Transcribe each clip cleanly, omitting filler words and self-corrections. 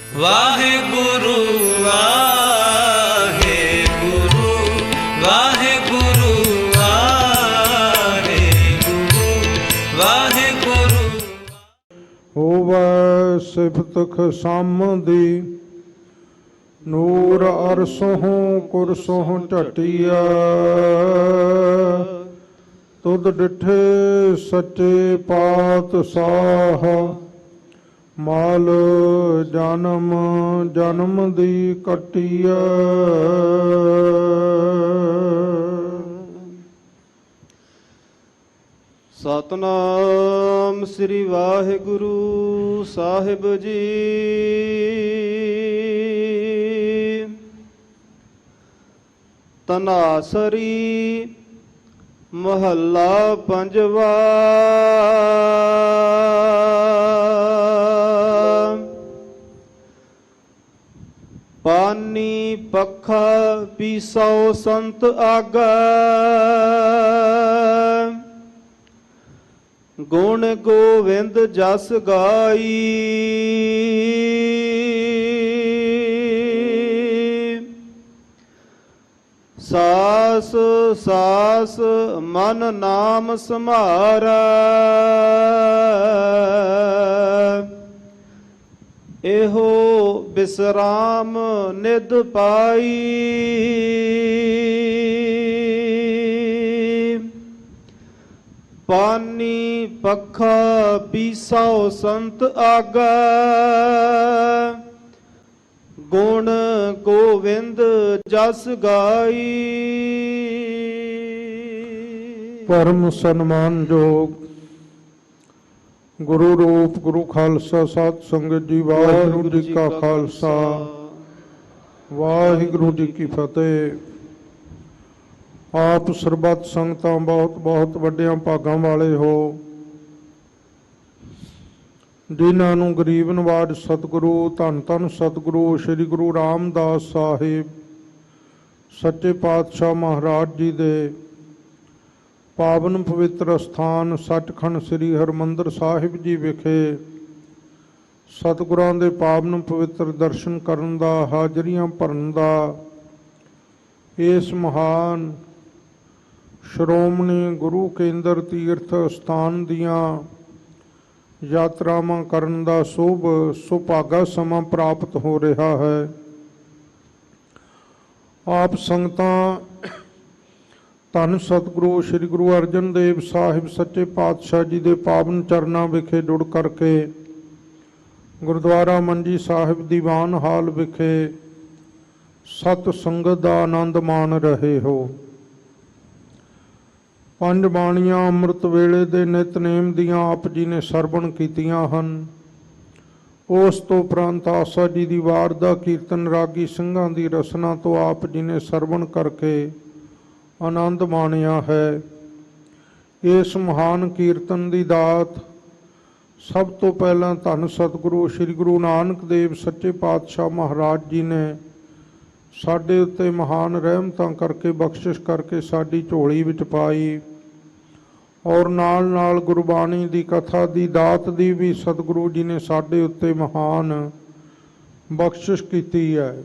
ਵਾਹਿਗੁਰੂ ਵਾਹਿਗੁਰੂ ਵਾਹਿਗੁਰੂ ਵਾਹਿਗੁਰੂ ਵਾਹਿਗੁਰੂ। ਹੋਵੈ ਸਿਫਤ ਖਸਮਦੀ ਨੂਰ ਅਰਸੋਂ ਕੁਰਸੋਂ ਝਟਿਆ। ਤੁਧ ਡਿਠੇ ਸੱਚੇ ਪਾਤਸ਼ਾਹ ਮਾਲ ਜਨਮ ਜਨਮ ਦੀ ਕੱਟਿਆ। ਸਤਨਾਮ ਸ੍ਰੀ ਵਾਹਿਗੁਰੂ ਸਾਹਿਬ ਜੀ। ਤਨਾਸਰੀ ਮਹੱਲਾ ਪੰਜਵਾ। ਪਾਨੀ ਪੱਖਾ ਪੀਸੋ ਸੰਤ ਆਗਾ। ਗੁਣ ਗੋਵਿੰਦ ਜਸ ਗਾਈ। ਸਾਸ ਸਾਸ ਮਨ ਨਾਮ ਸਮਾਰਾ। ਇਹੋ ਬਿਸਰਾਮ ਨਿਧ ਪਾਈ। ਪਾਨੀ ਪੱਖਾ ਪੀਸੋ ਸੰਤ ਆਗਾ। ਗੁਣ ਗੋਵਿੰਦ ਜਸ ਗਾਈ। ਪਰਮ ਸਨਮਾਨਯੋਗ ਗੁਰੂ ਰੂਪ ਗੁਰੂ ਖਾਲਸਾ ਸਤ ਸੰਗਤ ਜੀ, ਵਾਹਿਗੁਰੂ ਜੀ ਕਾ ਖਾਲਸਾ ਵਾਹਿਗੁਰੂ ਜੀ ਕੀ ਫਤਿਹ। ਆਪ ਸਰਬੱਤ ਸੰਗਤਾਂ ਬਹੁਤ ਬਹੁਤ ਵੱਡਿਆਂ ਭਾਗਾਂ ਵਾਲੇ ਹੋ, ਜਿਨ੍ਹਾਂ ਨੂੰ ਗਰੀਬ ਨਵਾਜ ਸਤਿਗੁਰੂ ਧੰਨ ਧੰਨ ਸਤਿਗੁਰੂ ਸ੍ਰੀ ਗੁਰੂ ਰਾਮਦਾਸ ਸਾਹਿਬ ਸੱਚੇ ਪਾਤਸ਼ਾਹ ਮਹਾਰਾਜ ਜੀ ਦੇ ਪਾਵਨ ਪਵਿੱਤਰ ਅਸਥਾਨ ਸੱਚਖੰਡ ਸ੍ਰੀ ਹਰਿਮੰਦਰ ਸਾਹਿਬ ਜੀ ਵਿਖੇ ਸਤਿਗੁਰਾਂ ਦੇ ਪਾਵਨ ਪਵਿੱਤਰ ਦਰਸ਼ਨ ਕਰਨ ਦਾ, ਹਾਜ਼ਰੀਆਂ ਭਰਨ ਦਾ, ਇਸ ਮਹਾਨ ਸ਼੍ਰੋਮਣੀ ਗੁਰੂ ਕੇਂਦਰ ਤੀਰਥ ਸਥਾਨ ਦੀਆਂ ਯਾਤਰਾਵਾਂ ਕਰਨ ਦਾ ਸ਼ੁਭ ਸੁਭਾਗਾ ਸਮਾਂ ਪ੍ਰਾਪਤ ਹੋ ਰਿਹਾ ਹੈ। ਆਪ ਸੰਗਤਾਂ ਧੰਨ ਸਤਿਗੁਰੂ ਸ੍ਰੀ ਗੁਰੂ ਅਰਜਨ ਦੇਵ ਸਾਹਿਬ ਸੱਚੇ ਪਾਤਸ਼ਾਹ ਜੀ ਦੇ ਪਾਵਨ ਚਰਨਾਂ ਵਿਖੇ ਜੁੜ ਕਰਕੇ ਗੁਰਦੁਆਰਾ ਮੰਜੀ ਸਾਹਿਬ ਦੀਵਾਨ ਹਾਲ ਵਿਖੇ ਸਤ ਸੰਗਤ ਦਾ ਆਨੰਦ ਮਾਣ ਰਹੇ ਹੋ। ਪੰਜ ਬਾਣੀਆਂ ਅੰਮ੍ਰਿਤ ਵੇਲੇ ਦੇ ਨਿਤਨੇਮ ਦੀਆਂ ਆਪ ਜੀ ਨੇ ਸਰਵਣ ਕੀਤੀਆਂ ਹਨ। ਉਸ ਤੋਂ ਉਪਰੰਤ ਆਸਾ ਜੀ ਦੀ ਵਾਰ ਦਾ ਕੀਰਤਨ ਰਾਗੀ ਸਿੰਘਾਂ ਦੀ ਰਸਨਾ ਤੋਂ ਆਪ ਜੀ ਨੇ ਸਰਵਣ ਕਰਕੇ ਆਨੰਦ ਮਾਣਿਆ ਹੈ। ਇਸ ਮਹਾਨ ਕੀਰਤਨ ਦੀ ਦਾਤ ਸਭ ਤੋਂ ਪਹਿਲਾਂ ਧੰਨ ਸਤਿਗੁਰੂ ਸ੍ਰੀ ਗੁਰੂ ਨਾਨਕ ਦੇਵ ਸੱਚੇ ਪਾਤਸ਼ਾਹ ਮਹਾਰਾਜ ਜੀ ਨੇ ਸਾਡੇ ਉੱਤੇ ਮਹਾਨ ਰਹਿਮਤਾਂ ਕਰਕੇ ਬਖਸ਼ਿਸ਼ ਕਰਕੇ ਸਾਡੀ ਝੋਲੀ ਵਿੱਚ ਪਾਈ, ਔਰ ਨਾਲ ਨਾਲ ਗੁਰਬਾਣੀ ਦੀ ਕਥਾ ਦੀ ਦਾਤ ਦੀ ਵੀ ਸਤਿਗੁਰੂ ਜੀ ਨੇ ਸਾਡੇ ਉੱਤੇ ਮਹਾਨ ਬਖਸ਼ਿਸ਼ ਕੀਤੀ ਹੈ।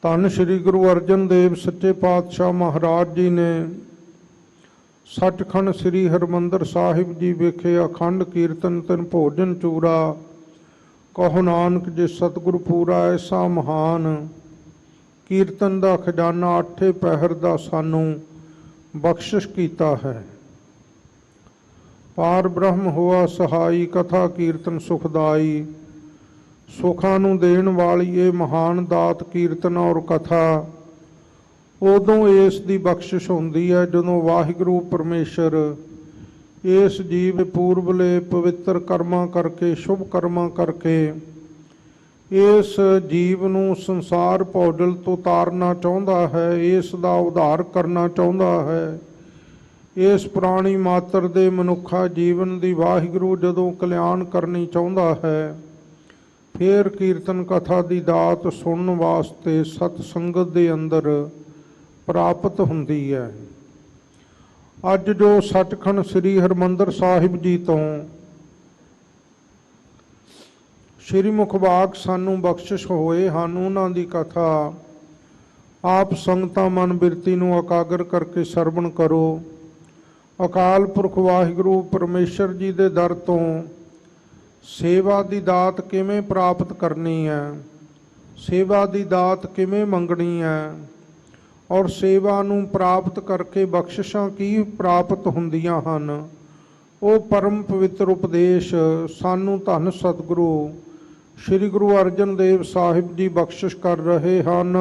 ਧੰਨ ਸ਼੍ਰੀ ਗੁਰੂ ਅਰਜਨ ਦੇਵ ਸੱਚੇ ਪਾਤਸ਼ਾਹ ਮਹਾਰਾਜ ਜੀ ਨੇ ਸੱਚਖੰਡ ਸ੍ਰੀ ਹਰਿਮੰਦਰ ਸਾਹਿਬ ਜੀ ਵਿਖੇ ਅਖੰਡ ਕੀਰਤਨ ਤਨ ਭੋਜਨ ਚੂਰਾ ਕਹੋ ਨਾਨਕ ਜੇ ਸਤਿਗੁਰੂ ਪੂਰਾ ਐਸਾ ਮਹਾਨ ਕੀਰਤਨ ਦਾ ਖਜ਼ਾਨਾ ਅੱਠੇ ਪਹਿਰ ਦਾ ਸਾਨੂੰ ਬਖਸ਼ਿਸ਼ ਕੀਤਾ ਹੈ। ਪਾਰ ਬ੍ਰਹਮ ਹੋਆ ਸਹਾਈ ਕਥਾ ਕੀਰਤਨ ਸੁਖਦਾਈ। ਸੁਖਾਂ ਨੂੰ ਦੇਣ ਵਾਲੀ ਇਹ ਮਹਾਨ ਦਾਤ ਕੀਰਤਨ ਔਰ ਕਥਾ ਉਦੋਂ ਇਸ ਦੀ ਬਖਸ਼ਿਸ਼ ਹੁੰਦੀ ਹੈ ਜਦੋਂ ਵਾਹਿਗੁਰੂ ਪਰਮੇਸ਼ਰ ਇਸ ਜੀਵ ਪੂਰਬਲੇ ਪਵਿੱਤਰ ਕਰਮਾਂ ਕਰਕੇ ਸ਼ੁਭ ਕਰਮਾਂ ਕਰਕੇ ਇਸ ਜੀਵ ਨੂੰ ਸੰਸਾਰ ਭੌਡਲ ਤੋਂ ਤਾਰਨਾ ਚਾਹੁੰਦਾ ਹੈ, ਇਸ ਦਾ ਉਧਾਰ ਕਰਨਾ ਚਾਹੁੰਦਾ ਹੈ। ਇਸ ਪ੍ਰਾਣੀ ਮਾਤਰ ਦੇ ਮਨੁੱਖਾ ਜੀਵਨ ਦੀ ਵਾਹਿਗੁਰੂ ਜਦੋਂ ਕਲਿਆਣ ਕਰਨੀ ਚਾਹੁੰਦਾ ਹੈ, ਫਿਰ ਕੀਰਤਨ ਕਥਾ ਦੀ ਦਾਤ ਸੁਣਨ ਵਾਸਤੇ ਸਤ ਸੰਗਤ ਦੇ ਅੰਦਰ ਪ੍ਰਾਪਤ ਹੁੰਦੀ ਹੈ। ਅੱਜ ਜੋ ਸੱਚਖੰਡ ਸ੍ਰੀ ਹਰਿਮੰਦਰ ਸਾਹਿਬ ਜੀ ਤੋਂ ਸ਼੍ਰੀ ਮੁਖਵਾਕ ਸਾਨੂੰ ਬਖਸ਼ਿਸ਼ ਹੋਏ ਹਨ, ਉਹਨਾਂ ਦੀ ਕਥਾ ਆਪ ਸੰਗਤਾਂ ਮਨ ਬਿਰਤੀ ਨੂੰ ਇਕਾਗਰ ਕਰਕੇ ਸਰਵਣ ਕਰੋ। ਅਕਾਲ ਪੁਰਖ ਵਾਹਿਗੁਰੂ ਪਰਮੇਸ਼ਰ ਜੀ ਦੇ ਦਰ ਤੋਂ ਸੇਵਾ ਦੀ ਦਾਤ ਕਿਵੇਂ ਪ੍ਰਾਪਤ ਕਰਨੀ ਹੈ, ਸੇਵਾ ਦੀ ਦਾਤ ਕਿਵੇਂ ਮੰਗਣੀ ਹੈ, ਔਰ ਸੇਵਾ ਨੂੰ ਪ੍ਰਾਪਤ ਕਰਕੇ ਬਖਸ਼ਿਸ਼ਾਂ ਕੀ ਪ੍ਰਾਪਤ ਹੁੰਦੀਆਂ ਹਨ, ਉਹ ਪਰਮ ਪਵਿੱਤਰ ਉਪਦੇਸ਼ ਸਾਨੂੰ ਧੰਨ ਸਤਿਗੁਰੂ ਸ੍ਰੀ ਗੁਰੂ ਅਰਜਨ ਦੇਵ ਸਾਹਿਬ ਜੀ ਬਖਸ਼ਿਸ਼ ਕਰ ਰਹੇ ਹਨ।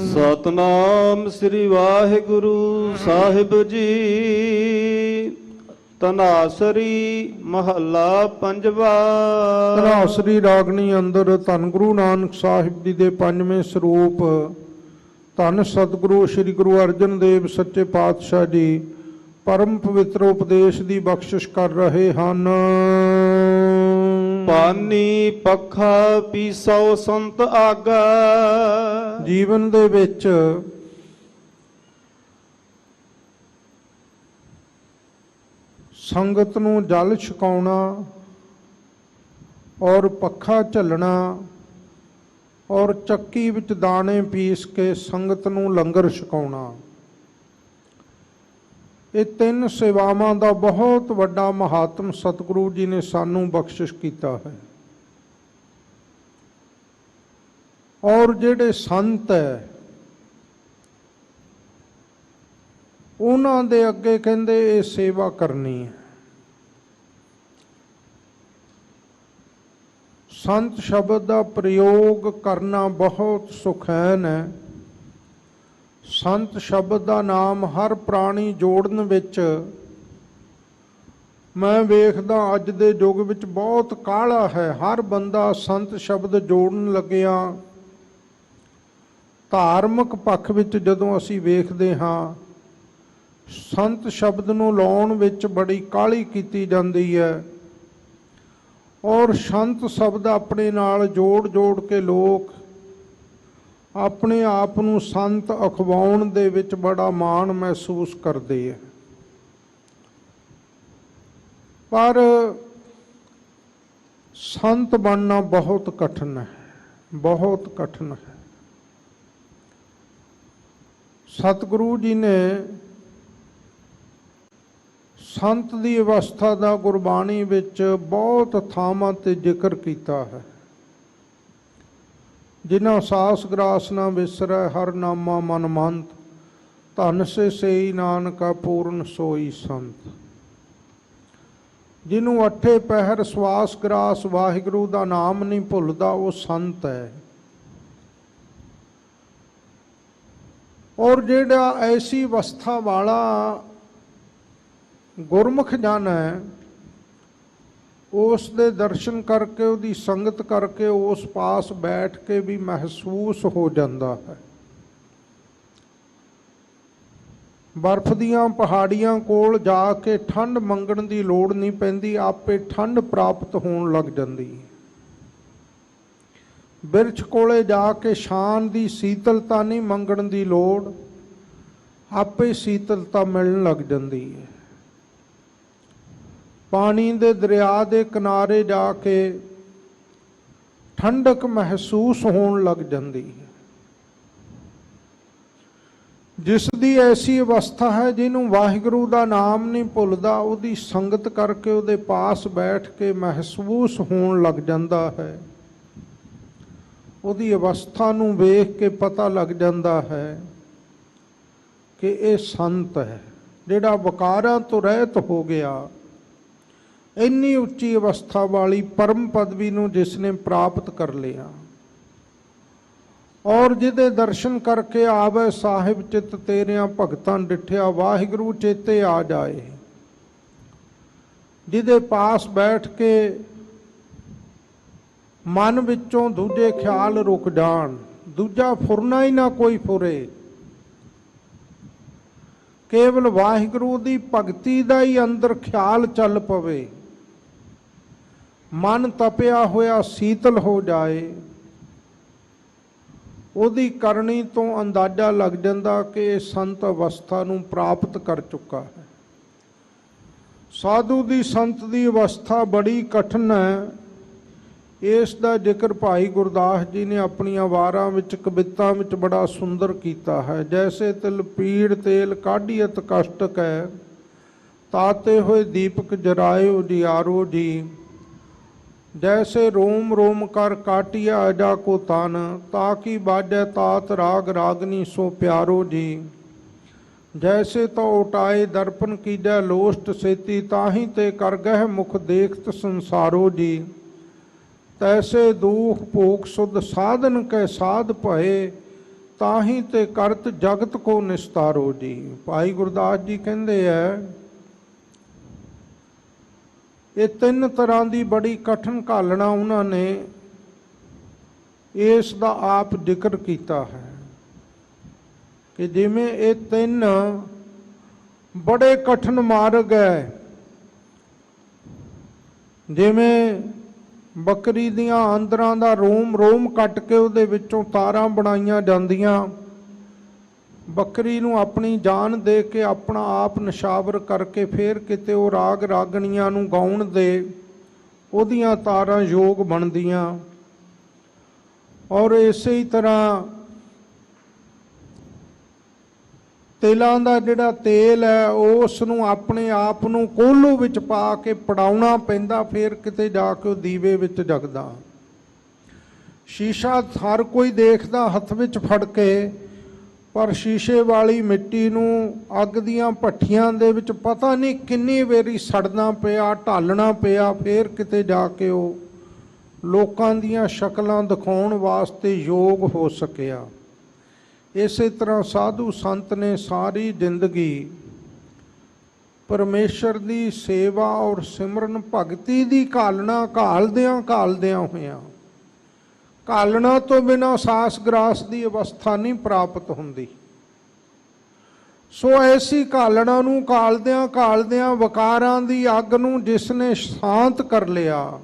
ਸਤਨਾਮ ਸ੍ਰੀ ਵਾਹਿਗੁਰੂ ਸਾਹਿਬ ਜੀ। ਧਨਾਸਰੀ ਮਹੱਲਾ ਪੰਜਵਾ। ਧਨਾਸਰੀ ਰਾਗਣੀ ਅੰਦਰ ਧੰਨ ਗੁਰੂ ਨਾਨਕ ਸਾਹਿਬ ਜੀ ਦੇ ਪੰਜਵੇਂ ਸਰੂਪ ਧੰਨ ਸਤਿਗੁਰੂ ਸ੍ਰੀ ਗੁਰੂ ਅਰਜਨ ਦੇਵ ਸੱਚੇ ਪਾਤਸ਼ਾਹ ਜੀ ਪਰਮ ਪਵਿੱਤਰ ਉਪਦੇਸ਼ ਦੀ ਬਖਸ਼ਿਸ਼ ਕਰ ਰਹੇ ਹਨ। ਪਾਨੀ ਪੱਖਾ ਪੀਸੋ ਸੰਤ ਆਗਾ। ਜੀਵਨ ਦੇ ਵਿੱਚ ਸੰਗਤ ਨੂੰ ਜਲ ਛਕਾਉਣਾ ਔਰ ਪੱਖਾ ਝੱਲਣਾ ਔਰ ਚੱਕੀ ਵਿੱਚ ਦਾਣੇ ਪੀਸ ਕੇ ਸੰਗਤ ਨੂੰ ਲੰਗਰ ਛਕਾਉਣਾ, ਇਹ ਤਿੰਨ ਸੇਵਾਵਾਂ ਦਾ ਬਹੁਤ ਵੱਡਾ ਮਹਾਤਮ ਸਤਿਗੁਰੂ ਜੀ ਨੇ ਸਾਨੂੰ ਬਖਸ਼ਿਸ਼ ਕੀਤਾ ਹੈ। ਔਰ ਜਿਹੜੇ ਸੰਤ ਹੈ ਉਹਨਾਂ ਦੇ ਅੱਗੇ ਕਹਿੰਦੇ ਇਹ ਸੇਵਾ ਕਰਨੀ ਹੈ। ਸੰਤ ਸ਼ਬਦ ਦਾ ਪ੍ਰਯੋਗ ਕਰਨਾ ਬਹੁਤ ਸੁਖੈਨ ਹੈ। ਸੰਤ ਸ਼ਬਦ ਦਾ ਨਾਮ ਹਰ ਪ੍ਰਾਣੀ ਜੋੜਨ ਵਿੱਚ ਮੈਂ ਵੇਖਦਾ ਅੱਜ ਦੇ ਯੁੱਗ ਵਿੱਚ ਬਹੁਤ ਕਾਹਲਾ ਹੈ। ਹਰ ਬੰਦਾ ਸੰਤ ਸ਼ਬਦ ਜੋੜਨ ਲੱਗਿਆ ਧਾਰਮਿਕ ਪੱਖ ਵਿੱਚ ਜਦੋਂ ਅਸੀਂ ਵੇਖਦੇ ਹਾਂ ਸੰਤ ਸ਼ਬਦ ਨੂੰ ਲਾਉਣ ਵਿੱਚ ਬੜੀ ਕਾਹਲੀ ਕੀਤੀ ਜਾਂਦੀ ਹੈ ਔਰ ਸੰਤ ਸ਼ਬਦ ਆਪਣੇ ਨਾਲ ਜੋੜ ਕੇ ਲੋਕ ਆਪਣੇ ਆਪ ਨੂੰ ਸੰਤ ਅਖਵਾਉਣ ਦੇ ਵਿੱਚ ਬੜਾ ਮਾਣ ਮਹਿਸੂਸ ਕਰਦੇ ਹੈ। ਪਰ ਸੰਤ ਬਣਨਾ ਬਹੁਤ ਕਠਿਨ ਹੈ, ਬਹੁਤ ਕਠਿਨ ਹੈ। ਸਤਿਗੁਰੂ ਜੀ ਨੇ ਸੰਤ ਦੀ ਅਵਸਥਾ ਦਾ ਗੁਰਬਾਣੀ ਵਿੱਚ ਬਹੁਤ ਥਾਵਾਂ ਤੇ ਜ਼ਿਕਰ ਕੀਤਾ ਹੈ। ਜਿਨ੍ਹਾਂ ਸਾਸ ਗਰਾਸ ਨਾ ਵਿਸਰੈ ਹਰ ਨਾਮਾ ਮਨ ਮੰਤ, ਧਨ ਸੇ ਸਈ ਨਾਨਕਾ ਪੂਰਨ ਸੋਈ ਸੰਤ। ਜਿਹਨੂੰ ਅੱਠੇ ਪਹਿਰ ਸਵਾਸ ਗਰਾਸ ਵਾਹਿਗੁਰੂ ਦਾ ਨਾਮ ਨਹੀਂ ਭੁੱਲਦਾ ਉਹ ਸੰਤ ਹੈ। ਔਰ ਜਿਹੜਾ ਐਸੀ ਅਵਸਥਾ ਵਾਲਾ ਗੁਰਮੁਖ ਜਨ ਹੈ ਉਸ ਦੇ ਦਰਸ਼ਨ ਕਰਕੇ ਉਹਦੀ ਸੰਗਤ ਕਰਕੇ ਉਸ ਪਾਸ ਬੈਠ ਕੇ ਵੀ ਮਹਿਸੂਸ ਹੋ ਜਾਂਦਾ ਹੈ। ਬਰਫ਼ ਦੀਆਂ ਪਹਾੜੀਆਂ ਕੋਲ ਜਾ ਕੇ ਠੰਡ ਮੰਗਣ ਦੀ ਲੋੜ ਨਹੀਂ ਪੈਂਦੀ, ਆਪੇ ਠੰਡ ਪ੍ਰਾਪਤ ਹੋਣ ਲੱਗ ਜਾਂਦੀ ਹੈ। ਬਿਰਛ ਕੋਲੇ ਜਾ ਕੇ ਸ਼ਾਨ ਦੀ ਸੀਤਲਤਾ ਨਹੀਂ ਮੰਗਣ ਦੀ ਲੋੜ, ਆਪੇ ਸੀਤਲਤਾ ਮਿਲਣ ਲੱਗ ਜਾਂਦੀ ਹੈ। ਪਾਣੀ ਦੇ ਦਰਿਆ ਦੇ ਕਿਨਾਰੇ ਜਾ ਕੇ ਠੰਡਕ ਮਹਿਸੂਸ ਹੋਣ ਲੱਗ ਜਾਂਦੀ ਹੈ। ਜਿਸ ਦੀ ਐਸੀ ਅਵਸਥਾ ਹੈ ਜਿਹਨੂੰ ਵਾਹਿਗੁਰੂ ਦਾ ਨਾਮ ਨਹੀਂ ਭੁੱਲਦਾ, ਉਹਦੀ ਸੰਗਤ ਕਰਕੇ ਉਹਦੇ ਪਾਸ ਬੈਠ ਕੇ ਮਹਿਸੂਸ ਹੋਣ ਲੱਗ ਜਾਂਦਾ ਹੈ। ਉਹਦੀ ਅਵਸਥਾ ਨੂੰ ਵੇਖ ਕੇ ਪਤਾ ਲੱਗ ਜਾਂਦਾ ਹੈ ਕਿ ਇਹ ਸੰਤ ਹੈ, ਜਿਹੜਾ ਵਿਕਾਰਾਂ ਤੋਂ ਰਹਿਤ ਹੋ ਗਿਆ। ਇੰਨੀ ਉੱਚੀ ਅਵਸਥਾ ਵਾਲੀ ਪਰਮ ਪਦਵੀ ਨੂੰ ਜਿਸ ਨੇ ਪ੍ਰਾਪਤ ਕਰ ਲਿਆ ਔਰ ਜਿਹਦੇ ਦਰਸ਼ਨ ਕਰਕੇ ਆਵੇ ਸਾਹਿਬ ਚਿੱਤ ਤੇਰਿਆਂ ਭਗਤਾਂ ਡਿਠਿਆ, ਵਾਹਿਗੁਰੂ ਚੇਤੇ ਆ ਜਾਏ। ਜਿਹਦੇ ਪਾਸ ਬੈਠ ਕੇ ਮਨ ਵਿੱਚੋਂ ਦੂਜੇ ਖਿਆਲ ਰੁਕ ਜਾਣ, ਦੂਜਾ ਫੁਰਨਾ ਹੀ ਨਾ ਕੋਈ ਫੁਰੇ, ਕੇਵਲ ਵਾਹਿਗੁਰੂ ਦੀ ਭਗਤੀ ਦਾ ਹੀ ਅੰਦਰ ਖਿਆਲ ਚੱਲ ਪਵੇ, ਮਨ ਤਪਿਆ ਹੋਇਆ ਸੀਤਲ ਹੋ ਜਾਏ। ਉਹਦੀ ਕਰਨੀ ਤੋਂ ਅੰਦਾਜ਼ਾ ਲੱਗ ਜਾਂਦਾ ਕਿ ਇਹ ਸੰਤ ਅਵਸਥਾ ਨੂੰ ਪ੍ਰਾਪਤ ਕਰ ਚੁੱਕਾ ਹੈ। ਸਾਧੂ ਦੀ ਸੰਤ ਦੀ ਅਵਸਥਾ ਬੜੀ ਕਠਿਨ ਹੈ। ਇਸ ਦਾ ਜ਼ਿਕਰ ਭਾਈ ਗੁਰਦਾਸ ਜੀ ਨੇ ਆਪਣੀਆਂ ਵਾਰਾਂ ਵਿੱਚ ਕਵਿਤਾ ਵਿੱਚ ਬੜਾ ਸੁੰਦਰ ਕੀਤਾ ਹੈ। ਜੈਸੇ ਤਿਲ ਪੀੜ ਤੇਲ ਕਾਢੀਅਤ ਕਸ਼ਟ ਕੈ, ਤਾਤੇ ਹੋਏ ਦੀਪਕ ਜਰਾਇਓ ਜਿਆਰੋ ਜੀ। जैसे रोम रोम कर काटिया अजा को तान, ताकि बाजै तात राग रागनी सो प्यारो जी। जैसे तो उटाए दर्पण कीजै लोस्ट सेती, ताही ते कर गह मुख देखत संसारो जी। तैसे दुख भोग सुध साधन कै साध भये, ताही ते करत जगत को निस्तारो जी। भाई गुरदास जी कहते हैं ਇਹ ਤਿੰਨ ਤਰ੍ਹਾਂ ਦੀ ਬੜੀ ਕਠਿਨ ਘਾਲਣਾ ਉਹਨਾਂ ਨੇ ਇਸ ਦਾ ਆਪ ਜ਼ਿਕਰ ਕੀਤਾ ਹੈ ਕਿ ਜਿਵੇਂ ਇਹ ਤਿੰਨ ਬੜੇ ਕਠਿਨ ਮਾਰਗ ਹੈ। ਜਿਵੇਂ ਬੱਕਰੀ ਦੀਆਂ ਆਂਦਰਾਂ ਦਾ ਰੋਮ ਰੋਮ ਕੱਟ ਕੇ ਉਹਦੇ ਵਿੱਚੋਂ ਤਾਰਾਂ ਬਣਾਈਆਂ ਜਾਂਦੀਆਂ, ਬੱਕਰੀ ਨੂੰ ਆਪਣੀ ਜਾਨ ਦੇ ਕੇ ਆਪਣਾ ਆਪ ਨਿਸ਼ਾਵਰ ਕਰਕੇ ਫਿਰ ਕਿਤੇ ਉਹ ਰਾਗ ਰਾਗਣੀਆਂ ਨੂੰ ਗਾਉਣ ਦੇ ਉਹਦੀਆਂ ਤਾਰਾਂ ਯੋਗ ਬਣਦੀਆਂ। ਔਰ ਇਸੇ ਹੀ ਤਰ੍ਹਾਂ ਤੇਲਾਂ ਦਾ ਜਿਹੜਾ ਤੇਲ ਹੈ ਉਸ ਨੂੰ ਆਪਣੇ ਆਪ ਨੂੰ ਕੋਹਲੂ ਵਿੱਚ ਪਾ ਕੇ ਪੜਾਉਣਾ ਪੈਂਦਾ, ਫਿਰ ਕਿਤੇ ਜਾ ਕੇ ਉਹ ਦੀਵੇ ਵਿੱਚ ਜਗਦਾ। ਸ਼ੀਸ਼ਾ ਹਰ ਕੋਈ ਦੇਖਦਾ ਹੱਥ ਵਿੱਚ ਫੜ ਕੇ, ਪਰ ਸ਼ੀਸ਼ੇ ਵਾਲੀ ਮਿੱਟੀ ਨੂੰ ਅੱਗ ਦੀਆਂ ਭੱਠੀਆਂ ਦੇ ਵਿੱਚ ਪਤਾ ਨਹੀਂ ਕਿੰਨੀ ਵਾਰੀ ਸੜਨਾ ਪਿਆ, ਢਾਲਣਾ ਪਿਆ, ਫਿਰ ਕਿਤੇ ਜਾ ਕੇ ਉਹ ਲੋਕਾਂ ਦੀਆਂ ਸ਼ਕਲਾਂ ਦਿਖਾਉਣ ਵਾਸਤੇ ਯੋਗ ਹੋ ਸਕਿਆ। ਇਸੇ ਤਰ੍ਹਾਂ ਸਾਧੂ ਸੰਤ ਨੇ ਸਾਰੀ ਜ਼ਿੰਦਗੀ ਪਰਮੇਸ਼ਰ ਦੀ ਸੇਵਾ ਔਰ ਸਿਮਰਨ ਭਗਤੀ ਦੀ ਘਾਲਣਾ ਘਾਲਦਿਆਂ ਹੋਇਆਂ, ਘਾਲਣਾ ਤੋਂ ਬਿਨਾਂ ਸਾਸ ਗਰਾਸ ਦੀ ਅਵਸਥਾ ਨਹੀਂ ਪ੍ਰਾਪਤ ਹੁੰਦੀ। ਸੋ ਐਸੀ ਘਾਲਣਾ ਨੂੰ ਘਾਲਦਿਆਂ ਵਿਕਾਰਾਂ ਦੀ ਅੱਗ ਨੂੰ ਜਿਸ ਨੇ ਸ਼ਾਂਤ ਕਰ ਲਿਆ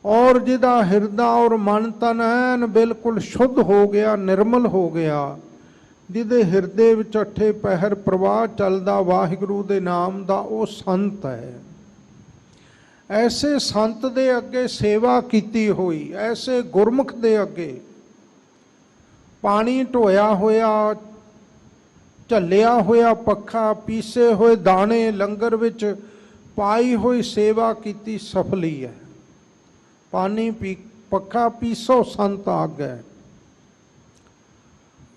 ਔਰ ਜਿਹਦਾ ਹਿਰਦਾ ਔਰ ਮਨ ਤਨ ਐਨ ਬਿਲਕੁਲ ਸ਼ੁੱਧ ਹੋ ਗਿਆ, ਨਿਰਮਲ ਹੋ ਗਿਆ, ਜਿਹਦੇ ਹਿਰਦੇ ਵਿੱਚ ਅੱਠੇ ਪਹਿਰ ਪ੍ਰਵਾਹ ਚੱਲਦਾ ਵਾਹਿਗੁਰੂ ਦੇ ਨਾਮ ਦਾ, ਉਹ ਸੰਤ ਹੈ। ਐਸੇ ਸੰਤ ਦੇ ਅੱਗੇ ਸੇਵਾ ਕੀਤੀ ਹੋਈ, ਐਸੇ ਗੁਰਮੁਖ ਦੇ ਅੱਗੇ ਪਾਣੀ ਢੋਇਆ ਹੋਇਆ, ਝੱਲਿਆ ਹੋਇਆ ਪੱਖਾ, ਪੀਸੇ ਹੋਏ ਦਾਣੇ ਲੰਗਰ ਵਿੱਚ ਪਾਈ ਹੋਈ ਸੇਵਾ ਕੀਤੀ ਸਫਲੀ ਹੈ। ਪਾਣੀ ਪੱਖਾ ਪੀਸੋ ਸੰਤ ਆਗੈ।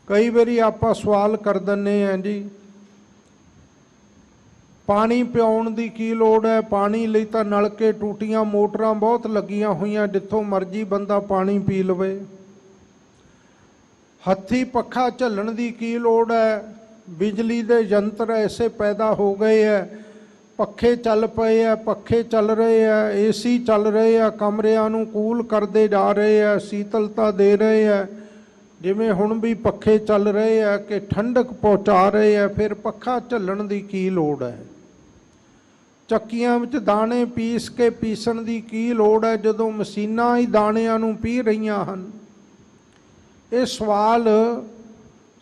ਕਈ ਵਾਰੀ ਆਪਾਂ ਸਵਾਲ ਕਰ ਦਿੰਦੇ ਹਾਂ ਜੀ, ਪਾਣੀ ਪਿਆਉਣ ਦੀ ਕੀ ਲੋੜ ਹੈ? ਪਾਣੀ ਲਈ ਤਾਂ ਨਲਕੇ ਟੂਟੀਆਂ ਮੋਟਰਾਂ ਬਹੁਤ ਲੱਗੀਆਂ ਹੋਈਆਂ, ਜਿੱਥੋਂ ਮਰਜ਼ੀ ਬੰਦਾ ਪਾਣੀ ਪੀ ਲਵੇ। ਹੱਥੀ ਪੱਖਾ ਝੱਲਣ ਦੀ ਕੀ ਲੋੜ ਹੈ? ਬਿਜਲੀ ਦੇ ਯੰਤਰ ਐਸੇ ਪੈਦਾ ਹੋ ਗਏ ਹੈ, ਪੱਖੇ ਚੱਲ ਪਏ ਹੈ, ਪੱਖੇ ਚੱਲ ਰਹੇ ਹੈ, ਏਸੀ ਚੱਲ ਰਹੇ ਆ, ਕਮਰਿਆਂ ਨੂੰ ਕੂਲ ਕਰਦੇ ਜਾ ਰਹੇ ਆ, ਸ਼ੀਤਲਤਾ ਦੇ ਰਹੇ ਹੈ। ਜਿਵੇਂ ਹੁਣ ਵੀ ਪੱਖੇ ਚੱਲ ਰਹੇ ਆ ਕਿ ਠੰਡਕ ਪਹੁੰਚਾ ਰਹੇ ਆ, ਫਿਰ ਪੱਖਾ ਝੱਲਣ ਦੀ ਕੀ ਲੋੜ ਹੈ? ਚੱਕੀਆਂ ਵਿੱਚ ਦਾਣੇ ਪੀਸ ਕੇ ਪੀਸਣ ਦੀ ਕੀ ਲੋੜ ਹੈ ਜਦੋਂ ਮਸ਼ੀਨਾਂ ਹੀ ਦਾਣਿਆਂ ਨੂੰ ਪੀ ਰਹੀਆਂ ਹਨ? ਇਹ ਸਵਾਲ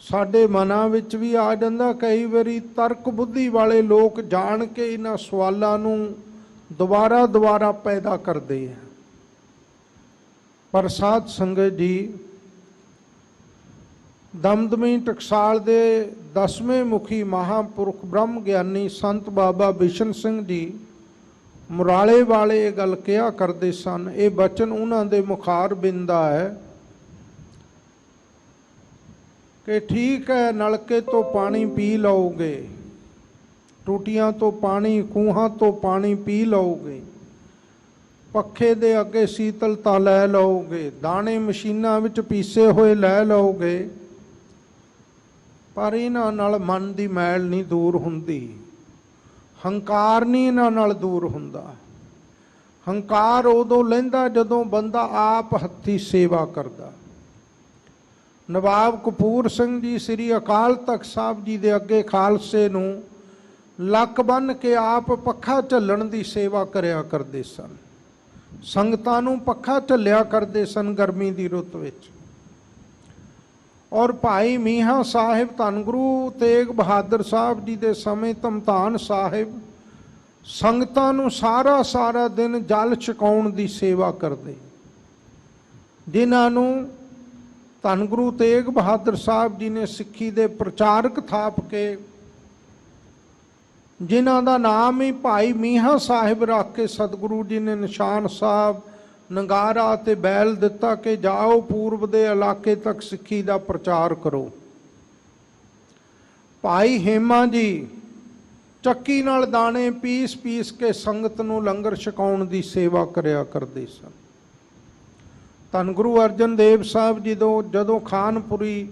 ਸਾਡੇ ਮਨਾਂ ਵਿੱਚ ਵੀ ਆ ਜਾਂਦਾ। ਕਈ ਵਾਰੀ ਤਰਕ ਬੁੱਧੀ ਵਾਲੇ ਲੋਕ ਜਾਣ ਕੇ ਇਹਨਾਂ ਸਵਾਲਾਂ ਨੂੰ ਦੁਬਾਰਾ ਪੈਦਾ ਕਰਦੇ ਆ। ਪਰ ਸਾਧ ਸੰਗਤ ਜੀ, ਦਮਦਮੀ ਟਕਸਾਲ ਦੇ 10ਵੇਂ ਮੁਖੀ ਮਹਾਂਪੁਰਖ ਬ੍ਰਹਮ ਗਿਆਨੀ ਸੰਤ ਬਾਬਾ ਬਿਸ਼ਨ ਸਿੰਘ ਜੀ ਮੁਰਾਲੇ ਵਾਲੇ ਇਹ ਗੱਲ ਕਿਹਾ ਕਰਦੇ ਸਨ। ਇਹ ਬਚਨ ਉਹਨਾਂ ਦੇ ਮੁਖਾਰ ਬਿੰਦਾ ਹੈ ਕਿ ਠੀਕ ਹੈ, ਨਲਕੇ ਤੋਂ ਪਾਣੀ ਪੀ ਲਓਗੇ, ਟੂਟੀਆਂ ਤੋਂ ਪਾਣੀ, ਖੂਹਾਂ ਤੋਂ ਪਾਣੀ ਪੀ ਲਓਗੇ, ਪੱਖੇ ਦੇ ਅੱਗੇ ਸ਼ੀਤਲਤਾ ਲੈ ਲਓਗੇ, ਦਾਣੇ ਮਸ਼ੀਨਾਂ ਵਿੱਚ ਪੀਸੇ ਹੋਏ ਲੈ ਲਓਗੇ, ਪਰ ਇਹਨਾਂ ਨਾਲ ਮਨ ਦੀ ਮੈਲ ਨਹੀਂ ਦੂਰ ਹੁੰਦੀ, ਹੰਕਾਰ ਨਹੀਂ ਇਹਨਾਂ ਨਾਲ ਦੂਰ ਹੁੰਦਾ। ਹੰਕਾਰ ਉਦੋਂ ਲੈਂਦਾ ਜਦੋਂ ਬੰਦਾ ਆਪ ਹੱਥੀਂ ਸੇਵਾ ਕਰਦਾ। ਨਵਾਬ ਕਪੂਰ ਸਿੰਘ ਜੀ ਸ੍ਰੀ ਅਕਾਲ ਤਖਤ ਸਾਹਿਬ ਜੀ ਦੇ ਅੱਗੇ ਖਾਲਸੇ ਨੂੰ ਲੱਕ ਬੰਨ੍ਹ ਕੇ ਆਪ ਪੱਖਾ ਝੱਲਣ ਦੀ ਸੇਵਾ ਕਰਿਆ ਕਰਦੇ ਸਨ। ਸੰਗਤਾਂ ਨੂੰ ਪੱਖਾ ਝੱਲਿਆ ਕਰਦੇ ਸਨ ਗਰਮੀ ਦੀ ਰੁੱਤ ਵਿੱਚ। ਔਰ ਭਾਈ ਮੀਹਾਂ ਸਾਹਿਬ ਧੰਨ ਗੁਰੂ ਤੇਗ ਬਹਾਦਰ ਸਾਹਿਬ ਜੀ ਦੇ ਸਮੇਂ ਧਮਧਾਨ ਸਾਹਿਬ ਸੰਗਤਾਂ ਨੂੰ ਸਾਰਾ ਦਿਨ ਜਲ ਛਕਾਉਣ ਦੀ ਸੇਵਾ ਕਰਦੇ, ਜਿਨ੍ਹਾਂ ਨੂੰ ਧੰਨ ਗੁਰੂ ਤੇਗ ਬਹਾਦਰ ਸਾਹਿਬ ਜੀ ਨੇ ਸਿੱਖੀ ਦੇ ਪ੍ਰਚਾਰਕ ਥਾਪ ਕੇ, ਜਿਨ੍ਹਾਂ ਦਾ ਨਾਮ ਹੀ ਭਾਈ ਮੀਹਾਂ ਸਾਹਿਬ ਰੱਖ ਕੇ ਸਤਿਗੁਰੂ ਜੀ ਨੇ ਨਿਸ਼ਾਨ ਸਾਹਿਬ, ਨਗਾਰਾ ਤੇ ਬੈਲ ਦਿੱਤਾ ਕਿ ਜਾਓ ਪੂਰਬ ਦੇ ਇਲਾਕੇ ਤੱਕ ਸਿੱਖੀ ਦਾ ਪ੍ਰਚਾਰ ਕਰੋ। ਭਾਈ ਹੇਮਾ ਜੀ ਚੱਕੀ ਨਾਲ ਦਾਣੇ ਪੀਸ ਕੇ ਸੰਗਤ ਨੂੰ ਲੰਗਰ ਛਕਾਉਣ ਦੀ ਸੇਵਾ ਕਰਿਆ ਕਰਦੇ ਸਨ। ਧੰਨ ਗੁਰੂ ਅਰਜਨ ਦੇਵ ਸਾਹਿਬ ਜੀ ਜਦੋਂ ਖਾਨਪੁਰੀ,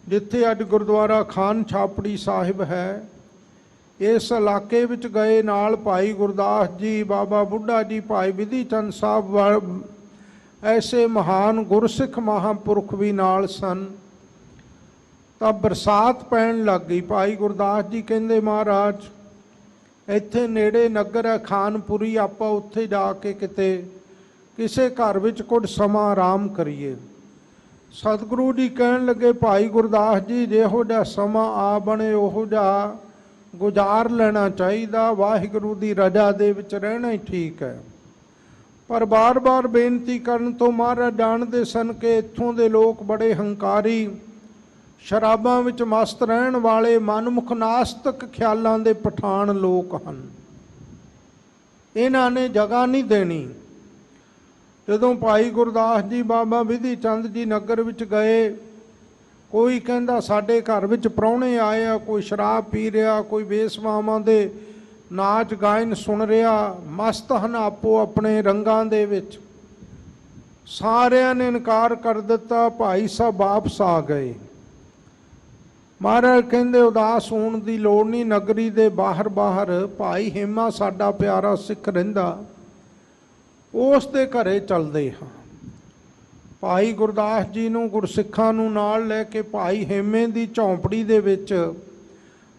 ਜਿੱਥੇ ਅੱਜ ਗੁਰਦੁਆਰਾ ਖਾਨ ਛਾਪੜੀ ਸਾਹਿਬ ਹੈ, ਇਸ ਇਲਾਕੇ ਵਿੱਚ ਗਏ, ਨਾਲ ਭਾਈ ਗੁਰਦਾਸ ਜੀ, ਬਾਬਾ ਬੁੱਢਾ ਜੀ, ਭਾਈ ਵਿਧੀ ਚੰਦ ਸਾਹਿਬ, ਐਸੇ ਮਹਾਨ ਗੁਰਸਿੱਖ ਮਹਾਂਪੁਰਖ ਵੀ ਨਾਲ ਸਨ। ਤਾਂ ਬਰਸਾਤ ਪੈਣ ਲੱਗ ਗਈ। ਭਾਈ ਗੁਰਦਾਸ ਜੀ ਕਹਿੰਦੇ, ਮਹਾਰਾਜ ਇੱਥੇ ਨੇੜੇ ਨਗਰ ਹੈ ਖਾਨਪੁਰੀ, ਆਪਾਂ ਉੱਥੇ ਜਾ ਕੇ ਕਿਤੇ ਕਿਸੇ ਘਰ ਵਿੱਚ ਕੁਝ ਸਮਾਂ ਆਰਾਮ ਕਰੀਏ। ਸਤਿਗੁਰੂ ਜੀ ਕਹਿਣ ਲੱਗੇ, ਭਾਈ ਗੁਰਦਾਸ ਜੀ ਜਿਹੋ ਜਿਹਾ ਸਮਾਂ ਆ ਬਣੇ ਉਹੋ ਜਿਹਾ ਗੁਜ਼ਾਰ ਲੈਣਾ ਚਾਹੀਦਾ, ਵਾਹਿਗੁਰੂ ਦੀ ਰਜ਼ਾ ਦੇ ਵਿੱਚ ਰਹਿਣਾ ਹੀ ਠੀਕ ਹੈ। ਪਰ ਬਾਰ-ਬਾਰ ਬੇਨਤੀ ਕਰਨ ਤੋਂ ਮਹਾਰਾਜ ਜਾਣਦੇ ਸਨ ਕਿ ਇੱਥੋਂ ਦੇ ਲੋਕ ਬੜੇ ਹੰਕਾਰੀ, ਸ਼ਰਾਬਾਂ ਵਿੱਚ ਮਸਤ ਰਹਿਣ ਵਾਲੇ, ਮਨਮੁਖ ਨਾਸਤਕ ਖਿਆਲਾਂ ਦੇ ਪਠਾਨ ਲੋਕ ਹਨ। ਇਹਨਾਂ ਨੇ ਜਗ੍ਹਾ ਨਹੀਂ ਦੇਣੀ। ਜਦੋਂ ਭਾਈ ਗੁਰਦਾਸ ਜੀ, ਬਾਬਾ ਵਿਧੀ ਚੰਦ ਜੀ ਨਗਰ ਵਿੱਚ ਗਏ, ਕੋਈ ਕਹਿੰਦਾ ਸਾਡੇ ਘਰ ਵਿੱਚ ਪ੍ਰਾਹੁਣੇ ਆਏ ਆ, ਕੋਈ ਸ਼ਰਾਬ ਪੀ ਰਿਹਾ, ਕੋਈ ਬੇਸਵਾਵਾਂ ਦੇ ਨਾਚ ਗਾਇਨ ਸੁਣ ਰਿਹਾ, ਮਸਤ ਹਨ ਆਪੋ ਆਪਣੇ ਰੰਗਾਂ ਦੇ ਵਿੱਚ। ਸਾਰਿਆਂ ਨੇ ਇਨਕਾਰ ਕਰ ਦਿੱਤਾ। ਭਾਈ ਸਾਹਿਬ ਵਾਪਸ ਆ ਗਏ। ਮਹਾਰਾਜ ਕਹਿੰਦੇ ਉਦਾਸ ਹੋਣ ਦੀ ਲੋੜ ਨਹੀਂ, ਨਗਰੀ ਦੇ ਬਾਹਰ ਭਾਈ ਹੇਮਾ ਸਾਡਾ ਪਿਆਰਾ ਸਿੱਖ ਰਹਿੰਦਾ, ਉਸ ਦੇ ਘਰੇ ਚੱਲਦੇ ਹਾਂ। ਭਾਈ ਗੁਰਦਾਸ ਜੀ ਨੂੰ, ਗੁਰਸਿੱਖਾਂ ਨੂੰ ਨਾਲ ਲੈ ਕੇ ਭਾਈ ਹੇਮੇ ਦੀ ਝੌਂਪੜੀ ਦੇ ਵਿੱਚ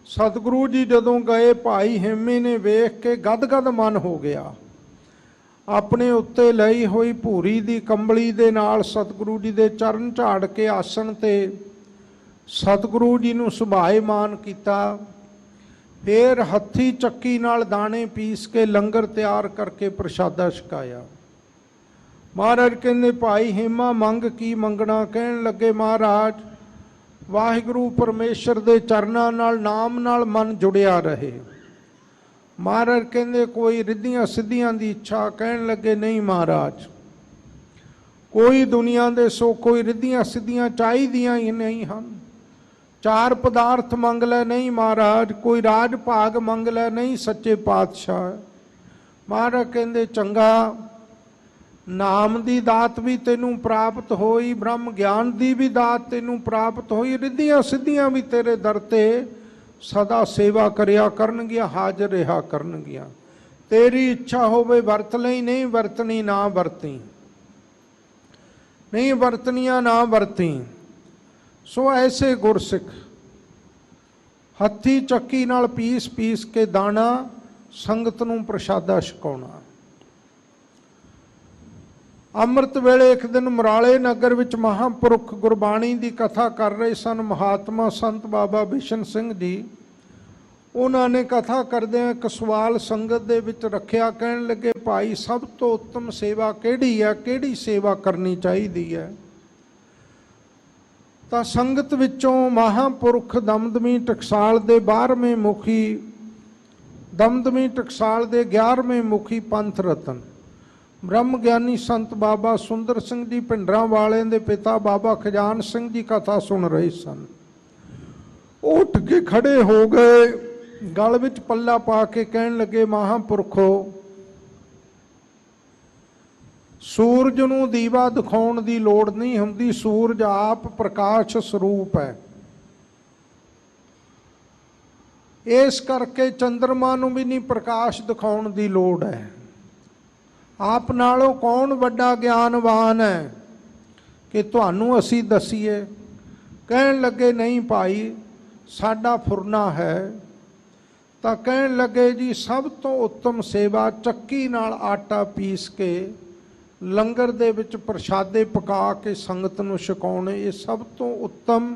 ਸਤਿਗੁਰੂ ਜੀ ਜਦੋਂ ਗਏ, ਭਾਈ ਹੇਮੇ ਨੇ ਵੇਖ ਕੇ ਗਦਗਦ ਮਨ ਹੋ ਗਿਆ। ਆਪਣੇ ਉੱਤੇ ਲਈ ਹੋਈ ਭੂਰੀ ਦੀ ਕੰਬਲੀ ਦੇ ਨਾਲ ਸਤਿਗੁਰੂ ਜੀ ਦੇ ਚਰਨ ਝਾੜ ਕੇ ਆਸਣ ਤੇ ਸਤਿਗੁਰੂ ਜੀ ਨੂੰ ਸੁਭਾਏਮਾਨ ਕੀਤਾ। ਫਿਰ ਹੱਥੀ ਚੱਕੀ ਨਾਲ ਦਾਣੇ ਪੀਸ ਕੇ ਲੰਗਰ ਤਿਆਰ ਕਰਕੇ ਪ੍ਰਸ਼ਾਦਾ ਛਕਾਇਆ। ਮਹਾਰਾਜ ਕਹਿੰਦੇ, ਭਾਈ ਹੇਮਾ ਮੰਗ ਕੀ ਮੰਗਣਾ? ਕਹਿਣ ਲੱਗੇ, ਮਹਾਰਾਜ ਵਾਹਿਗੁਰੂ ਪਰਮੇਸ਼ਰ ਦੇ ਚਰਨਾਂ ਨਾਲ, ਨਾਮ ਨਾਲ ਮਨ ਜੁੜਿਆ ਰਹੇ। ਮਹਾਰਾਜ ਕਹਿੰਦੇ, ਕੋਈ ਰਿੱਧੀਆਂ ਸਿੱਧੀਆਂ ਦੀ ਇੱਛਾ? ਕਹਿਣ ਲੱਗੇ, ਨਹੀਂ ਮਹਾਰਾਜ, ਕੋਈ ਦੁਨੀਆ ਦੇ ਕੋਈ ਰਿੱਧੀਆਂ ਸਿੱਧੀਆਂ ਚਾਹੀਦੀਆਂ ਹੀ ਨਹੀਂ ਹਨ। ਚਾਰ ਪਦਾਰਥ ਮੰਗ ਲੈ? ਨਹੀਂ ਮਹਾਰਾਜ। ਕੋਈ ਰਾਜ ਭਾਗ ਮੰਗ ਲੈ? ਨਹੀਂ ਸੱਚੇ ਪਾਤਸ਼ਾਹ। ਮਹਾਰਾਜ ਕਹਿੰਦੇ, ਚੰਗਾ, ਨਾਮ ਦੀ ਦਾਤ ਵੀ ਤੈਨੂੰ ਪ੍ਰਾਪਤ ਹੋਈ, ਬ੍ਰਹਮ ਗਿਆਨ ਦੀ ਵੀ ਦਾਤ ਤੈਨੂੰ ਪ੍ਰਾਪਤ ਹੋਈ, ਰਿੱਧੀਆਂ ਸਿੱਧੀਆਂ ਵੀ ਤੇਰੇ ਦਰ ਤੇ ਸਦਾ ਸੇਵਾ ਕਰਿਆ ਕਰਨਗੀਆਂ, ਹਾਜ਼ਰ ਰਿਹਾ ਕਰਨਗੀਆਂ। ਤੇਰੀ ਇੱਛਾ ਹੋਵੇ ਵਰਤ ਲਈ, ਨਹੀਂ ਵਰਤਣੀ ਨਾ ਵਰਤੀ, ਨਹੀਂ ਵਰਤਨੀਆਂ ਨਾ ਵਰਤੀ। ਸੋ ਐਸੇ ਗੁਰਸਿੱਖ ਹੱਥੀ ਚੱਕੀ ਨਾਲ ਪੀਸ ਕੇ ਦਾਣਾ ਸੰਗਤ ਨੂੰ ਪ੍ਰਸ਼ਾਦਾ ਛਕਾਉਣਾ। ਅੰਮ੍ਰਿਤ ਵੇਲੇ ਇੱਕ ਦਿਨ ਮਰਾਲੇ ਨਗਰ ਵਿੱਚ ਮਹਾਂਪੁਰਖ ਗੁਰਬਾਣੀ ਦੀ ਕਥਾ ਕਰ ਰਹੇ ਸਨ, ਮਹਾਤਮਾ ਸੰਤ ਬਾਬਾ ਬਿਸ਼ਨ ਸਿੰਘ ਜੀ। ਉਹਨਾਂ ਨੇ ਕਥਾ ਕਰਦਿਆਂ ਇੱਕ ਸਵਾਲ ਸੰਗਤ ਦੇ ਵਿੱਚ ਰੱਖਿਆ। ਕਹਿਣ ਲੱਗੇ, ਭਾਈ ਸਭ ਤੋਂ ਉੱਤਮ ਸੇਵਾ ਕਿਹੜੀ ਹੈ? ਕਿਹੜੀ ਸੇਵਾ ਕਰਨੀ ਚਾਹੀਦੀ ਹੈ? ਤਾਂ ਸੰਗਤ ਵਿੱਚੋਂ ਮਹਾਂਪੁਰਖ ਦਮਦਮੀ ਟਕਸਾਲ ਦੇ 12ਵੇਂ ਮੁਖੀ, ਦਮਦਮੀ ਟਕਸਾਲ ਦੇ 11ਵੇਂ ਮੁਖੀ ਪੰਥ ਰਤਨ ਬ੍ਰਹਮ ਗਿਆਨੀ ਸੰਤ ਬਾਬਾ ਸੁੰਦਰ ਸਿੰਘ ਜੀ ਭਿੰਡਰਾਂ ਵਾਲਿਆਂ ਦੇ ਪਿਤਾ ਬਾਬਾ ਖਜਾਨ ਸਿੰਘ ਜੀ ਕਥਾ ਸੁਣ ਰਹੇ ਸਨ। ਉੱਠ ਕੇ ਖੜੇ ਹੋ ਗਏ, ਗਲ ਵਿੱਚ ਪੱਲਾ ਪਾ ਕੇ ਕਹਿਣ ਲੱਗੇ, ਮਹਾਂਪੁਰਖੋ, ਸੂਰਜ ਨੂੰ ਦੀਵਾ ਦਿਖਾਉਣ ਦੀ ਲੋੜ ਨਹੀਂ ਹੁੰਦੀ, ਸੂਰਜ ਆਪ ਪ੍ਰਕਾਸ਼ ਸਰੂਪ ਹੈ। ਇਸ ਕਰਕੇ ਚੰਦਰਮਾ ਨੂੰ ਵੀ ਨਹੀਂ ਪ੍ਰਕਾਸ਼ ਦਿਖਾਉਣ ਦੀ ਲੋੜ ਹੈ। ਆਪ ਨਾਲੋਂ ਕੌਣ ਵੱਡਾ ਗਿਆਨਵਾਨ ਹੈ ਕਿ ਤੁਹਾਨੂੰ ਅਸੀਂ ਦਸੀਏ? ਕਹਿਣ ਲੱਗੇ, ਨਹੀਂ ਭਾਈ, ਸਾਡਾ ਫੁਰਨਾ ਹੈ। ਤਾਂ ਕਹਿਣ ਲੱਗੇ, ਜੀ ਸਭ ਤੋਂ ਉੱਤਮ ਸੇਵਾ ਚੱਕੀ ਨਾਲ ਆਟਾ ਪੀਸ ਕੇ ਲੰਗਰ ਦੇ ਵਿੱਚ ਪ੍ਰਸ਼ਾਦੇ ਪਕਾ ਕੇ ਸੰਗਤ ਨੂੰ ਛਕਾਉਣੇ, ਇਹ ਸਭ ਤੋਂ ਉੱਤਮ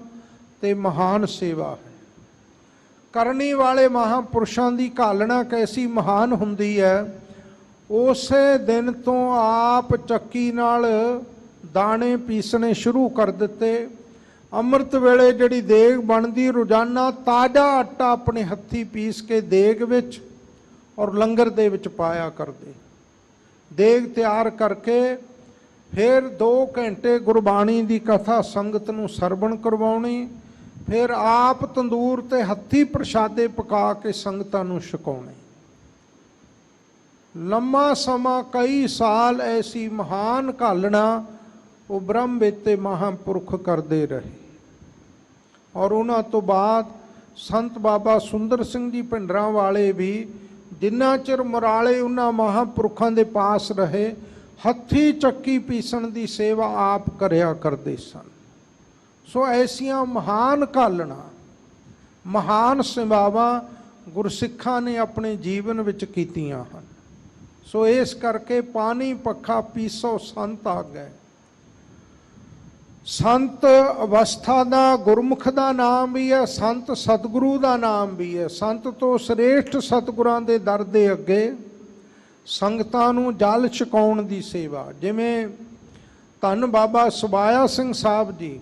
ਤੇ ਮਹਾਨ ਸੇਵਾ ਹੈ। ਕਰਨੀ ਵਾਲੇ ਮਹਾਂਪੁਰਸ਼ਾਂ ਦੀ ਘਾਲਣਾ ਕੈਸੀ ਮਹਾਨ ਹੁੰਦੀ ਹੈ। ਉਸੇ ਦਿਨ ਤੋਂ ਆਪ ਚੱਕੀ ਨਾਲ ਦਾਣੇ ਪੀਸਣੇ ਸ਼ੁਰੂ ਕਰ ਦਿੱਤੇ। ਅੰਮ੍ਰਿਤ ਵੇਲੇ ਜਿਹੜੀ ਦੇਗ ਬਣਦੀ, ਰੋਜ਼ਾਨਾ ਤਾਜ਼ਾ ਆਟਾ ਆਪਣੇ ਹੱਥੀਂ ਪੀਸ ਕੇ ਦੇਗ ਵਿੱਚ ਔਰ ਲੰਗਰ ਦੇ ਵਿੱਚ ਪਾਇਆ ਕਰਦੇ। ਦੇਗ ਤਿਆਰ ਕਰਕੇ ਫਿਰ 2 ਘੰਟੇ ਗੁਰਬਾਣੀ ਦੀ ਕਥਾ ਸੰਗਤ ਨੂੰ ਸਰਵਣ ਕਰਵਾਉਣੀ, ਫਿਰ ਆਪ ਤੰਦੂਰ ਤੇ ਹੱਥੀਂ ਪ੍ਰਸ਼ਾਦੇ ਪਕਾ ਕੇ ਸੰਗਤਾਂ ਨੂੰ ਛਕਾਉਣੇ। ਲੰਮਾ ਸਮਾਂ ਕਈ ਸਾਲ ਐਸੀ ਮਹਾਨ ਘਾਲਣਾ ਉਹ ਬ੍ਰਹਮ ਵੇਤੇ ਮਹਾਂਪੁਰਖ ਕਰਦੇ ਰਹੇ। ਔਰ ਉਹਨਾਂ ਤੋਂ ਬਾਅਦ ਸੰਤ ਬਾਬਾ ਸੁੰਦਰ ਸਿੰਘ ਜੀ ਭਿੰਡਰਾਂ ਵਾਲੇ ਵੀ ਜਿੰਨਾ ਚਿਰ ਮੁਰਾਲੇ ਉਹਨਾਂ ਮਹਾਂਪੁਰਖਾਂ ਦੇ ਪਾਸ ਰਹੇ, ਹੱਥੀਂ ਚੱਕੀ ਪੀਸਣ ਦੀ ਸੇਵਾ ਆਪ ਕਰਿਆ ਕਰਦੇ ਸਨ। ਸੋ ਐਸੀਆਂ ਮਹਾਨ ਘਾਲਣਾ, ਮਹਾਨ ਸੇਵਾਵਾਂ ਗੁਰਸਿੱਖਾਂ ਨੇ ਆਪਣੇ ਜੀਵਨ ਵਿੱਚ ਕੀਤੀਆਂ ਹਨ। ਸੋ ਇਸ ਕਰਕੇ ਪਾਣੀ ਪੱਖਾ ਪੀਸੋ ਸੰਤ ਆ ਗਏ। ਸੰਤ ਅਵਸਥਾ ਦਾ ਗੁਰਮੁਖ ਦਾ ਨਾਮ ਵੀ ਹੈ, ਸੰਤ ਸਤਿਗੁਰੂ ਦਾ ਨਾਮ ਵੀ ਹੈ। ਸੰਤ ਤੋਂ ਸ੍ਰੇਸ਼ਟ ਸਤਿਗੁਰਾਂ ਦੇ ਦਰ ਦੇ ਅੱਗੇ ਸੰਗਤਾਂ ਨੂੰ ਜਲ ਛਕਾਉਣ ਦੀ ਸੇਵਾ, ਜਿਵੇਂ ਧੰਨ ਬਾਬਾ ਸੁਬਾਇਆ ਸਿੰਘ ਸਾਹਿਬ ਜੀ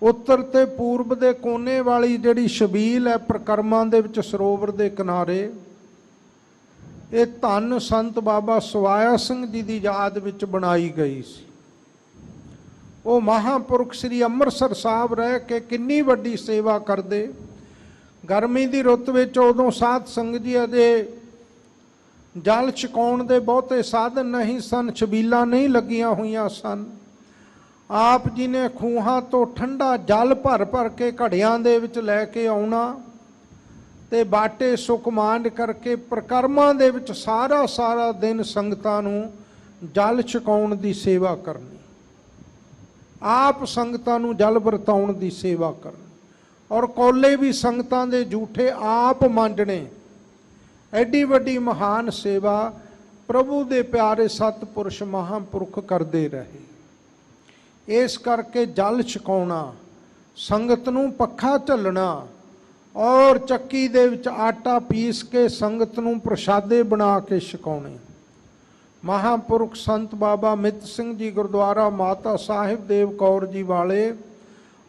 ਉੱਤਰ ਤੇ ਪੂਰਬ ਦੇ ਕੋਨੇ ਵਾਲੀ ਜਿਹੜੀ ਛਬੀਲ ਹੈ ਪ੍ਰਕਰਮਾਂ ਦੇ ਵਿੱਚ ਸਰੋਵਰ ਦੇ ਕਿਨਾਰੇ, ਇਹ ਧੰਨ ਸੰਤ ਬਾਬਾ ਸੁਬਾਇਆ ਸਿੰਘ ਜੀ ਦੀ ਯਾਦ ਵਿੱਚ ਬਣਾਈ ਗਈ ਸੀ। ਉਹ ਮਹਾਂਪੁਰਖ ਸ੍ਰੀ ਅੰਮ੍ਰਿਤਸਰ ਸਾਹਿਬ ਰਹਿ ਕੇ ਕਿੰਨੀ ਵੱਡੀ ਸੇਵਾ ਕਰਦੇ। ਗਰਮੀ ਦੀ ਰੁੱਤ ਵਿੱਚ ਉਦੋਂ ਸਾਧ ਸੰਗਤ ਜੀ ਅਜੇ ਜਲ ਛਕਾਉਣ ਦੇ ਬਹੁਤੇ ਸਾਧਨ ਨਹੀਂ ਸਨ, ਛਬੀਲਾਂ ਨਹੀਂ ਲੱਗੀਆਂ ਹੋਈਆਂ ਸਨ। ਆਪ ਜੀ ਨੇ ਖੂਹਾਂ ਤੋਂ ਠੰਡਾ ਜਲ ਭਰ ਭਰ ਕੇ ਘੜਿਆਂ ਦੇ ਵਿੱਚ ਲੈ ਕੇ ਆਉਣਾ ਤੇ ਬਾਟੇ ਸੁਕਮਾਂਡ ਕਰਕੇ ਪ੍ਰਕਰਮਾਂ ਦੇ ਵਿੱਚ ਸਾਰਾ ਦਿਨ ਸੰਗਤਾਂ ਨੂੰ ਜਲ ਛਕਾਉਣ ਦੀ ਸੇਵਾ ਕਰਨੀ, ਆਪ ਸੰਗਤਾਂ ਨੂੰ ਜਲ ਵਰਤਾਉਣ ਦੀ ਸੇਵਾ ਕਰਨੀ, ਔਰ ਕੋਲੇ ਵੀ ਸੰਗਤਾਂ ਦੇ ਜੂਠੇ ਆਪ ਮਾਂਜਣੇ। ਐਡੀ ਵੱਡੀ ਮਹਾਨ ਸੇਵਾ ਪ੍ਰਭੂ ਦੇ ਪਿਆਰੇ ਸਤਿਪੁਰਸ਼ ਮਹਾਂਪੁਰਖ ਕਰਦੇ ਰਹੇ। ਇਸ ਕਰਕੇ ਜਲ ਛਕਾਉਣਾ, ਸੰਗਤ ਨੂੰ ਪੱਖਾ ਝੱਲਣਾ ਔਰ ਚੱਕੀ ਦੇ ਵਿੱਚ ਆਟਾ ਪੀਸ ਕੇ ਸੰਗਤ ਨੂੰ ਪ੍ਰਸ਼ਾਦੇ ਬਣਾ ਕੇ ਛਕਾਉਣੇ। ਮਹਾਂਪੁਰਖ ਸੰਤ ਬਾਬਾ ਮਿੱਤ ਸਿੰਘ ਜੀ ਗੁਰਦੁਆਰਾ ਮਾਤਾ ਸਾਹਿਬ ਦੇਵ ਕੌਰ ਜੀ ਵਾਲੇ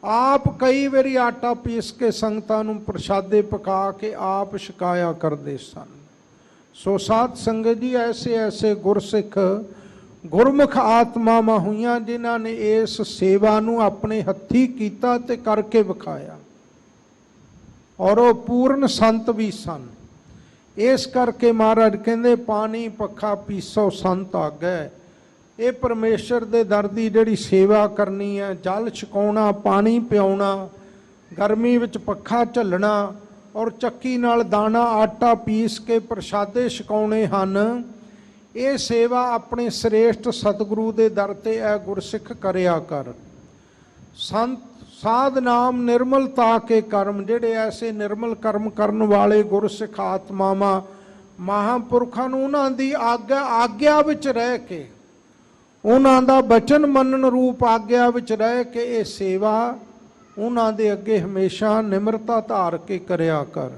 ਆਪ ਕਈ ਵਾਰੀ ਆਟਾ ਪੀਸ ਕੇ ਸੰਗਤਾਂ ਨੂੰ ਪ੍ਰਸ਼ਾਦੇ ਪਕਾ ਕੇ ਆਪ ਛਕਾਇਆ ਕਰਦੇ ਸਨ। ਸੋ ਸਾਧ ਸੰਗਤ ਜੀ, ਐਸੇ ਗੁਰਸਿੱਖ ਗੁਰਮੁਖ ਆਤਮਾਵਾਂ ਹੋਈਆਂ ਜਿਨ੍ਹਾਂ ਨੇ ਇਸ ਸੇਵਾ ਨੂੰ ਆਪਣੇ ਹੱਥੀਂ ਕੀਤਾ ਤੇ ਕਰਕੇ ਵਿਖਾਇਆ, ਔਰ ਉਹ ਪੂਰਨ ਸੰਤ ਵੀ ਸਨ। ਇਸ ਕਰਕੇ ਮਹਾਰਾਜ ਕਹਿੰਦੇ ਪਾਣੀ ਪੱਖਾ ਪੀਸੋ ਸੰਤ ਆਗੈ। ਇਹ ਪਰਮੇਸ਼ਰ ਦੇ ਦਰ ਦੀ ਜਿਹੜੀ ਸੇਵਾ ਕਰਨੀ ਹੈ, ਜਲ ਛਕਾਉਣਾ, ਪਾਣੀ ਪਿਆਉਣਾ, ਗਰਮੀ ਵਿੱਚ ਪੱਖਾ ਝੱਲਣਾ ਔਰ ਚੱਕੀ ਨਾਲ ਦਾਣਾ ਆਟਾ ਪੀਸ ਕੇ ਪ੍ਰਸ਼ਾਦੇ ਛਕਾਉਣੇ ਹਨ। ਇਹ ਸੇਵਾ ਆਪਣੇ ਸ੍ਰੇਸ਼ਟ ਸਤਿਗੁਰੂ ਦੇ ਦਰ ਤੇ ਐ ਗੁਰਸਿੱਖ ਕਰਿਆ ਕਰ। ਸੰਤ ਸਾਧ ਨਾਮ ਨਿਰਮਲਤਾ ਕੇ ਕਰਮ, ਜਿਹੜੇ ਐਸੇ ਨਿਰਮਲ ਕਰਮ ਕਰਨ ਵਾਲੇ ਗੁਰਸਿੱਖ ਆਤਮਾਵਾਂ ਮਹਾਂਪੁਰਖਾਂ ਨੂੰ ਉਹਨਾਂ ਦੀ ਆਗਿਆ ਵਿੱਚ ਰਹਿ ਕੇ, ਉਹਨਾਂ ਦਾ ਬਚਨ ਮੰਨਣ ਰੂਪ ਆਗਿਆ ਵਿੱਚ ਰਹਿ ਕੇ ਇਹ ਸੇਵਾ ਉਹਨਾਂ ਦੇ ਅੱਗੇ ਹਮੇਸ਼ਾ ਨਿਮਰਤਾ ਧਾਰ ਕੇ ਕਰਿਆ ਕਰ।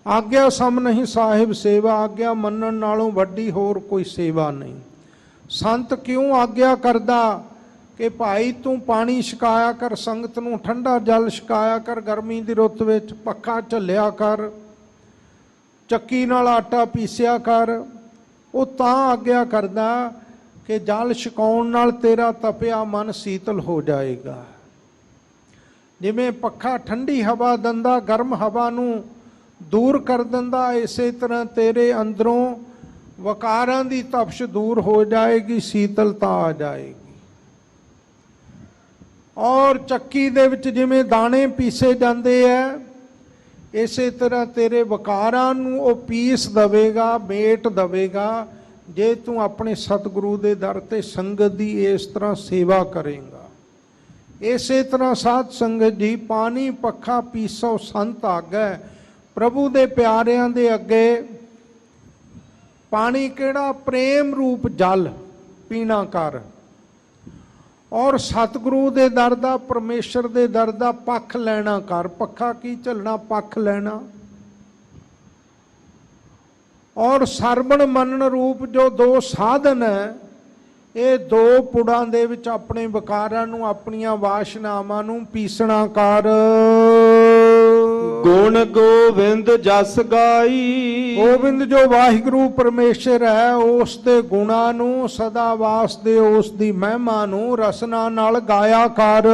ਆਗਿਆ ਸਮ ਨਹੀਂ ਸਾਹਿਬ ਸੇਵਾ, ਆਗਿਆ ਮੰਨਣ ਨਾਲੋਂ ਵੱਡੀ ਹੋਰ ਕੋਈ ਸੇਵਾ ਨਹੀਂ। ਸੰਤ ਕਿਉਂ ਆਗਿਆ ਕਰਦਾ ਕਿ ਭਾਈ ਤੂੰ ਪਾਣੀ ਛਕਾਇਆ ਕਰ, ਸੰਗਤ ਨੂੰ ਠੰਡਾ ਜਲ ਛਕਾਇਆ ਕਰ, ਗਰਮੀ ਦੀ ਰੁੱਤ ਵਿੱਚ ਪੱਖਾ ਝੱਲਿਆ ਕਰ, ਚੱਕੀ ਨਾਲ ਆਟਾ ਪੀਸਿਆ ਕਰ। ਉਹ ਤਾਂ ਆਗਿਆ ਕਰਦਾ ਕਿ ਜਲ ਛਕਾਉਣ ਨਾਲ ਤੇਰਾ ਤਪਿਆ ਮਨ ਸੀਤਲ ਹੋ ਜਾਏਗਾ। ਜਿਵੇਂ ਪੱਖਾ ਠੰਡੀ ਹਵਾ ਦਿੰਦਾ, ਗਰਮ ਹਵਾ ਨੂੰ ਦੂਰ ਕਰ ਦਿੰਦਾ, ਇਸੇ ਤਰ੍ਹਾਂ ਤੇਰੇ ਅੰਦਰੋਂ ਵਕਾਰਾਂ ਦੀ ਤਪਸ਼ ਦੂਰ ਹੋ ਜਾਏਗੀ, ਸੀਤਲਤਾ ਆ ਜਾਏਗੀ। ਔਰ ਚੱਕੀ ਦੇ ਵਿੱਚ ਜਿਵੇਂ ਦਾਣੇ ਪੀਸੇ ਜਾਂਦੇ ਐ, ਇਸੇ ਤਰ੍ਹਾਂ ਤੇਰੇ ਵਕਾਰਾਂ ਨੂੰ ਉਹ ਪੀਸ ਦਵੇਗਾ, ਮੇਟ ਦਵੇਗਾ, ਜੇ ਤੂੰ ਆਪਣੇ ਸਤਿਗੁਰੂ ਦੇ ਦਰ ਤੇ ਸੰਗਤ ਦੀ ਇਸ ਤਰ੍ਹਾਂ ਸੇਵਾ ਕਰੇਗਾ। ਇਸੇ ਤਰ੍ਹਾਂ ਸਾਧ ਸੰਗਤ ਜੀ, ਪਾਣੀ ਪੱਖਾ ਪੀਸੋ ਸੰਤ ਆਗੈ। ਪ੍ਰਭੂ ਦੇ ਪਿਆਰਿਆਂ ਦੇ ਅੱਗੇ ਪਾਣੀ ਕਿਹੜਾ? ਪ੍ਰੇਮ ਰੂਪ ਜਲ ਪੀਣਾ ਕਰ, ਔਰ ਸਤਿਗੁਰੂ ਦੇ ਦਰ ਦਾ, ਪਰਮੇਸ਼ਰ ਦੇ ਦਰ ਦਾ ਪੱਖ ਲੈਣਾ ਕਰ। ਪੱਖਾ ਕੀ ਝੱਲਣਾ, ਪੱਖ ਲੈਣਾ। ਔਰ ਸਰਵਣ ਮੰਨਣ ਰੂਪ ਜੋ ਦੋ ਸਾਧਨ ਹੈ, ਇਹ ਦੋ ਪੁੜਾਂ ਦੇ ਵਿੱਚ ਆਪਣੇ ਵਿਕਾਰਾਂ ਨੂੰ, ਆਪਣੀਆਂ ਵਾਸ਼ਨਾਵਾਂ ਨੂੰ ਪੀਸਣਾ ਕਰ। ਗੁਣ ਗੋਬਿੰਦ ਜਸ ਗਾਈ, ਗੋਬਿੰਦ ਜੋ ਵਾਹਿਗੁਰੂ ਪਰਮੇਸ਼ਰ ਹੈ, ਉਸ ਦੇ ਗੁਣਾਂ ਨੂੰ, ਸਦਾ ਵਾਸਤੇ ਉਸ ਦੀ ਮਹਿਮਾ ਨੂੰ ਰਸਨਾ ਨਾਲ ਗਾਇਆ ਕਰ।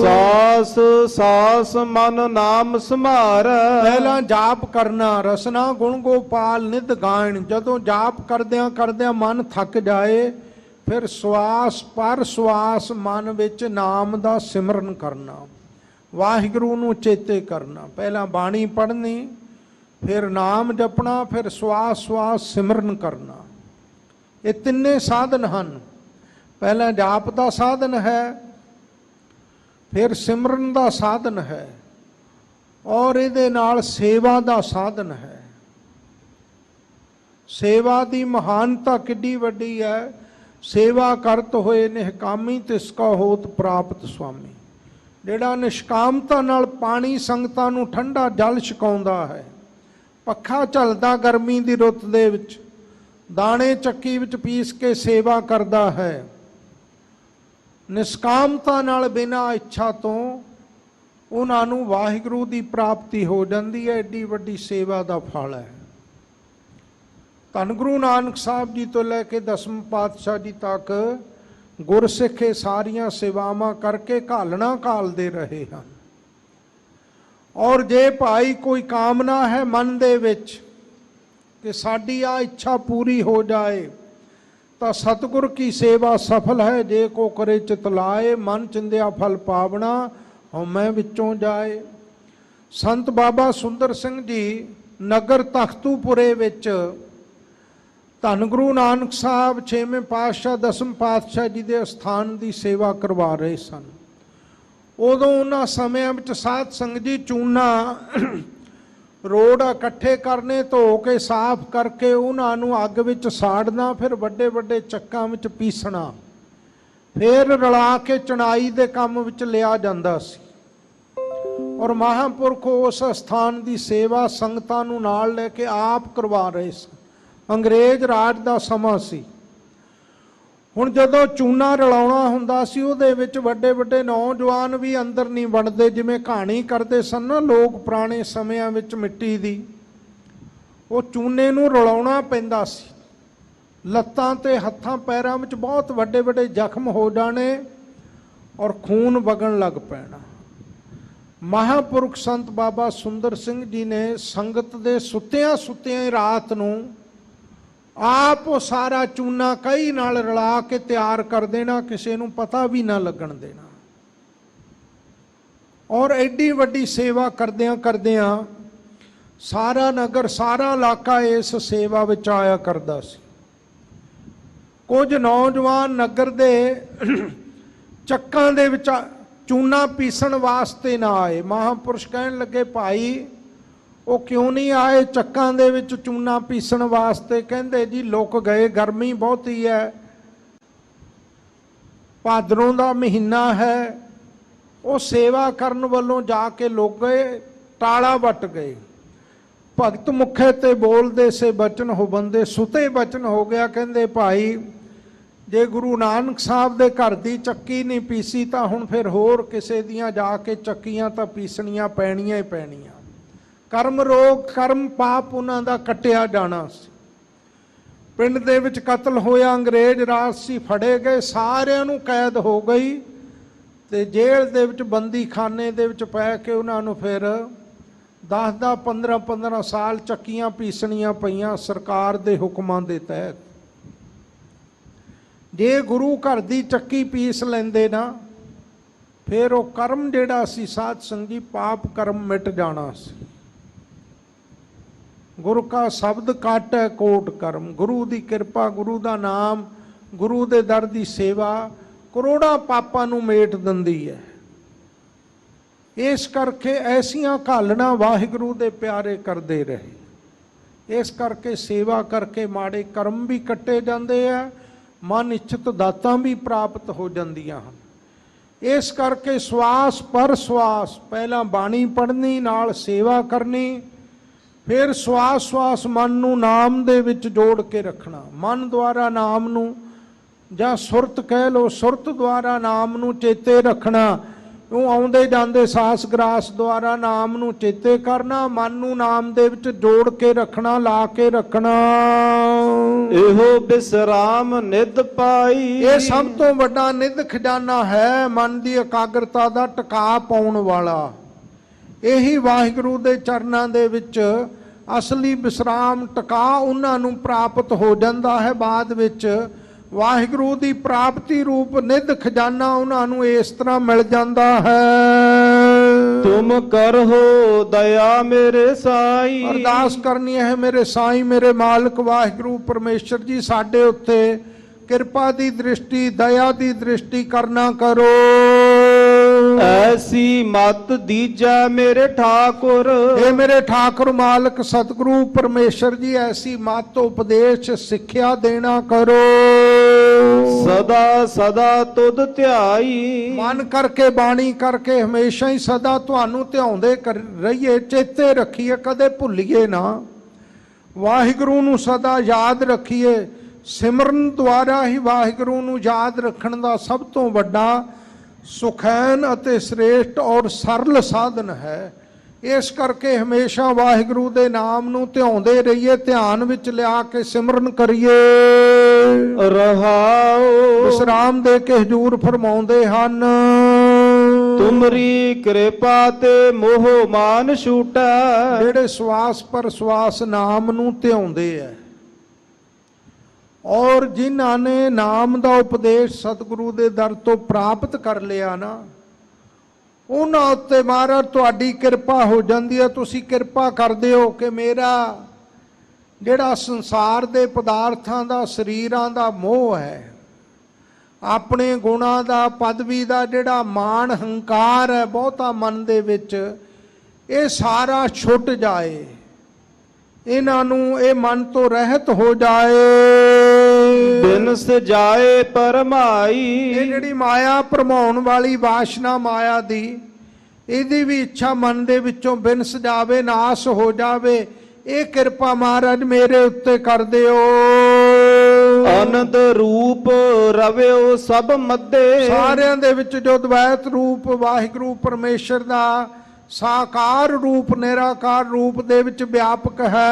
ਸਾਸ ਸਾਸ ਮਨ ਨਾਮ ਸਮਾਰ, ਪਹਿਲਾਂ ਜਾਪ ਕਰਨਾ, ਰਸਨਾ ਗੁਣ ਗੋਪਾਲ ਨਿਤ ਗਾਇਣ। ਜਦੋਂ ਜਾਪ ਕਰਦਿਆਂ ਕਰਦਿਆਂ ਮਨ ਥੱਕ ਜਾਏ, ਫਿਰ ਸਵਾਸ ਪਰ ਸਵਾਸ ਮਨ ਵਿੱਚ ਨਾਮ ਦਾ ਸਿਮਰਨ ਕਰਨਾ, ਵਾਹਿਗੁਰੂ ਨੂੰ ਚੇਤੇ ਕਰਨਾ। ਪਹਿਲਾਂ ਬਾਣੀ ਪੜ੍ਹਨੀ, ਫਿਰ ਨਾਮ ਜਪਣਾ, ਫਿਰ ਸਵਾਸ ਸਵਾਸ ਸਿਮਰਨ ਕਰਨਾ। ਇਹ ਤਿੰਨੇ ਸਾਧਨ ਹਨ। ਪਹਿਲਾਂ ਜਾਪ ਦਾ ਸਾਧਨ ਹੈ, ਫਿਰ ਸਿਮਰਨ ਦਾ ਸਾਧਨ ਹੈ, ਔਰ ਇਹਦੇ ਨਾਲ ਸੇਵਾ ਦਾ ਸਾਧਨ ਹੈ। ਸੇਵਾ ਦੀ ਮਹਾਨਤਾ ਕਿੱਡੀ ਵੱਡੀ ਹੈ। ਸੇਵਾ ਕਰਤ ਹੋਏ ਨਿਹਕਾਮੀ ਤਿਸ ਕਾ ਹੋਤ ਪ੍ਰਾਪਤ ਸੁਆਮੀ। ਜਿਹੜਾ ਨਿਸ਼ਕਾਮਤਾ ਨਾਲ ਪਾਣੀ ਸੰਗਤਾਂ ਨੂੰ ਠੰਡਾ ਜਲ ਛਕਾਉਂਦਾ ਹੈ, ਪੱਖਾ ਝੱਲਦਾ ਗਰਮੀ ਦੀ ਰੁੱਤ ਦੇ ਵਿੱਚ, ਦਾਣੇ ਚੱਕੀ ਵਿੱਚ ਪੀਸ ਕੇ ਸੇਵਾ ਕਰਦਾ ਹੈ, ਨਿਸ਼ਕਾਮਤਾ ਨਾਲ ਬਿਨਾਂ ਇੱਛਾ ਤੋਂ, ਉਹਨਾਂ ਨੂੰ ਵਾਹਿਗੁਰੂ ਦੀ ਪ੍ਰਾਪਤੀ ਹੋ ਜਾਂਦੀ ਹੈ। ਐਡੀ ਵੱਡੀ ਸੇਵਾ ਦਾ ਫਲ ਹੈ। ਧੰਨ ਗੁਰੂ ਨਾਨਕ ਸਾਹਿਬ ਜੀ ਤੋਂ ਲੈ ਕੇ 10ਵੇਂ ਪਾਤਸ਼ਾਹ ਜੀ ਤੱਕ ਗੁਰਸਿੱਖ ਇਹ ਸਾਰੀਆਂ ਸੇਵਾਵਾਂ ਕਰਕੇ ਘਾਲਣਾ ਘਾਲਦੇ ਰਹੇ ਹਨ। ਔਰ ਜੇ ਭਾਈ ਕੋਈ ਕਾਮਨਾ ਹੈ ਮਨ ਦੇ ਵਿੱਚ ਕਿ ਸਾਡੀ ਆ ਇੱਛਾ ਪੂਰੀ ਹੋ ਜਾਏ, ਤਾਂ ਸਤਿਗੁਰ ਕੀ ਸੇਵਾ ਸਫਲ ਹੈ। ਜੇ ਕੋ ਕਰੇ ਚਿਤ ਲਾਏ, ਮਨ ਚਿੰਦਿਆ ਫਲ ਪਾਵਣਾ, ਹਉਮੈ ਵਿੱਚੋਂ ਜਾਏ। ਸੰਤ ਬਾਬਾ ਸੁੰਦਰ ਸਿੰਘ ਜੀ ਨਗਰ ਤਖਤੂਪੁਰੇ ਵਿੱਚ ਧੰਨ ਗੁਰੂ ਨਾਨਕ ਸਾਹਿਬ 6ਵੇਂ ਪਾਤਸ਼ਾਹ 10ਵੇਂ ਪਾਤਸ਼ਾਹ ਜੀ ਦੇ ਅਸਥਾਨ ਦੀ ਸੇਵਾ ਕਰਵਾ ਰਹੇ ਸਨ। ਉਦੋਂ ਉਹਨਾਂ ਸਮਿਆਂ ਵਿੱਚ ਸਾਧ ਸੰਗਤ ਜੀ ਚੂਨਾ ਰੋੜ ਇਕੱਠੇ ਕਰਨੇ, ਧੋ ਕੇ ਸਾਫ਼ ਕਰਕੇ ਉਹਨਾਂ ਨੂੰ ਅੱਗ ਵਿੱਚ ਸਾੜਨਾ, ਫਿਰ ਵੱਡੇ ਵੱਡੇ ਚੱਕਾਂ ਵਿੱਚ ਪੀਸਣਾ, ਫਿਰ ਰਲਾ ਕੇ ਚਣਾਈ ਦੇ ਕੰਮ ਵਿੱਚ ਲਿਆ ਜਾਂਦਾ ਸੀ। ਔਰ ਮਹਾਂਪੁਰਖ ਉਸ ਅਸਥਾਨ ਦੀ ਸੇਵਾ ਸੰਗਤਾਂ ਨੂੰ ਨਾਲ ਲੈ ਕੇ ਆਪ ਕਰਵਾ ਰਹੇ ਸਨ। ਅੰਗਰੇਜ਼ ਰਾਜ ਦਾ ਸਮਾਂ ਸੀ। ਹੁਣ ਜਦੋਂ ਚੂਨਾ ਰਲਾਉਣਾ ਹੁੰਦਾ ਸੀ, ਉਹਦੇ ਵਿੱਚ ਵੱਡੇ ਵੱਡੇ ਨੌਜਵਾਨ ਵੀ ਅੰਦਰ ਨਹੀਂ ਵੜਦੇ, ਜਿਵੇਂ ਕਹਾਣੀ ਕਰਦੇ ਸਨ ਨਾ ਲੋਕ ਪੁਰਾਣੇ ਸਮਿਆਂ ਵਿੱਚ ਮਿੱਟੀ ਦੀ। ਉਹ ਚੂਨੇ ਨੂੰ ਰਲਾਉਣਾ ਪੈਂਦਾ ਸੀ। ਲੱਤਾਂ ਤੇ ਹੱਥਾਂ ਪੈਰਾਂ ਵਿੱਚ ਬਹੁਤ ਵੱਡੇ ਵੱਡੇ ਜ਼ਖਮ ਹੋ ਜਾਣੇ ਔਰ ਖੂਨ ਵਗਣ ਲੱਗ ਪੈਣਾ। ਮਹਾਂਪੁਰਖ ਸੰਤ ਬਾਬਾ ਸੁੰਦਰ ਸਿੰਘ ਜੀ ਨੇ ਸੰਗਤ ਦੇ ਸੁੱਤਿਆਂ ਸੁੱਤਿਆਂ ਰਾਤ ਨੂੰ ਆਪ ਉਹ ਸਾਰਾ ਚੂਨਾ ਕਈ ਨਾਲ ਰਲਾ ਕੇ ਤਿਆਰ ਕਰ ਦੇਣਾ, ਕਿਸੇ ਨੂੰ ਪਤਾ ਵੀ ਨਾ ਲੱਗਣ ਦੇਣਾ। ਔਰ ਐਡੀ ਵੱਡੀ ਸੇਵਾ ਕਰਦਿਆਂ ਕਰਦਿਆਂ ਸਾਰਾ ਨਗਰ, ਸਾਰਾ ਇਲਾਕਾ ਇਸ ਸੇਵਾ ਵਿੱਚ ਆਇਆ ਕਰਦਾ ਸੀ। ਕੁਝ ਨੌਜਵਾਨ ਨਗਰ ਦੇ ਚੱਕਾਂ ਦੇ ਵਿੱਚ ਚੂਨਾ ਪੀਸਣ ਵਾਸਤੇ ਨਾ ਆਏ। ਮਹਾਂਪੁਰਸ਼ ਕਹਿਣ ਲੱਗੇ, ਭਾਈ ਉਹ ਕਿਉਂ ਨਹੀਂ ਆਏ ਚੱਕਾਂ ਦੇ ਵਿੱਚ ਚੂਨਾ ਪੀਸਣ ਵਾਸਤੇ? ਕਹਿੰਦੇ ਜੀ ਲੁਕ ਗਏ, ਗਰਮੀ ਬਹੁਤੀ ਹੈ, ਭਾਦਰੋਂ ਦਾ ਮਹੀਨਾ ਹੈ। ਉਹ ਸੇਵਾ ਕਰਨ ਵੱਲੋਂ ਜਾ ਕੇ ਲੁਕ ਗਏ, ਟਾਲਾ ਵੱਟ ਗਏ। ਭਗਤ ਮੁਖੇ ਤੇ ਬੋਲਦੇ ਸੇ ਬਚਨ ਹੋ ਬੰਦੇ, ਸੁਤੇ ਬਚਨ ਹੋ ਗਿਆ। ਕਹਿੰਦੇ ਭਾਈ ਜੇ ਗੁਰੂ ਨਾਨਕ ਸਾਹਿਬ ਦੇ ਘਰ ਦੀ ਚੱਕੀ ਨਹੀਂ ਪੀਸੀ, ਤਾਂ ਹੁਣ ਫਿਰ ਹੋਰ ਕਿਸੇ ਦੀਆਂ ਜਾ ਕੇ ਚੱਕੀਆਂ ਤਾਂ ਪੀਸਣੀਆਂ ਪੈਣੀਆਂ ਹੀ ਪੈਣੀਆਂ। ਕਰਮ ਰੋਗ, ਕਰਮ ਪਾਪ ਉਹਨਾਂ ਦਾ ਕੱਟਿਆ ਜਾਣਾ ਸੀ। ਪਿੰਡ ਦੇ ਵਿੱਚ ਕਤਲ ਹੋਇਆ, ਅੰਗਰੇਜ਼ ਰਾਜ ਸੀ, ਫੜੇ ਗਏ, ਸਾਰਿਆਂ ਨੂੰ ਕੈਦ ਹੋ ਗਈ ਤੇ ਜੇਲ੍ਹ ਦੇ ਵਿੱਚ ਬੰਦੀ ਖਾਨੇ ਦੇ ਵਿੱਚ ਪੈ ਕੇ ਉਹਨਾਂ ਨੂੰ ਫਿਰ 10-10 15-15 ਸਾਲ ਚੱਕੀਆਂ ਪੀਸਣੀਆਂ ਪਈਆਂ ਸਰਕਾਰ ਦੇ ਹੁਕਮਾਂ ਦੇ ਤਹਿਤ। ਜੇ ਗੁਰੂ ਘਰ ਦੀ ਚੱਕੀ ਪੀਸ ਲੈਂਦੇ ਨਾ, ਫਿਰ ਉਹ ਕਰਮ ਜਿਹੜਾ ਸੀ ਸਾਧ ਸੰਗੀ, ਪਾਪ ਕਰਮ ਮਿਟ ਜਾਣਾ ਸੀ। ਗੁਰੂ ਕਾ ਸ਼ਬਦ ਕਾਟੈ ਕੋਟ ਕਰਮ। ਗੁਰੂ ਦੀ ਕਿਰਪਾ, ਗੁਰੂ ਦਾ ਨਾਮ, ਗੁਰੂ ਦੇ ਦਰ ਦੀ ਸੇਵਾ ਕਰੋੜਾਂ ਪਾਪਾਂ ਨੂੰ ਮੇਟ ਦਿੰਦੀ ਹੈ। ਇਸ ਕਰਕੇ ਐਸੀਆਂ ਘਾਲਣਾ ਵਾਹਿਗੁਰੂ ਦੇ ਪਿਆਰੇ ਕਰਦੇ ਰਹੇ। ਇਸ ਕਰਕੇ ਸੇਵਾ ਕਰਕੇ ਮਾੜੇ ਕਰਮ ਵੀ ਕੱਟੇ ਜਾਂਦੇ ਆ, ਮਨ ਇੱਛਤ ਦਾਤਾਂ ਵੀ ਪ੍ਰਾਪਤ ਹੋ ਜਾਂਦੀਆਂ ਹਨ। ਇਸ ਕਰਕੇ ਸਵਾਸ ਪਰ ਸਵਾਸ, ਪਹਿਲਾਂ ਬਾਣੀ ਪੜ੍ਹਨੀ, ਨਾਲ ਸੇਵਾ ਕਰਨੀ, ਫਿਰ ਸਵਾਸ ਸਵਾਸ ਮਨ ਨੂੰ ਨਾਮ ਦੇ ਵਿੱਚ ਜੋੜ ਕੇ ਰੱਖਣਾ। ਮਨ ਦੁਆਰਾ ਨਾਮ ਨੂੰ, ਜਾਂ ਸੁਰਤ ਕਹਿ ਲਓ, ਸੁਰਤ ਦੁਆਰਾ ਨਾਮ ਨੂੰ ਚੇਤੇ ਰੱਖਣਾ। ਉਹ ਆਉਂਦੇ ਜਾਂਦੇ ਸਾਸ ਗਰਾਸ ਦੁਆਰਾ ਨਾਮ ਨੂੰ ਚੇਤੇ ਕਰਨਾ, ਮਨ ਨੂੰ ਨਾਮ ਦੇ ਵਿੱਚ ਜੋੜ ਕੇ ਰੱਖਣਾ, ਲਾ ਕੇ ਰੱਖਣਾ। ਇਹੋ ਬਿਸਰਾਮ ਨਿਧ ਪਾਈ। ਇਹ ਸਭ ਤੋਂ ਵੱਡਾ ਨਿਧ ਖਜ਼ਾਨਾ ਹੈ, ਮਨ ਦੀ ਇਕਾਗਰਤਾ ਦਾ ਟਿਕਾ ਪਾਉਣ ਵਾਲਾ। ਇਹੀ ਵਾਹਿਗੁਰੂ ਦੇ ਚਰਨਾਂ ਦੇ ਵਿੱਚ ਅਸਲੀ ਵਿਸਰਾਮ, ਟਿਕਾ ਉਹਨਾਂ ਨੂੰ ਪ੍ਰਾਪਤ ਹੋ ਜਾਂਦਾ ਹੈ। ਬਾਅਦ ਵਿੱਚ ਵਾਹਿਗੁਰੂ ਦੀ ਪ੍ਰਾਪਤੀ ਰੂਪ ਨਿਧ ਖਜ਼ਾਨਾ ਉਹਨਾਂ ਨੂੰ ਇਸ ਤਰ੍ਹਾਂ ਮਿਲ ਜਾਂਦਾ ਹੈ। ਤੁਮ ਕਰਹੁ ਦਇਆ ਮੇਰੇ ਸਾਈ। ਅਰਦਾਸ ਕਰਨੀ ਹੈ, ਮੇਰੇ ਸਾਈਂ, ਮੇਰੇ ਮਾਲਕ ਵਾਹਿਗੁਰੂ ਪਰਮੇਸ਼ਰ ਜੀ, ਸਾਡੇ ਉੱਤੇ ਕਿਰਪਾ ਦੀ ਦ੍ਰਿਸ਼ਟੀ, ਦਇਆ ਦੀ ਦ੍ਰਿਸ਼ਟੀ ਕਰਨਾ ਕਰੋ। ਐਸੀ ਮਤ ਦੀਜੈ ਮੇਰੇ ਠਾਕੁਰ। ਇਹ ਮੇਰੇ ਠਾਕੁਰ ਮਾਲਕ ਸਤਿਗੁਰੂ ਪਰਮੇਸ਼ਰ ਜੀ, ਐਸੀ ਮਤ ਉਪਦੇਸ਼ ਸਿੱਖਿਆ ਦੇਣਾ ਕਰੋ। ਸਦਾ ਸਦਾ ਤੁਧ ਧਿਆਈ। ਮਨ ਕਰਕੇ, ਬਾਣੀ ਕਰਕੇ ਹਮੇਸ਼ਾ ਹੀ ਸਦਾ ਤੁਹਾਨੂੰ ਧਿਆਉਂਦੇ ਰਹੀਏ, ਚੇਤੇ ਰੱਖੀਏ, ਕਦੇ ਭੁੱਲੀਏ ਨਾ। ਵਾਹਿਗੁਰੂ ਨੂੰ ਸਦਾ ਯਾਦ ਰੱਖੀਏ। ਸਿਮਰਨ ਦੁਆਰਾ ਹੀ ਵਾਹਿਗੁਰੂ ਨੂੰ ਯਾਦ ਰੱਖਣ ਦਾ ਸਭ ਤੋਂ ਵੱਡਾ ਸੁਖੈਨ ਅਤੇ ਸ੍ਰੇਸ਼ਟ ਔਰ ਸਰਲ ਸਾਧਨ ਹੈ। ਇਸ ਕਰਕੇ ਹਮੇਸ਼ਾ ਵਾਹਿਗੁਰੂ ਦੇ ਨਾਮ ਨੂੰ ਧਿਆਉਂਦੇ ਰਹੀਏ, ਧਿਆਨ ਵਿੱਚ ਲਿਆ ਕੇ ਸਿਮਰਨ ਕਰੀਏ। ਰਹਾਉ। ਵਿਸਰਾਮ ਦੇ ਕੇ ਹਜੂਰ ਫਰਮਾਉਂਦੇ ਹਨ, ਤੁਮਰੀ ਕਿਰਪਾ ਤੇ ਮੋਹ ਮਾਨ ਛੂਟੈ। ਜਿਹੜੇ ਸਵਾਸ ਪਰ ਸਵਾਸ ਨਾਮ ਨੂੰ ਧਿਆਉਂਦੇ ਐ, ਔਰ ਜਿਨ੍ਹਾਂ ਨੇ ਨਾਮ ਦਾ ਉਪਦੇਸ਼ ਸਤਿਗੁਰੂ ਦੇ ਦਰ ਤੋਂ ਪ੍ਰਾਪਤ ਕਰ ਲਿਆ ਨਾ, ਉਹਨਾਂ ਉੱਤੇ ਮਹਾਰਾਜ ਤੁਹਾਡੀ ਕਿਰਪਾ ਹੋ ਜਾਂਦੀ ਹੈ। ਤੁਸੀਂ ਕਿਰਪਾ ਕਰਦੇ ਹੋ ਕਿ ਮੇਰਾ ਜਿਹੜਾ ਸੰਸਾਰ ਦੇ ਪਦਾਰਥਾਂ ਦਾ, ਸਰੀਰਾਂ ਦਾ ਮੋਹ ਹੈ, ਆਪਣੇ ਗੁਣਾਂ ਦਾ, ਪਦਵੀ ਦਾ ਜਿਹੜਾ ਮਾਣ ਹੰਕਾਰ ਹੈ ਬਹੁਤਾ ਮਨ ਦੇ ਵਿੱਚ, ਇਹ ਸਾਰਾ ਛੁੱਟ ਜਾਏ, ਇਹਨਾਂ ਨੂੰ ਇਹ ਮਨ ਤੋਂ ਰਹਿਤ ਹੋ ਜਾਏ। ਬਿਨਸ ਜਾਏ ਪਰਮਾਈ। ਇਹ ਜਿਹੜੀ ਮਾਇਆ ਭਰਮਾਉਣ ਵਾਲੀ ਵਾਸ਼ਨਾ ਮਾਇਆ ਦੀ, ਇਹਦੀ ਵੀ ਇੱਛਾ ਮਨ ਦੇ ਵਿੱਚੋਂ ਬਿਨਸ ਜਾਵੇ, ਨਾਸ ਹੋ ਜਾਵੇ। ਇਹ ਕਿਰਪਾ ਮਹਾਰਾਜ ਮੇਰੇ ਉੱਤੇ ਕਰ ਦਿਓ। ਆਨੰਦ ਰੂਪ ਰਵਿਓ ਸਭ ਮੱਧੇ। ਸਾਰਿਆਂ ਦੇ ਵਿੱਚ ਜੋ ਦਵੈਤ ਰੂਪ ਵਾਹਿਗੁਰੂ ਪਰਮੇਸ਼ਰ ਦਾ ਸਾਕਾਰ ਰੂਪ, ਨਿਰਾਕਾਰ ਰੂਪ ਦੇ ਵਿੱਚ ਵਿਆਪਕ ਹੈ।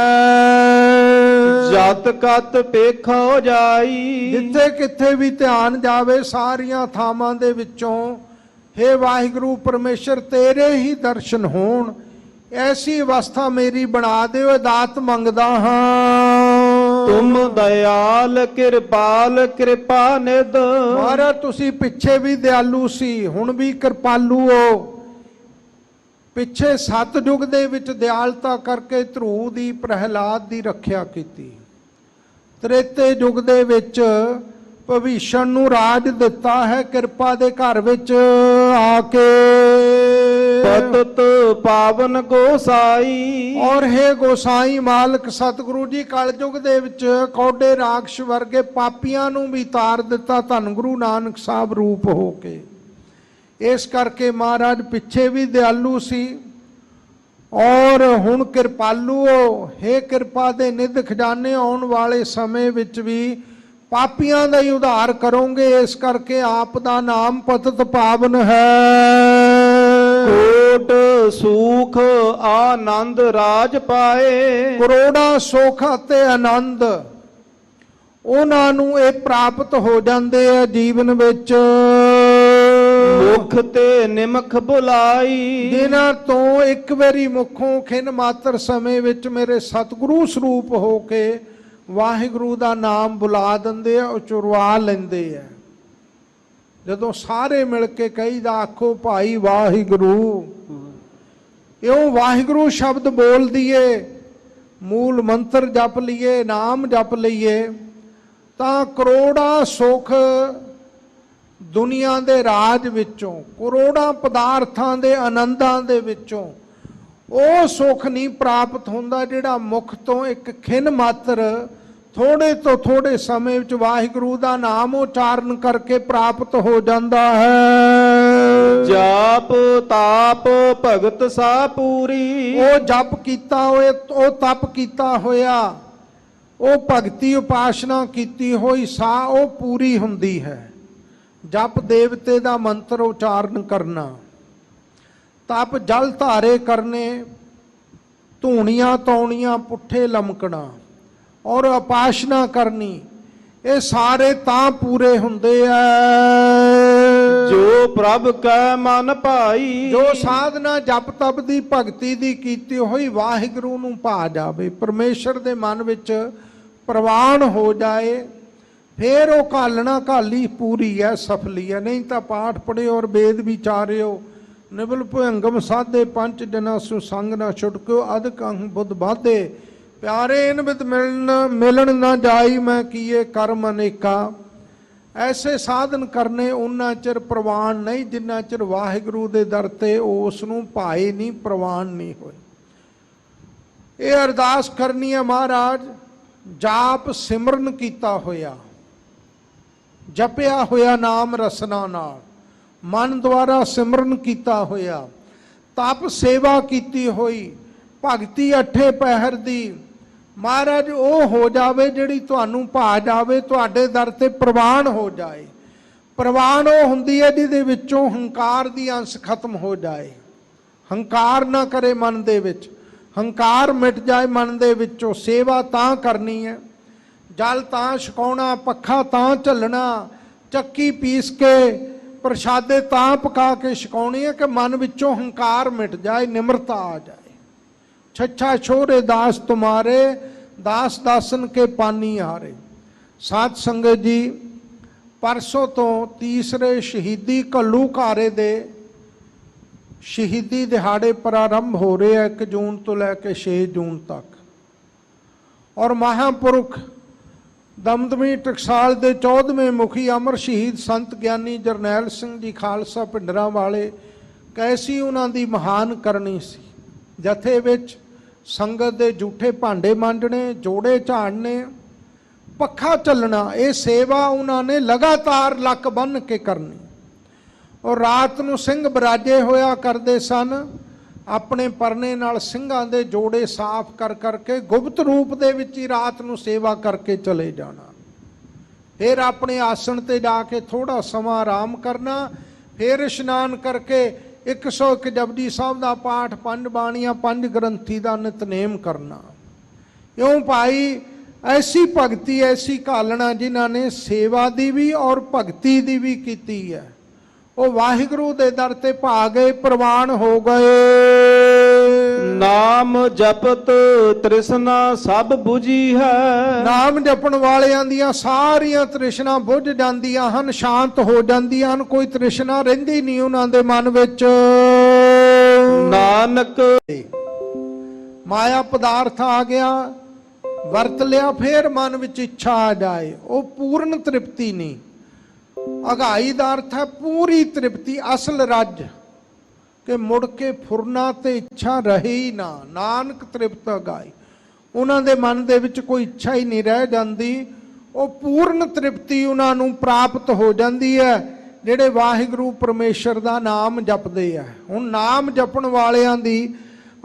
ਜਤ ਕਤ ਪੇਖੋ ਜਾਈ। ਜਿੱਥੇ ਕਿੱਥੇ ਵੀ ਧਿਆਨ ਜਾਵੇ, ਸਾਰੀਆਂ ਥਾਵਾਂ ਦੇ ਵਿੱਚੋਂ ਹੇ ਵਾਹਿਗੁਰੂ ਪਰਮੇਸ਼ਰ ਤੇਰੇ ਹੀ ਦਰਸ਼ਨ ਹੋਣ, ਐਸੀ ਅਵਸਥਾ ਮੇਰੀ ਬਣਾ ਦਿਓ। ਦਾਤ ਮੰਗਦਾ ਹਾਂ। ਤੁਮ ਦਇਆਲ ਕਿਰਪਾਲ ਕਿਰਪਾ ਨਿਧ। ਮਹਾਰਾਜ ਤੁਸੀਂ ਪਿੱਛੇ ਵੀ ਦਿਆਲੂ ਸੀ, ਹੁਣ ਵੀ ਕਿਰਪਾਲੂ ਹੋ। ਪਿੱਛੇ ਸਤਿਯੁਗ ਦੇ ਵਿੱਚ ਦਿਆਲਤਾ ਕਰਕੇ ਧਰੂ ਦੀ, ਪ੍ਰਹਿਲਾਦ ਦੀ ਰੱਖਿਆ ਕੀਤੀ। ਤ੍ਰੇਤੇ ਯੁਗ ਦੇ ਵਿੱਚ ਭਵੀਸ਼ਣ ਨੂੰ ਰਾਜ ਦਿੱਤਾ ਹੈ, ਕਿਰਪਾ ਦੇ ਘਰ ਵਿੱਚ ਆ ਕੇ। ਪਤਤ ਪਾਵਨ ਗੋਸਾਈ। ਔਰ ਹੈ ਗੋਸਾਈ ਮਾਲਕ ਸਤਿਗੁਰੂ ਜੀ, ਕਲਯੁਗ ਦੇ ਵਿੱਚ ਕੌਡੇ ਰਾਖਸ਼ ਵਰਗੇ ਪਾਪੀਆਂ ਨੂੰ ਵੀ ਤਾਰ ਦਿੱਤਾ ਧੰਨ ਗੁਰੂ ਨਾਨਕ ਸਾਹਿਬ ਰੂਪ ਹੋ ਕੇ। ਇਸ ਕਰਕੇ ਮਹਾਰਾਜ ਪਿੱਛੇ ਵੀ ਦਿਆਲੂ ਸੀ ਔਰ ਹੁਣ ਕਿਰਪਾਲੂ ਹੋ। ਹੇ ਕਿਰਪਾ ਦੇ ਨਿਧ ਖਜ਼ਾਨੇ, ਆਉਣ ਵਾਲੇ ਸਮੇਂ ਵਿੱਚ ਵੀ ਪਾਪੀਆਂ ਦਾ ਹੀ ਉਧਾਰ ਕਰੋਗੇ। ਇਸ ਕਰਕੇ ਆਪ ਦਾ ਨਾਮ ਪਤਿਤ ਪਾਵਨ ਹੈ। ਕੋਟ ਸੁਖ ਆਨੰਦ ਰਾਜ ਪਾਏ। ਕਰੋੜਾਂ ਸੁਖ ਅਤੇ ਆਨੰਦ ਉਹਨਾਂ ਨੂੰ ਇਹ ਪ੍ਰਾਪਤ ਹੋ ਜਾਂਦੇ ਆ ਜੀਵਨ ਵਿੱਚ। ਮੁਖ ਤੇ ਨਿਮਖ ਬੁਲਾਈ। ਜਿਨ੍ਹਾਂ ਤੋਂ ਇੱਕ ਵਾਰੀ ਮੁਖੋਂ ਖਿਨ ਮਾਤਰ ਸਮੇਂ ਵਿੱਚ ਮੇਰੇ ਸਤਿਗੁਰੂ ਸਰੂਪ ਹੋ ਕੇ ਵਾਹਿਗੁਰੂ ਦਾ ਨਾਮ ਬੁਲਾ ਦਿੰਦੇ ਆ, ਉਚਰਵਾ ਲੈਂਦੇ ਆ। ਜਦੋਂ ਸਾਰੇ ਮਿਲ ਕੇ ਕਹੀਦਾ ਆਖੋ ਭਾਈ ਵਾਹਿਗੁਰੂ, ਇਉਂ ਵਾਹਿਗੁਰੂ ਸ਼ਬਦ ਬੋਲ ਦਈਏ, ਮੂਲ ਮੰਤਰ ਜਪ ਲਈਏ, ਨਾਮ ਜਪ ਲਈਏ, ਤਾਂ ਕਰੋੜਾਂ ਸੁਖ ਦੁਨੀਆ ਦੇ ਰਾਜ ਵਿੱਚੋਂ, ਕਰੋੜਾਂ ਪਦਾਰਥਾਂ ਦੇ ਆਨੰਦਾਂ ਦੇ ਵਿੱਚੋਂ ਉਹ ਸੁਖ ਨਹੀਂ ਪ੍ਰਾਪਤ ਹੁੰਦਾ ਜਿਹੜਾ ਮੁਖ ਤੋਂ ਇੱਕ ਖਿਨ ਮਾਤਰ ਥੋੜੇ ਤੋਂ ਥੋੜੇ ਸਮੇਂ ਵਿੱਚ ਵਾਹਿਗੁਰੂ ਦਾ ਨਾਮ ਉਚਾਰਨ ਕਰਕੇ ਪ੍ਰਾਪਤ ਹੋ ਜਾਂਦਾ ਹੈ। ਜਾਪ ਤਾਪ ਭਗਤ ਸਾ ਪੂਰੀ। ਉਹ ਜਪ ਕੀਤਾ ਹੋਏ, ਉਹ ਤਪ ਕੀਤਾ ਹੋਇਆ, ਉਹ ਭਗਤੀ ਉਪਾਸਨਾ ਕੀਤੀ ਹੋਈ ਸਾ ਉਹ ਪੂਰੀ ਹੁੰਦੀ ਹੈ। ਜਪ ਦੇਵਤੇ ਦਾ ਮੰਤਰ ਉਚਾਰਨ ਕਰਨਾ, ਤਪ ਜਲ ਧਾਰੇ ਕਰਨੇ, ਧੂਣੀਆਂ ਤੌਣੀਆਂ ਪੁੱਠੇ ਲਮਕਣਾ ਔਰ ਉਪਾਸਨਾ ਕਰਨੀ, ਇਹ ਸਾਰੇ ਤਾਂ ਪੂਰੇ ਹੁੰਦੇ ਆ ਜੋ ਪ੍ਰਭ ਕੈ ਮਨ ਭਾਈ। ਜੋ ਸਾਧਨਾ ਜਪ ਤਪ ਦੀ ਭਗਤੀ ਦੀ ਕੀਤੀ ਹੋਈ ਵਾਹਿਗੁਰੂ ਨੂੰ ਭਾ ਜਾਵੇ, ਪਰਮੇਸ਼ਰ ਦੇ ਮਨ ਵਿੱਚ ਪ੍ਰਵਾਨ ਹੋ ਜਾਏ, ਫੇਰ ਉਹ ਘਾਲਣਾ ਘਾਲੀ ਪੂਰੀ ਹੈ, ਸਫਲੀ ਹੈ। ਨਹੀਂ ਤਾਂ ਪਾਠ ਪੜਿਓ ਔਰ ਵੇਦ ਵਿਚਾਰਿਓ, ਨਿਬਲ ਭੁਅੰਗਮ ਸਾਧੇ ਪੰਜ ਜਨਾ ਸੁ ਸੰਗ ਨਾ ਛੁਟਕਿਓ, ਅਧਿਕ ਅੰਗ ਬੁੱਧ ਬਾਧੇ ਪਿਆਰੇ ਇਨ ਬਿਦ ਮਿਲਣ ਨਾ ਜਾਈ, ਮੈਂ ਕੀਏ ਕਰਮ ਅਨੇਕਾ। ਐਸੇ ਸਾਧਨ ਕਰਨੇ ਉਹਨਾਂ ਚਿਰ ਪ੍ਰਵਾਨ ਨਹੀਂ ਜਿੰਨਾ ਚਿਰ ਵਾਹਿਗੁਰੂ ਦੇ ਦਰ ਤੇ ਉਸ ਨੂੰ ਭਾਏ ਨਹੀਂ, ਪ੍ਰਵਾਨ ਨਹੀਂ ਹੋਏ। ਇਹ ਅਰਦਾਸ ਕਰਨੀ ਹੈ, ਮਹਾਰਾਜ ਜਾਪ ਸਿਮਰਨ ਕੀਤਾ ਹੋਇਆ, ਜਪਿਆ ਹੋਇਆ ਨਾਮ ਰਸਨਾ ਨਾਲ, ਮਨ ਦੁਆਰਾ ਸਿਮਰਨ ਕੀਤਾ ਹੋਇਆ, ਤਪ ਸੇਵਾ ਕੀਤੀ ਹੋਈ, ਭਗਤੀ ਅੱਠੇ ਪਹਿਰ ਦੀ, ਮਹਾਰਾਜ ਉਹ ਹੋ ਜਾਵੇ ਜਿਹੜੀ ਤੁਹਾਨੂੰ ਭਾ ਜਾਵੇ, ਤੁਹਾਡੇ ਦਰ ਤੇ ਪ੍ਰਵਾਨ ਹੋ ਜਾਏ। ਪ੍ਰਵਾਨ ਉਹ ਹੁੰਦੀ ਹੈ ਜਿਹਦੇ ਵਿੱਚੋਂ ਹੰਕਾਰ ਦੀ ਅੰਸ਼ ਖਤਮ ਹੋ ਜਾਏ, ਹੰਕਾਰ ਨਾ ਕਰੇ ਮਨ ਦੇ ਵਿੱਚ, ਹੰਕਾਰ ਮਿਟ ਜਾਏ ਮਨ ਦੇ ਵਿੱਚੋਂ। ਸੇਵਾ ਤਾਂ ਕਰਨੀ ਹੈ, ਜਲ ਤਾਂ ਛਕਾਉਣਾ, ਪੱਖਾ ਤਾਂ ਝੱਲਣਾ, ਚੱਕੀ ਪੀਸ ਕੇ ਪ੍ਰਸ਼ਾਦੇ ਤਾਂ ਪਕਾ ਕੇ ਛਕਾਉਣੀ ਹੈ ਕਿ ਮਨ ਵਿੱਚੋਂ ਹੰਕਾਰ ਮਿਟ ਜਾਏ, ਨਿਮਰਤਾ ਆ ਜਾਏ। ਛੱਛਾ ਛੋਰੇ ਦਾਸ ਤੁਮਾਰੇ, ਦਾਸ ਦਾਸਨ ਕੇ ਪਾਨੀ ਹਾਰੇ। ਸਾਧ ਸੰਗਤ ਜੀ, ਪਰਸੋਂ ਤੋਂ ਤੀਸਰੇ ਸ਼ਹੀਦੀ ਘੱਲੂਘਾਰੇ ਦੇ ਸ਼ਹੀਦੀ ਦਿਹਾੜੇ ਪ੍ਰਾਰੰਭ ਹੋ ਰਹੇ ਆ, 1 ਜੂਨ ਤੋਂ ਲੈ ਕੇ 6 ਜੂਨ ਤੱਕ। ਔਰ ਮਹਾਂਪੁਰਖ ਦਮਦਮੀ ਟਕਸਾਲ ਦੇ 14ਵੇਂ ਮੁਖੀ ਅਮਰ ਸ਼ਹੀਦ ਸੰਤ ਗਿਆਨੀ ਜਰਨੈਲ ਸਿੰਘ ਜੀ ਖਾਲਸਾ ਭਿੰਡਰਾਂ ਵਾਲੇ, ਕੈਸੀ ਉਹਨਾਂ ਦੀ ਮਹਾਨ ਕਰਨੀ ਸੀ। ਜਥੇ ਵਿੱਚ ਸੰਗਤ ਦੇ ਝੂਠੇ ਭਾਂਡੇ ਮਾਂਜਣੇ, ਜੋੜੇ ਝਾੜਨੇ, ਪੱਖਾ ਚੱਲਣਾ, ਇਹ ਸੇਵਾ ਉਹਨਾਂ ਨੇ ਲਗਾਤਾਰ ਲੱਕ ਬੰਨ੍ਹ ਕੇ ਕਰਨੀ। ਔਰ ਰਾਤ ਨੂੰ ਸਿੰਘ ਬਰਾਜੇ ਹੋਇਆ ਕਰਦੇ ਸਨ, ਆਪਣੇ ਪਰਨੇ ਨਾਲ ਸਿੰਘਾਂ ਦੇ ਜੋੜੇ ਸਾਫ਼ ਕਰ ਕਰਕੇ ਗੁਪਤ ਰੂਪ ਦੇ ਵਿੱਚ ਹੀ ਰਾਤ ਨੂੰ ਸੇਵਾ ਕਰਕੇ ਚਲੇ ਜਾਣਾ। ਫਿਰ ਆਪਣੇ ਆਸਣ ਤੇ ਜਾ ਕੇ ਥੋੜਾ ਸਮਾਂ ਆਰਾਮ ਕਰਨਾ, ਫਿਰ ਇਸ਼ਨਾਨ ਕਰਕੇ 101 ਜਪਜੀ ਸਾਹਿਬ ਦਾ ਪਾਠ, 5 ਬਾਣੀਆਂ, 5 ਗ੍ਰੰਥੀ ਦਾ ਨਿਤਨੇਮ ਕਰਨਾ। ਇਉਂ ਭਾਈ ਐਸੀ ਭਗਤੀ, ਐਸੀ ਘਾਲਣਾ ਜਿਨ੍ਹਾਂ ਨੇ ਸੇਵਾ ਦੀ ਵੀ ਔਰ ਭਗਤੀ ਦੀ ਵੀ ਕੀਤੀ ਹੈ, ਉਹ ਵਾਹਿਗੁਰੂ ਦੇ ਦਰ ਤੇ ਭਾ ਗਏ, ਪ੍ਰਵਾਨ ਹੋ ਗਏ। ਨਾਮ ਜਪਤ ਤ੍ਰਿਸ਼ਨਾ ਸਭ 부ਜੀ ਹੈ। ਨਾਮ ਜਪਣ ਵਾਲਿਆਂ ਦੀਆਂ ਸਾਰੀਆਂ ਤ੍ਰਿਸ਼ਨਾ ਬੁੱਝ ਜਾਂਦੀਆਂ ਹਨ, ਸ਼ਾਂਤ ਹੋ ਜਾਂਦੀਆਂ ਹਨ, ਕੋਈ ਤ੍ਰਿਸ਼ਨਾ ਰਹਿੰਦੀ ਨਹੀਂ ਉਹਨਾਂ ਦੇ ਮਨ ਵਿੱਚ। ਨਾਨਕ ਮਾਇਆ ਪਦਾਰਥ ਆ ਗਿਆ, ਵਰਤ ਲਿਆ, ਫੇਰ ਮਨ ਵਿੱਚ ਇੱਛਾ ਆ ਜਾਏ, ਉਹ ਪੂਰਨ ਤ੍ਰਿਪਤੀ ਨਹੀਂ। ਅਗਾਈ ਦਾ ਅਰਥ ਹੈ ਪੂਰੀ ਤ੍ਰਿਪਤੀ, ਅਸਲ ਰੱਜ, ਕਿ ਮੁੜ ਕੇ ਫੁਰਨਾ ਤੇ ਇੱਛਾ ਰਹੇ ਹੀ ਨਾ। ਨਾਨਕ ਤ੍ਰਿਪਤ ਅਗਾਈ, ਉਹਨਾਂ ਦੇ ਮਨ ਦੇ ਵਿੱਚ ਕੋਈ ਇੱਛਾ ਹੀ ਨਹੀਂ ਰਹਿ ਜਾਂਦੀ, ਉਹ ਪੂਰਨ ਤ੍ਰਿਪਤੀ ਉਹਨਾਂ ਨੂੰ ਪ੍ਰਾਪਤ ਹੋ ਜਾਂਦੀ ਹੈ ਜਿਹੜੇ ਵਾਹਿਗੁਰੂ ਪਰਮੇਸ਼ਰ ਦਾ ਨਾਮ ਜਪਦੇ ਆ। ਹੁਣ ਨਾਮ ਜਪਣ ਵਾਲਿਆਂ ਦੀ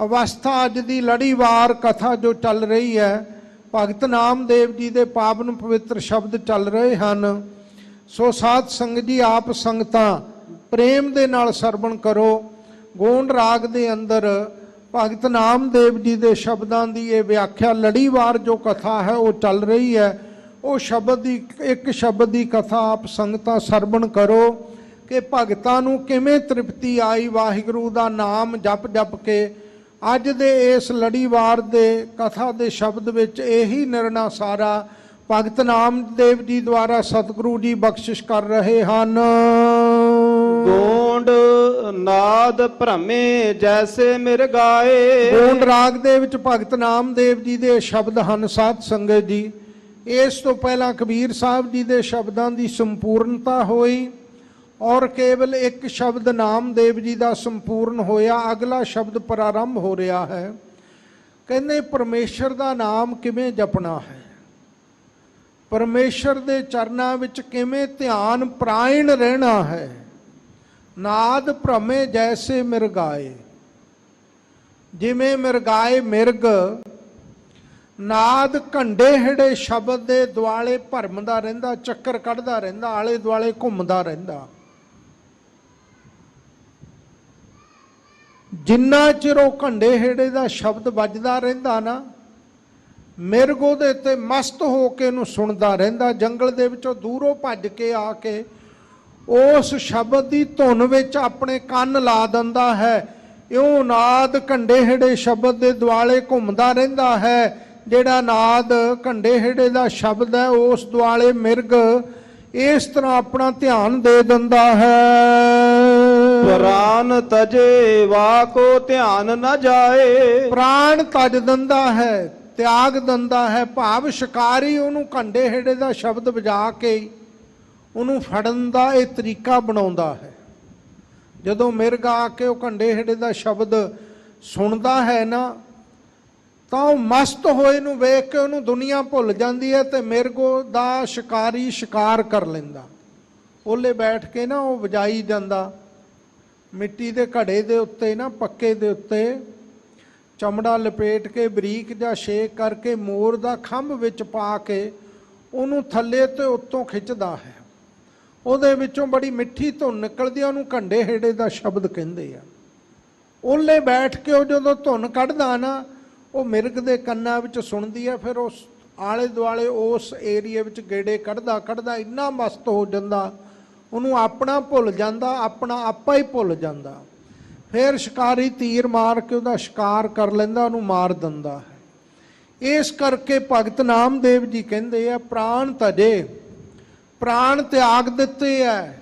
ਅਵਸਥਾ ਅੱਜ ਦੀ ਲੜੀਵਾਰ ਕਥਾ ਜੋ ਚੱਲ ਰਹੀ ਹੈ, ਭਗਤ ਨਾਮਦੇਵ ਜੀ ਦੇ ਪਾਵਨ ਪਵਿੱਤਰ ਸ਼ਬਦ ਚੱਲ ਰਹੇ ਹਨ। ਸੋ ਸਾਧ ਸੰਗਤ ਜੀ, ਆਪ ਸੰਗਤਾਂ ਪ੍ਰੇਮ ਦੇ ਨਾਲ ਸਰਵਣ ਕਰੋ। ਗੋਂਡ ਰਾਗ ਦੇ ਅੰਦਰ ਭਗਤ ਨਾਮਦੇਵ ਜੀ ਦੇ ਸ਼ਬਦਾਂ ਦੀ ਇਹ ਵਿਆਖਿਆ ਲੜੀਵਾਰ ਜੋ ਕਥਾ ਹੈ ਉਹ ਚੱਲ ਰਹੀ ਹੈ। ਉਹ ਸ਼ਬਦ ਦੀ, ਇੱਕ ਸ਼ਬਦ ਦੀ ਕਥਾ ਆਪ ਸੰਗਤਾਂ ਸਰਵਣ ਕਰੋ ਕਿ ਭਗਤਾਂ ਨੂੰ ਕਿਵੇਂ ਤ੍ਰਿਪਤੀ ਆਈ ਵਾਹਿਗੁਰੂ ਦਾ ਨਾਮ ਜਪ ਜਪ ਕੇ। ਅੱਜ ਦੇ ਇਸ ਲੜੀਵਾਰ ਦੇ ਕਥਾ ਦੇ ਸ਼ਬਦ ਵਿੱਚ ਇਹੀ ਨਿਰਣਾ ਸਾਰਾ ਭਗਤ ਨਾਮਦੇਵ ਜੀ ਦੁਆਰਾ ਸਤਿਗੁਰੂ ਜੀ ਬਖਸ਼ਿਸ਼ ਕਰ ਰਹੇ ਹਨ। ਗੋਂਡ ਨਾਦ ਭ੍ਰਮੇ ਜੈਸੇ ਮਿਰ ਗਾਏ। ਗੋਂਡ ਰਾਗ ਦੇ ਵਿੱਚ ਭਗਤ ਨਾਮਦੇਵ ਜੀ ਦੇ ਸ਼ਬਦ ਹਨ। ਸਾਧ ਸੰਗਤ ਜੀ, ਇਸ ਤੋਂ ਪਹਿਲਾਂ ਕਬੀਰ ਸਾਹਿਬ ਜੀ ਦੇ ਸ਼ਬਦਾਂ ਦੀ ਸੰਪੂਰਨਤਾ ਹੋਈ ਔਰ ਕੇਵਲ ਇੱਕ ਸ਼ਬਦ ਨਾਮਦੇਵ ਜੀ ਦਾ ਸੰਪੂਰਨ ਹੋਇਆ। ਅਗਲਾ ਸ਼ਬਦ ਪ੍ਰਾਰੰਭ ਹੋ ਰਿਹਾ ਹੈ। ਕਹਿੰਦੇ ਪਰਮੇਸ਼ਰ ਦਾ ਨਾਮ ਕਿਵੇਂ ਜਪਣਾ ਹੈ। ਪਰਮੇਸ਼ਰ ਦੇ ਚਰਨਾਂ ਵਿੱਚ ਕਿਵੇਂ ਧਿਆਨ ਪ੍ਰਾਇਣ ਰਹਿਣਾ ਹੈ। ਨਾਦ ਭ੍ਰਮੇ ਜੈਸੇ ਮਿਰਗਾਏ, ਜਿਵੇਂ ਮਿਰਗਾਏ ਮਿਰਗ ਨਾਦ ਘੰਡੇ ਹਿੜੇ ਸ਼ਬਦ ਦੇ ਦੁਆਲੇ ਭਰਮਦਾ ਰਹਿੰਦਾ, ਚੱਕਰ ਕੱਢਦਾ ਰਹਿੰਦਾ, ਆਲੇ ਦੁਆਲੇ ਘੁੰਮਦਾ ਰਹਿੰਦਾ। ਜਿੰਨਾ ਚਿਰ ਉਹ ਘੰਡੇ ਹਿੜੇ ਦਾ ਸ਼ਬਦ ਵੱਜਦਾ ਰਹਿੰਦਾ ਨਾ, ਮਿਰਗ ਉਹਦੇ ਤੇ ਮਸਤ ਹੋ ਕੇ ਉਹਨੂੰ ਸੁਣਦਾ ਰਹਿੰਦਾ। ਜੰਗਲ ਦੇ ਵਿੱਚੋਂ ਦੂਰੋਂ ਭੱਜ ਕੇ ਆ ਕੇ ਉਸ ਸ਼ਬਦ ਦੀ ਧੁਨ ਵਿੱਚ ਆਪਣੇ ਕੰਨ ਲਾ ਦਿੰਦਾ ਹੈ। ਇਉਂ ਨਾਦ ਘੰਡੇ ਹਿੜੇ ਸ਼ਬਦ ਦੇ ਦੁਆਲੇ ਘੁੰਮਦਾ ਰਹਿੰਦਾ ਹੈ। ਜਿਹੜਾ ਨਾਦ ਘੰਡੇ ਹਿੜੇ ਦਾ ਸ਼ਬਦ ਹੈ, ਉਸ ਦੁਆਲੇ ਮਿਰਗ ਇਸ ਤਰ੍ਹਾਂ ਆਪਣਾ ਧਿਆਨ ਦੇ ਦਿੰਦਾ ਹੈ। ਪ੍ਰਾਨ ਤਜੇ ਵਾਕੋ ਧਿਆਨ ਨਾ ਜਾਏ, ਪ੍ਰਾਣ ਤਜ ਦਿੰਦਾ ਹੈ, ਤਿਆਗ ਦਿੰਦਾ ਹੈ। ਭਾਵ ਸ਼ਿਕਾਰੀ ਉਹਨੂੰ ਘੰਡੇ ਹਿੜੇ ਦਾ ਸ਼ਬਦ ਵਜਾ ਕੇ ਉਹਨੂੰ ਫੜਨ ਦਾ ਇਹ ਤਰੀਕਾ ਬਣਾਉਂਦਾ ਹੈ। ਜਦੋਂ ਮਿਰਗ ਆ ਕੇ ਉਹ ਘੰਡੇ ਹਿੜੇ ਦਾ ਸ਼ਬਦ ਸੁਣਦਾ ਹੈ ਨਾ, ਤਾਂ ਉਹ ਮਸਤ ਹੋਏ ਨੂੰ ਵੇਖ ਕੇ ਉਹਨੂੰ ਦੁਨੀਆ ਭੁੱਲ ਜਾਂਦੀ ਹੈ ਤੇ ਮਿਰਗੋ ਦਾ ਸ਼ਿਕਾਰੀ ਸ਼ਿਕਾਰ ਕਰ ਲੈਂਦਾ। ਉਹਲੇ ਬੈਠ ਕੇ ਨਾ ਉਹ ਵਜਾਈ ਜਾਂਦਾ। ਮਿੱਟੀ ਦੇ ਘੜੇ ਦੇ ਉੱਤੇ ਨਾ, ਪੱਕੇ ਦੇ ਉੱਤੇ ਚਮੜਾ ਲਪੇਟ ਕੇ ਬਰੀਕ ਜਾਂ ਛੇਕ ਕਰਕੇ ਮੋਰ ਦਾ ਖੰਭ ਵਿੱਚ ਪਾ ਕੇ ਉਹਨੂੰ ਥੱਲੇ ਤੇ ਉੱਤੋਂ ਖਿੱਚਦਾ ਹੈ। ਉਹਦੇ ਵਿੱਚੋਂ ਬੜੀ ਮਿੱਠੀ ਧੁਨ ਨਿਕਲਦੀ ਆ, ਉਹਨੂੰ ਘੰਡੇ ਹਿੜੇ ਦਾ ਸ਼ਬਦ ਕਹਿੰਦੇ ਆ। ਉਹਲੇ ਬੈਠ ਕੇ ਉਹ ਜਦੋਂ ਧੁਨ ਕੱਢਦਾ ਨਾ, ਉਹ ਮਿਰਗ ਦੇ ਕੰਨਾਂ ਵਿੱਚ ਸੁਣਦੀ ਹੈ। ਫਿਰ ਉਸ ਆਲੇ ਦੁਆਲੇ ਉਸ ਏਰੀਏ ਵਿੱਚ ਗੇੜੇ ਕੱਢਦਾ ਕੱਢਦਾ ਇੰਨਾ ਮਸਤ ਹੋ ਜਾਂਦਾ, ਉਹਨੂੰ ਆਪਣਾ ਭੁੱਲ ਜਾਂਦਾ, ਆਪਣਾ ਆਪਾ ਹੀ ਭੁੱਲ ਜਾਂਦਾ। ਫਿਰ ਸ਼ਿਕਾਰੀ ਤੀਰ ਮਾਰ ਕੇ ਉਹਦਾ ਸ਼ਿਕਾਰ ਕਰ ਲੈਂਦਾ, ਉਹਨੂੰ ਮਾਰ ਦਿੰਦਾ ਹੈ। ਇਸ ਕਰਕੇ ਭਗਤ ਨਾਮਦੇਵ ਜੀ ਕਹਿੰਦੇ ਆ, ਪ੍ਰਾਣ ਤਜੇ, ਪ੍ਰਾਣ ਤਿਆਗ ਦਿੱਤੇ ਹੈ।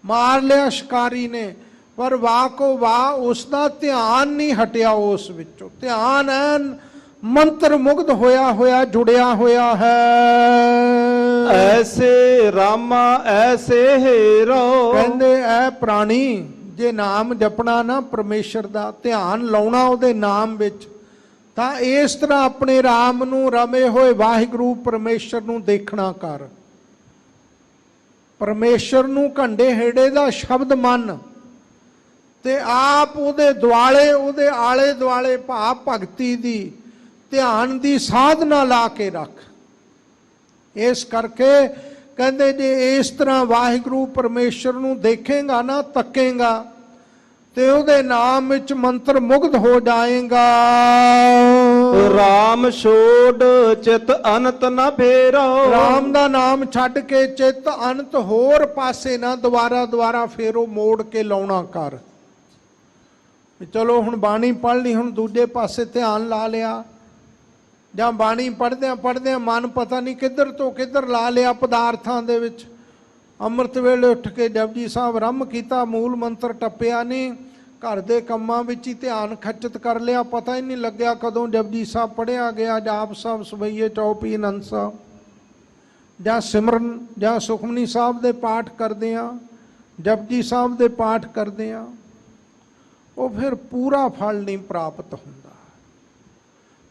ਮਾਰ ਲਿਆ ਸ਼ਿਕਾਰੀ ਨੇ, ਪਰ ਵਾਹ ਕੋ ਵਾਹ ਉਸ ਦਾ ਧਿਆਨ ਨਹੀਂ ਹਟਿਆ ਉਸ ਵਿੱਚੋਂ। ਧਿਆਨ ਐਨ ਮੰਤਰ ਮੁਗਧ ਹੋਇਆ ਹੋਇਆ ਜੁੜਿਆ ਹੋਇਆ ਹੈ। ਐਸੇ ਰਾਮਾ ਐਸੇ ਹੀਰੋ, ਕਹਿੰਦੇ ਐ ਪ੍ਰਾਣੀ, ਜੇ ਨਾਮ ਜਪਣਾ ਨਾ ਪਰਮੇਸ਼ਰ ਦਾ, ਧਿਆਨ ਲਾਉਣਾ ਉਹਦੇ ਨਾਮ ਵਿੱਚ, ਤਾਂ ਇਸ ਤਰ੍ਹਾਂ ਆਪਣੇ ਰਾਮ ਨੂੰ, ਰਮੇ ਹੋਏ ਵਾਹਿਗੁਰੂ ਪਰਮੇਸ਼ਰ ਨੂੰ ਦੇਖਣਾ ਕਰ। ਪਰਮੇਸ਼ਰ ਨੂੰ ਘੰਡੇ ਹਿੜੇ ਦਾ ਸ਼ਬਦ ਮੰਨ ਤੇ ਆਪ ਉਹਦੇ ਦੁਆਲੇ, ਉਹਦੇ ਆਲੇ ਦੁਆਲੇ ਭਾਵ ਭਗਤੀ ਦੀ, ਧਿਆਨ ਦੀ ਸਾਧਨਾ ਲਾ ਕੇ ਰੱਖ। ਇਸ ਕਰਕੇ ਕਹਿੰਦੇ ਜੇ ਇਸ ਤਰ੍ਹਾਂ ਵਾਹਿਗੁਰੂ ਪਰਮੇਸ਼ਰ ਨੂੰ ਦੇਖੇਗਾ ਨਾ, ਤੱਕੇਗਾ, ਤੇ ਉਹਦੇ ਨਾਮ ਵਿੱਚ ਮੰਤਰ ਮੁਗਧ ਹੋ ਜਾਏਗਾ। ਰਾਮ ਛੋੜ ਚਿਤ ਅਨੰਤ ਨਾ ਫੇਰੋ, ਰਾਮ ਦਾ ਨਾਮ ਛੱਡ ਕੇ ਚਿੱਤ ਅਨੰਤ ਹੋਰ ਪਾਸੇ ਨਾ ਦੁਬਾਰਾ ਫੇਰੋ, ਮੋੜ ਕੇ ਲਾਉਣਾ ਕਰ। ਚਲੋ ਹੁਣ ਬਾਣੀ ਪੜ੍ਹ ਲਈ, ਹੁਣ ਦੂਜੇ ਪਾਸੇ ਧਿਆਨ ਲਾ ਲਿਆ, ਜਾਂ ਬਾਣੀ ਪੜ੍ਹਦਿਆਂ ਮਨ ਪਤਾ ਨਹੀਂ ਕਿੱਧਰ ਤੋਂ ਕਿੱਧਰ ਲਾ ਲਿਆ ਪਦਾਰਥਾਂ ਦੇ ਵਿੱਚ। ਅੰਮ੍ਰਿਤ ਵੇਲੇ ਉੱਠ ਕੇ ਜਪਜੀ ਸਾਹਿਬ ਆਰੰਭ ਕੀਤਾ, ਮੂਲ ਮੰਤਰ ਟੱਪਿਆ ਨਹੀਂ, ਘਰ ਦੇ ਕੰਮਾਂ ਵਿੱਚ ਹੀ ਧਿਆਨ ਖਚਿਤ ਕਰ ਲਿਆ, ਪਤਾ ਹੀ ਨਹੀਂ ਲੱਗਿਆ ਕਦੋਂ ਜਪਜੀ ਸਾਹਿਬ ਪੜ੍ਹਿਆ ਗਿਆ। ਜਾਪ ਸਾਹਿਬ, ਸਵਈਏ, ਚੌਪਈ, ਆਨੰਦ ਸਾਹਿਬ, ਜਾਂ ਸਿਮਰਨ, ਜਾਂ ਸੁਖਮਨੀ ਸਾਹਿਬ ਦੇ ਪਾਠ ਕਰਦੇ ਆ, ਜਪਜੀ ਸਾਹਿਬ ਦੇ ਪਾਠ ਕਰਦੇ ਆ, ਉਹ ਫਿਰ ਪੂਰਾ ਫਲ ਨਹੀਂ ਪ੍ਰਾਪਤ ਹੁੰਦਾ।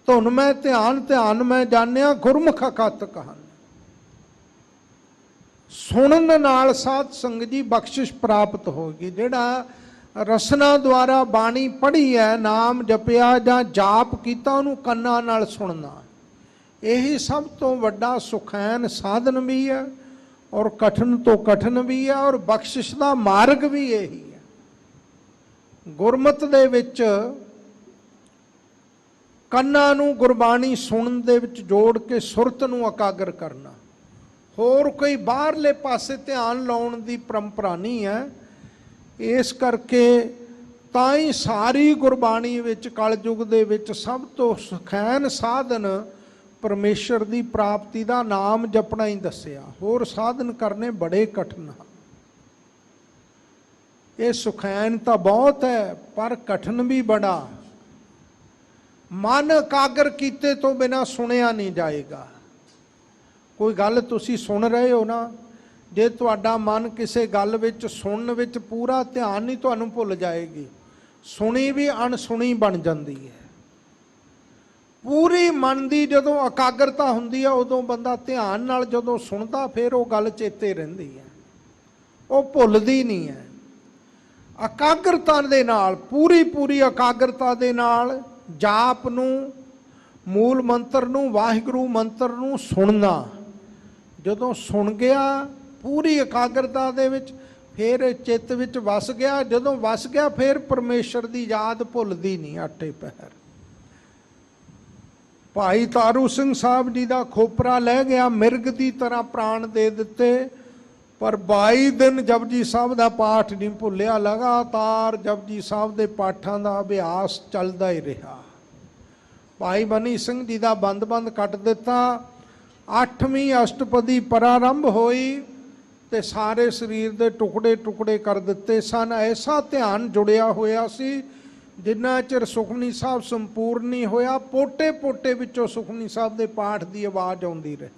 ਧੁਨ ਮੈਂ ਧਿਆਨ ਮੈਂ ਜਾਣਿਆ, ਗੁਰਮੁਖ ਅਕਤ ਕਹਾਣੀ। ਸੁਣਨ ਨਾਲ ਸਾਧ ਸੰਗਤ ਜੀ ਬਖਸ਼ਿਸ਼ ਪ੍ਰਾਪਤ ਹੋਗੀ। ਜਿਹੜਾ ਰਸਨਾ ਦੁਆਰਾ ਬਾਣੀ ਪੜ੍ਹੀ ਹੈ, ਨਾਮ ਜਪਿਆ ਜਾਂ ਜਾਪ ਕੀਤਾ, ਉਹਨੂੰ ਕੰਨਾਂ ਨਾਲ ਸੁਣਨਾ, ਇਹੀ ਸਭ ਤੋਂ ਵੱਡਾ ਸੁਖੈਨ ਸਾਧਨ ਵੀ ਹੈ, ਔਰ ਕਠਿਨ ਤੋਂ ਕਠਿਨ ਵੀ ਹੈ, ਔਰ ਬਖਸ਼ਿਸ਼ ਦਾ ਮਾਰਗ ਵੀ ਇਹੀ ਹੈ। ਗੁਰਮਤਿ ਦੇ ਵਿੱਚ ਕੰਨਾਂ ਨੂੰ ਗੁਰਬਾਣੀ ਸੁਣਨ ਦੇ ਵਿੱਚ ਜੋੜ ਕੇ ਸੁਰਤ ਨੂੰ ਇਕਾਗਰ ਕਰਨਾ, ਹੋਰ ਕੋਈ ਬਾਹਰਲੇ ਪਾਸੇ ਧਿਆਨ ਲਾਉਣ ਦੀ ਪਰੰਪਰਾ ਨਹੀਂ ਹੈ। ਇਸ ਕਰਕੇ ਤਾਂ ਹੀ ਸਾਰੀ ਗੁਰਬਾਣੀ ਵਿੱਚ ਕਲਯੁਗ ਦੇ ਵਿੱਚ ਸਭ ਤੋਂ ਸੁਖੈਨ ਸਾਧਨ ਪਰਮੇਸ਼ਰ ਦੀ ਪ੍ਰਾਪਤੀ ਦਾ ਨਾਮ ਜਪਣਾ ਹੀ ਦੱਸਿਆ। ਹੋਰ ਸਾਧਨ ਕਰਨੇ ਬੜੇ ਕਠਿਨ ਹਨ। ਇਹ ਸੁਖੈਨ ਤਾਂ ਬਹੁਤ ਹੈ, ਪਰ ਕਠਿਨ ਵੀ ਬੜਾ। ਮਨ ਇਕਾਗਰ ਕੀਤੇ ਤੋਂ ਬਿਨਾਂ ਸੁਣਿਆ ਨਹੀਂ ਜਾਏਗਾ। ਕੋਈ ਗੱਲ ਤੁਸੀਂ ਸੁਣ ਰਹੇ ਹੋ ਨਾ, ਜੇ ਤੁਹਾਡਾ ਮਨ ਕਿਸੇ ਗੱਲ ਵਿੱਚ ਸੁਣਨ ਵਿੱਚ ਪੂਰਾ ਧਿਆਨ ਨਹੀਂ, ਤੁਹਾਨੂੰ ਭੁੱਲ ਜਾਏਗੀ। ਸੁਣੀ ਵੀ ਅਣਸੁਣੀ ਬਣ ਜਾਂਦੀ ਹੈ। ਪੂਰੀ ਮਨ ਦੀ ਜਦੋਂ ਇਕਾਗਰਤਾ ਹੁੰਦੀ ਆ ਉਦੋਂ ਬੰਦਾ ਧਿਆਨ ਨਾਲ ਜਦੋਂ ਸੁਣਦਾ ਫਿਰ ਉਹ ਗੱਲ ਚੇਤੇ ਰਹਿੰਦੀ ਹੈ, ਉਹ ਭੁੱਲਦੀ ਨਹੀਂ ਹੈ। ਇਕਾਗਰਤਾ ਦੇ ਨਾਲ, ਪੂਰੀ ਇਕਾਗਰਤਾ ਦੇ ਨਾਲ ਜਾਪ ਨੂੰ, ਮੂਲ ਮੰਤਰ ਨੂੰ, ਵਾਹਿਗੁਰੂ ਮੰਤਰ ਨੂੰ ਸੁਣਨਾ। ਜਦੋਂ ਸੁਣ ਗਿਆ ਪੂਰੀ ਇਕਾਗਰਤਾ ਦੇ ਵਿੱਚ, ਫਿਰ ਚਿੱਤ ਵਿੱਚ ਵਸ ਗਿਆ। ਜਦੋਂ ਵਸ ਗਿਆ ਫਿਰ ਪਰਮੇਸ਼ਰ ਦੀ ਯਾਦ ਭੁੱਲਦੀ ਨਹੀਂ ਆਟੇ ਪਹਿਰ। ਭਾਈ ਤਾਰੂ ਸਿੰਘ ਸਾਹਿਬ ਜੀ ਦਾ ਖੋਪਰਾ ਲੈ ਗਿਆ, ਮਿਰਗ ਦੀ ਤਰ੍ਹਾਂ ਪ੍ਰਾਣ ਦੇ ਦਿੱਤੇ, ਪਰ 22 ਦਿਨ ਜਪਜੀ ਸਾਹਿਬ ਦਾ ਪਾਠ ਨਹੀਂ ਭੁੱਲਿਆ। ਲਗਾਤਾਰ ਜਪਜੀ ਸਾਹਿਬ ਦੇ ਪਾਠਾਂ ਦਾ ਅਭਿਆਸ ਚੱਲਦਾ ਹੀ ਰਿਹਾ। ਭਾਈ ਮਨੀ ਸਿੰਘ ਜੀ ਦਾ ਬੰਦ ਕੱਟ ਦਿੱਤਾ। 8ਵੀਂ ਅਸ਼ਟਪਦੀ ਪ੍ਰਾਰੰਭ ਹੋਈ ਤੇ ਸਾਰੇ ਸਰੀਰ ਦੇ ਟੁਕੜੇ ਕਰ ਦਿੱਤੇ ਸਨ। ਐਸਾ ਧਿਆਨ ਜੁੜਿਆ ਹੋਇਆ ਸੀ, ਜਿੰਨਾ ਚਿਰ ਸੁਖਮਨੀ ਸਾਹਿਬ ਸੰਪੂਰਨ ਨਹੀਂ ਹੋਇਆ, ਪੋਟੇ ਵਿੱਚੋਂ ਸੁਖਮਨੀ ਸਾਹਿਬ ਦੇ ਪਾਠ ਦੀ ਆਵਾਜ਼ ਆਉਂਦੀ ਰਹੀ।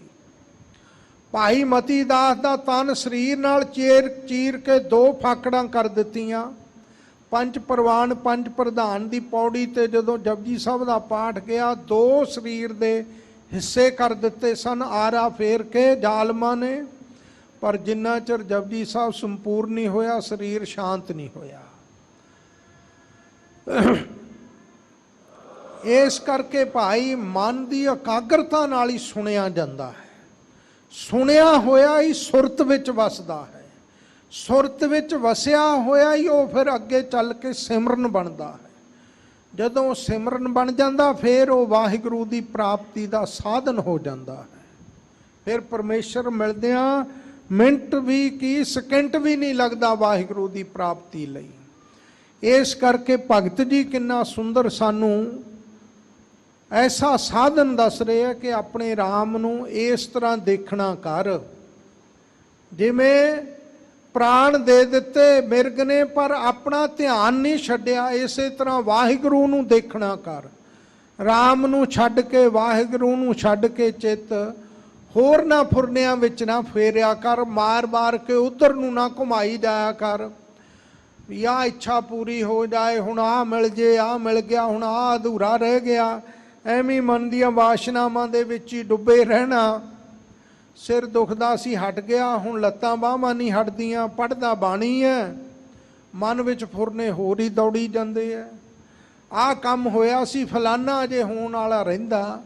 ਭਾਈ ਮਤੀ ਦਾਸ ਦਾ ਤਨ ਸਰੀਰ ਨਾਲ ਚੀਰ ਕੇ 2 ਫਾਕੜਾਂ ਕਰ ਦਿੱਤੀਆਂ। 5 ਪ੍ਰਵਾਨ 5 ਪ੍ਰਧਾਨ ਦੀ ਪੌੜੀ ਤੇ ਜਦੋਂ ਜਪਜੀ ਸਾਹਿਬ ਦਾ ਪਾਠ ਗਿਆ, 2 ਸਰੀਰ ਦੇ ਹਿੱਸੇ ਕਰ ਦਿੱਤੇ ਸਨ ਆਰਾ ਫੇਰ ਕੇ ਜ਼ਾਲਮਾਂ ਨੇ। ਪਰ ਜਿੰਨਾ ਚਿਰ ਜਪਜੀ ਸਾਹਿਬ ਸੰਪੂਰਨ ਨਹੀਂ ਹੋਇਆ, ਸਰੀਰ ਸ਼ਾਂਤ ਨਹੀਂ ਹੋਇਆ। ਇਸ ਕਰਕੇ ਭਾਈ ਮਨ ਦੀ ਇਕਾਗਰਤਾ ਨਾਲ ਹੀ ਸੁਣਿਆ ਜਾਂਦਾ ਹੈ। ਸੁਣਿਆ ਹੋਇਆ ਹੀ ਸੁਰਤ ਵਿੱਚ ਵਸਦਾ ਹੈ। ਸੁਰਤ ਵਿੱਚ ਵਸਿਆ ਹੋਇਆ ਹੀ ਉਹ ਫਿਰ ਅੱਗੇ ਚੱਲ ਕੇ ਸਿਮਰਨ ਬਣਦਾ ਹੈ। ਜਦੋਂ ਸਿਮਰਨ ਬਣ ਜਾਂਦਾ ਫਿਰ ਉਹ ਵਾਹਿਗੁਰੂ ਦੀ ਪ੍ਰਾਪਤੀ ਦਾ ਸਾਧਨ ਹੋ ਜਾਂਦਾ ਹੈ। ਫਿਰ ਪਰਮੇਸ਼ਰ ਮਿਲਦਿਆਂ ਮਿੰਟ ਵੀ ਕੀ ਸਕਿੰਟ ਵੀ ਨਹੀਂ ਲੱਗਦਾ ਵਾਹਿਗੁਰੂ ਦੀ ਪ੍ਰਾਪਤੀ ਲਈ। ਇਸ ਕਰਕੇ ਭਗਤ ਜੀ ਕਿੰਨਾ ਸੁੰਦਰ ਸਾਨੂੰ ਐਸਾ ਸਾਧਨ ਦੱਸ ਰਹੇ ਆ ਕਿ ਆਪਣੇ ਰਾਮ ਨੂੰ ਇਸ ਤਰ੍ਹਾਂ ਦੇਖਣਾ ਕਰ, ਜਿਵੇਂ ਪ੍ਰਾਣ ਦੇ ਦਿੱਤੇ ਮਿਰਗ ਨੇ ਪਰ ਆਪਣਾ ਧਿਆਨ ਨਹੀਂ ਛੱਡਿਆ, ਇਸੇ ਤਰ੍ਹਾਂ ਵਾਹਿਗੁਰੂ ਨੂੰ ਦੇਖਣਾ ਕਰ। ਰਾਮ ਨੂੰ ਛੱਡ ਕੇ, ਵਾਹਿਗੁਰੂ ਨੂੰ ਛੱਡ ਕੇ ਚਿੱਤ ਹੋਰ ਨਾ ਫੁਰਨਿਆਂ ਵਿੱਚ ਨਾ ਫੇਰਿਆ ਕਰ। ਮਾਰ ਕੇ ਉਧਰ ਨੂੰ ਨਾ ਘੁਮਾਈ ਜਾਇਆ ਕਰ ਵੀ ਆਹ ਇੱਛਾ ਪੂਰੀ ਹੋ ਜਾਏ, ਹੁਣ ਆਹ ਮਿਲ ਜੇ, ਆਹ ਮਿਲ ਗਿਆ, ਹੁਣ ਆਹ ਅਧੂਰਾ ਰਹਿ ਗਿਆ। ਐਵੇਂ ਮਨ ਦੀਆਂ ਵਾਸ਼ਨਾਵਾਂ ਦੇ ਵਿੱਚ ਹੀ ਡੁੱਬੇ ਰਹਿਣਾ। ਸਿਰ ਦੁਖਦਾ ਸੀ ਹਟ ਗਿਆ, ਹੁਣ ਲੱਤਾਂ ਬਾਹਾਂ ਨਹੀਂ ਹਟਦੀਆਂ, ਪੜ੍ਹਦਾ ਬਾਣੀ ਹੈ, ਮਨ ਵਿੱਚ ਫੁਰਨੇ ਹੋਰ ਹੀ ਦੌੜੀ ਜਾਂਦੇ ਆ। ਆਹ ਕੰਮ ਹੋਇਆ ਸੀ ਫਲਾਨਾ ਅਜੇ ਹੋਣ ਵਾਲਾ ਰਹਿੰਦਾ।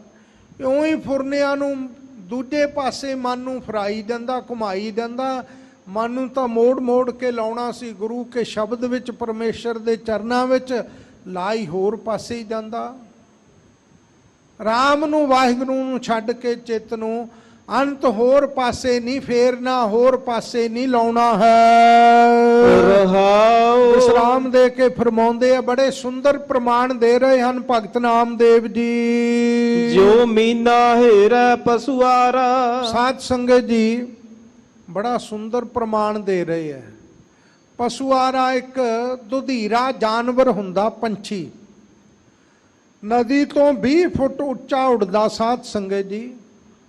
ਇਉਂ ਹੀ ਫੁਰਨਿਆਂ ਨੂੰ ਦੂਜੇ ਪਾਸੇ ਮਨ ਨੂੰ ਫਰਾਈ ਜਾਂਦਾ, ਘੁਮਾਈ ਜਾਂਦਾ। ਮਨ ਨੂੰ ਤਾਂ ਮੋੜ ਕੇ ਲਾਉਣਾ ਸੀ ਗੁਰੂ ਕੇ ਸ਼ਬਦ ਵਿੱਚ, ਪਰਮੇਸ਼ਰ ਦੇ ਚਰਨਾਂ ਵਿੱਚ, ਲਾਈ ਹੋਰ ਪਾਸੇ ਹੀ ਜਾਂਦਾ। ਰਾਮ ਨੂੰ, ਵਾਹਿਗੁਰੂ ਨੂੰ ਛੱਡ ਕੇ ਚਿੱਤ ਨੂੰ ਅੰਤ ਹੋਰ ਪਾਸੇ ਨਹੀਂ ਫੇਰਨਾ, ਹੋਰ ਪਾਸੇ ਨਹੀਂ ਲਾਉਣਾ ਹੈ। ਰਹਾਉ ਵਿਸਰਾਮ ਦੇ ਕੇ ਫਰਮਾਉਂਦੇ ਆ, ਬੜੇ ਸੁੰਦਰ ਪ੍ਰਮਾਣ ਦੇ ਰਹੇ ਹਨ ਭਗਤ ਨਾਮਦੇਵ ਜੀ। ਜੋ ਮੀਨਾ ਹੇਰੈ ਪਸੁਆਰਾ। ਸਾਧ ਸੰਗਤ ਜੀ ਬੜਾ ਸੁੰਦਰ ਪ੍ਰਮਾਣ ਦੇ ਰਹੇ ਹੈ। ਪਸੁਆਰਾ ਇੱਕ ਦੁਧੀਰਾ ਜਾਨਵਰ ਹੁੰਦਾ, ਪੰਛੀ, ਨਦੀ ਤੋਂ 20 ਫੁੱਟ ਉੱਚਾ ਉੱਡਦਾ। ਸਾਧ ਸੰਗਤ ਜੀ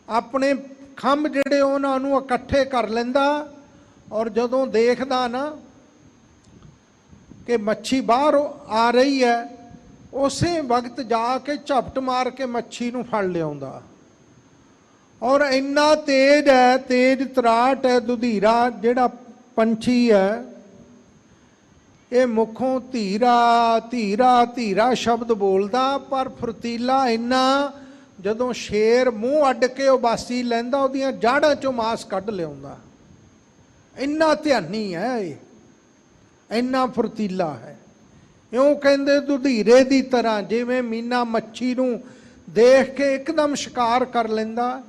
ਆਪਣੇ ਖੰਭ ਜਿਹੜੇ ਉਹਨਾਂ ਨੂੰ ਇਕੱਠੇ ਕਰ ਲੈਂਦਾ, ਔਰ ਜਦੋਂ ਦੇਖਦਾ ਨਾ ਕਿ ਮੱਛੀ ਬਾਹਰ ਆ ਰਹੀ ਹੈ, ਉਸੇ ਵਕਤ ਜਾ ਕੇ ਝਪਟ ਮਾਰ ਕੇ ਮੱਛੀ ਨੂੰ ਫੜ ਲਿਆਉਂਦਾ। ਔਰ ਇੰਨਾ ਤੇਜ਼ ਹੈ, ਤੇਜ਼ ਤਰਾਟ ਹੈ ਦੁਧੀਰਾ ਜਿਹੜਾ ਪੰਛੀ ਹੈ। ਇਹ ਮੁਖੋਂ ਧੀਰਾ ਸ਼ਬਦ ਬੋਲਦਾ, ਪਰ ਫੁਰਤੀਲਾ ਇੰਨਾ, ਜਦੋਂ ਸ਼ੇਰ ਮੂੰਹ ਅੱਡ ਕੇ ਉਹ ਬਾਸੀ ਲੈਂਦਾ, ਉਹਦੀਆਂ ਜਾੜਾਂ ਚੋਂ ਮਾਸ ਕੱਢ ਲਿਆਉਂਦਾ। ਇੰਨਾ ਧਿਆਨੀ ਹੈ ਇਹ, ਇੰਨਾ ਫੁਰਤੀਲਾ ਹੈ। ਇਉਂ ਕਹਿੰਦੇ ਦੁਧੀਰੇ ਦੀ ਤਰ੍ਹਾਂ, ਜਿਵੇਂ ਮੀਨਾ ਮੱਛੀ ਨੂੰ ਦੇਖ ਕੇ ਇੱਕਦਮ ਸ਼ਿਕਾਰ ਕਰ ਲੈਂਦਾ,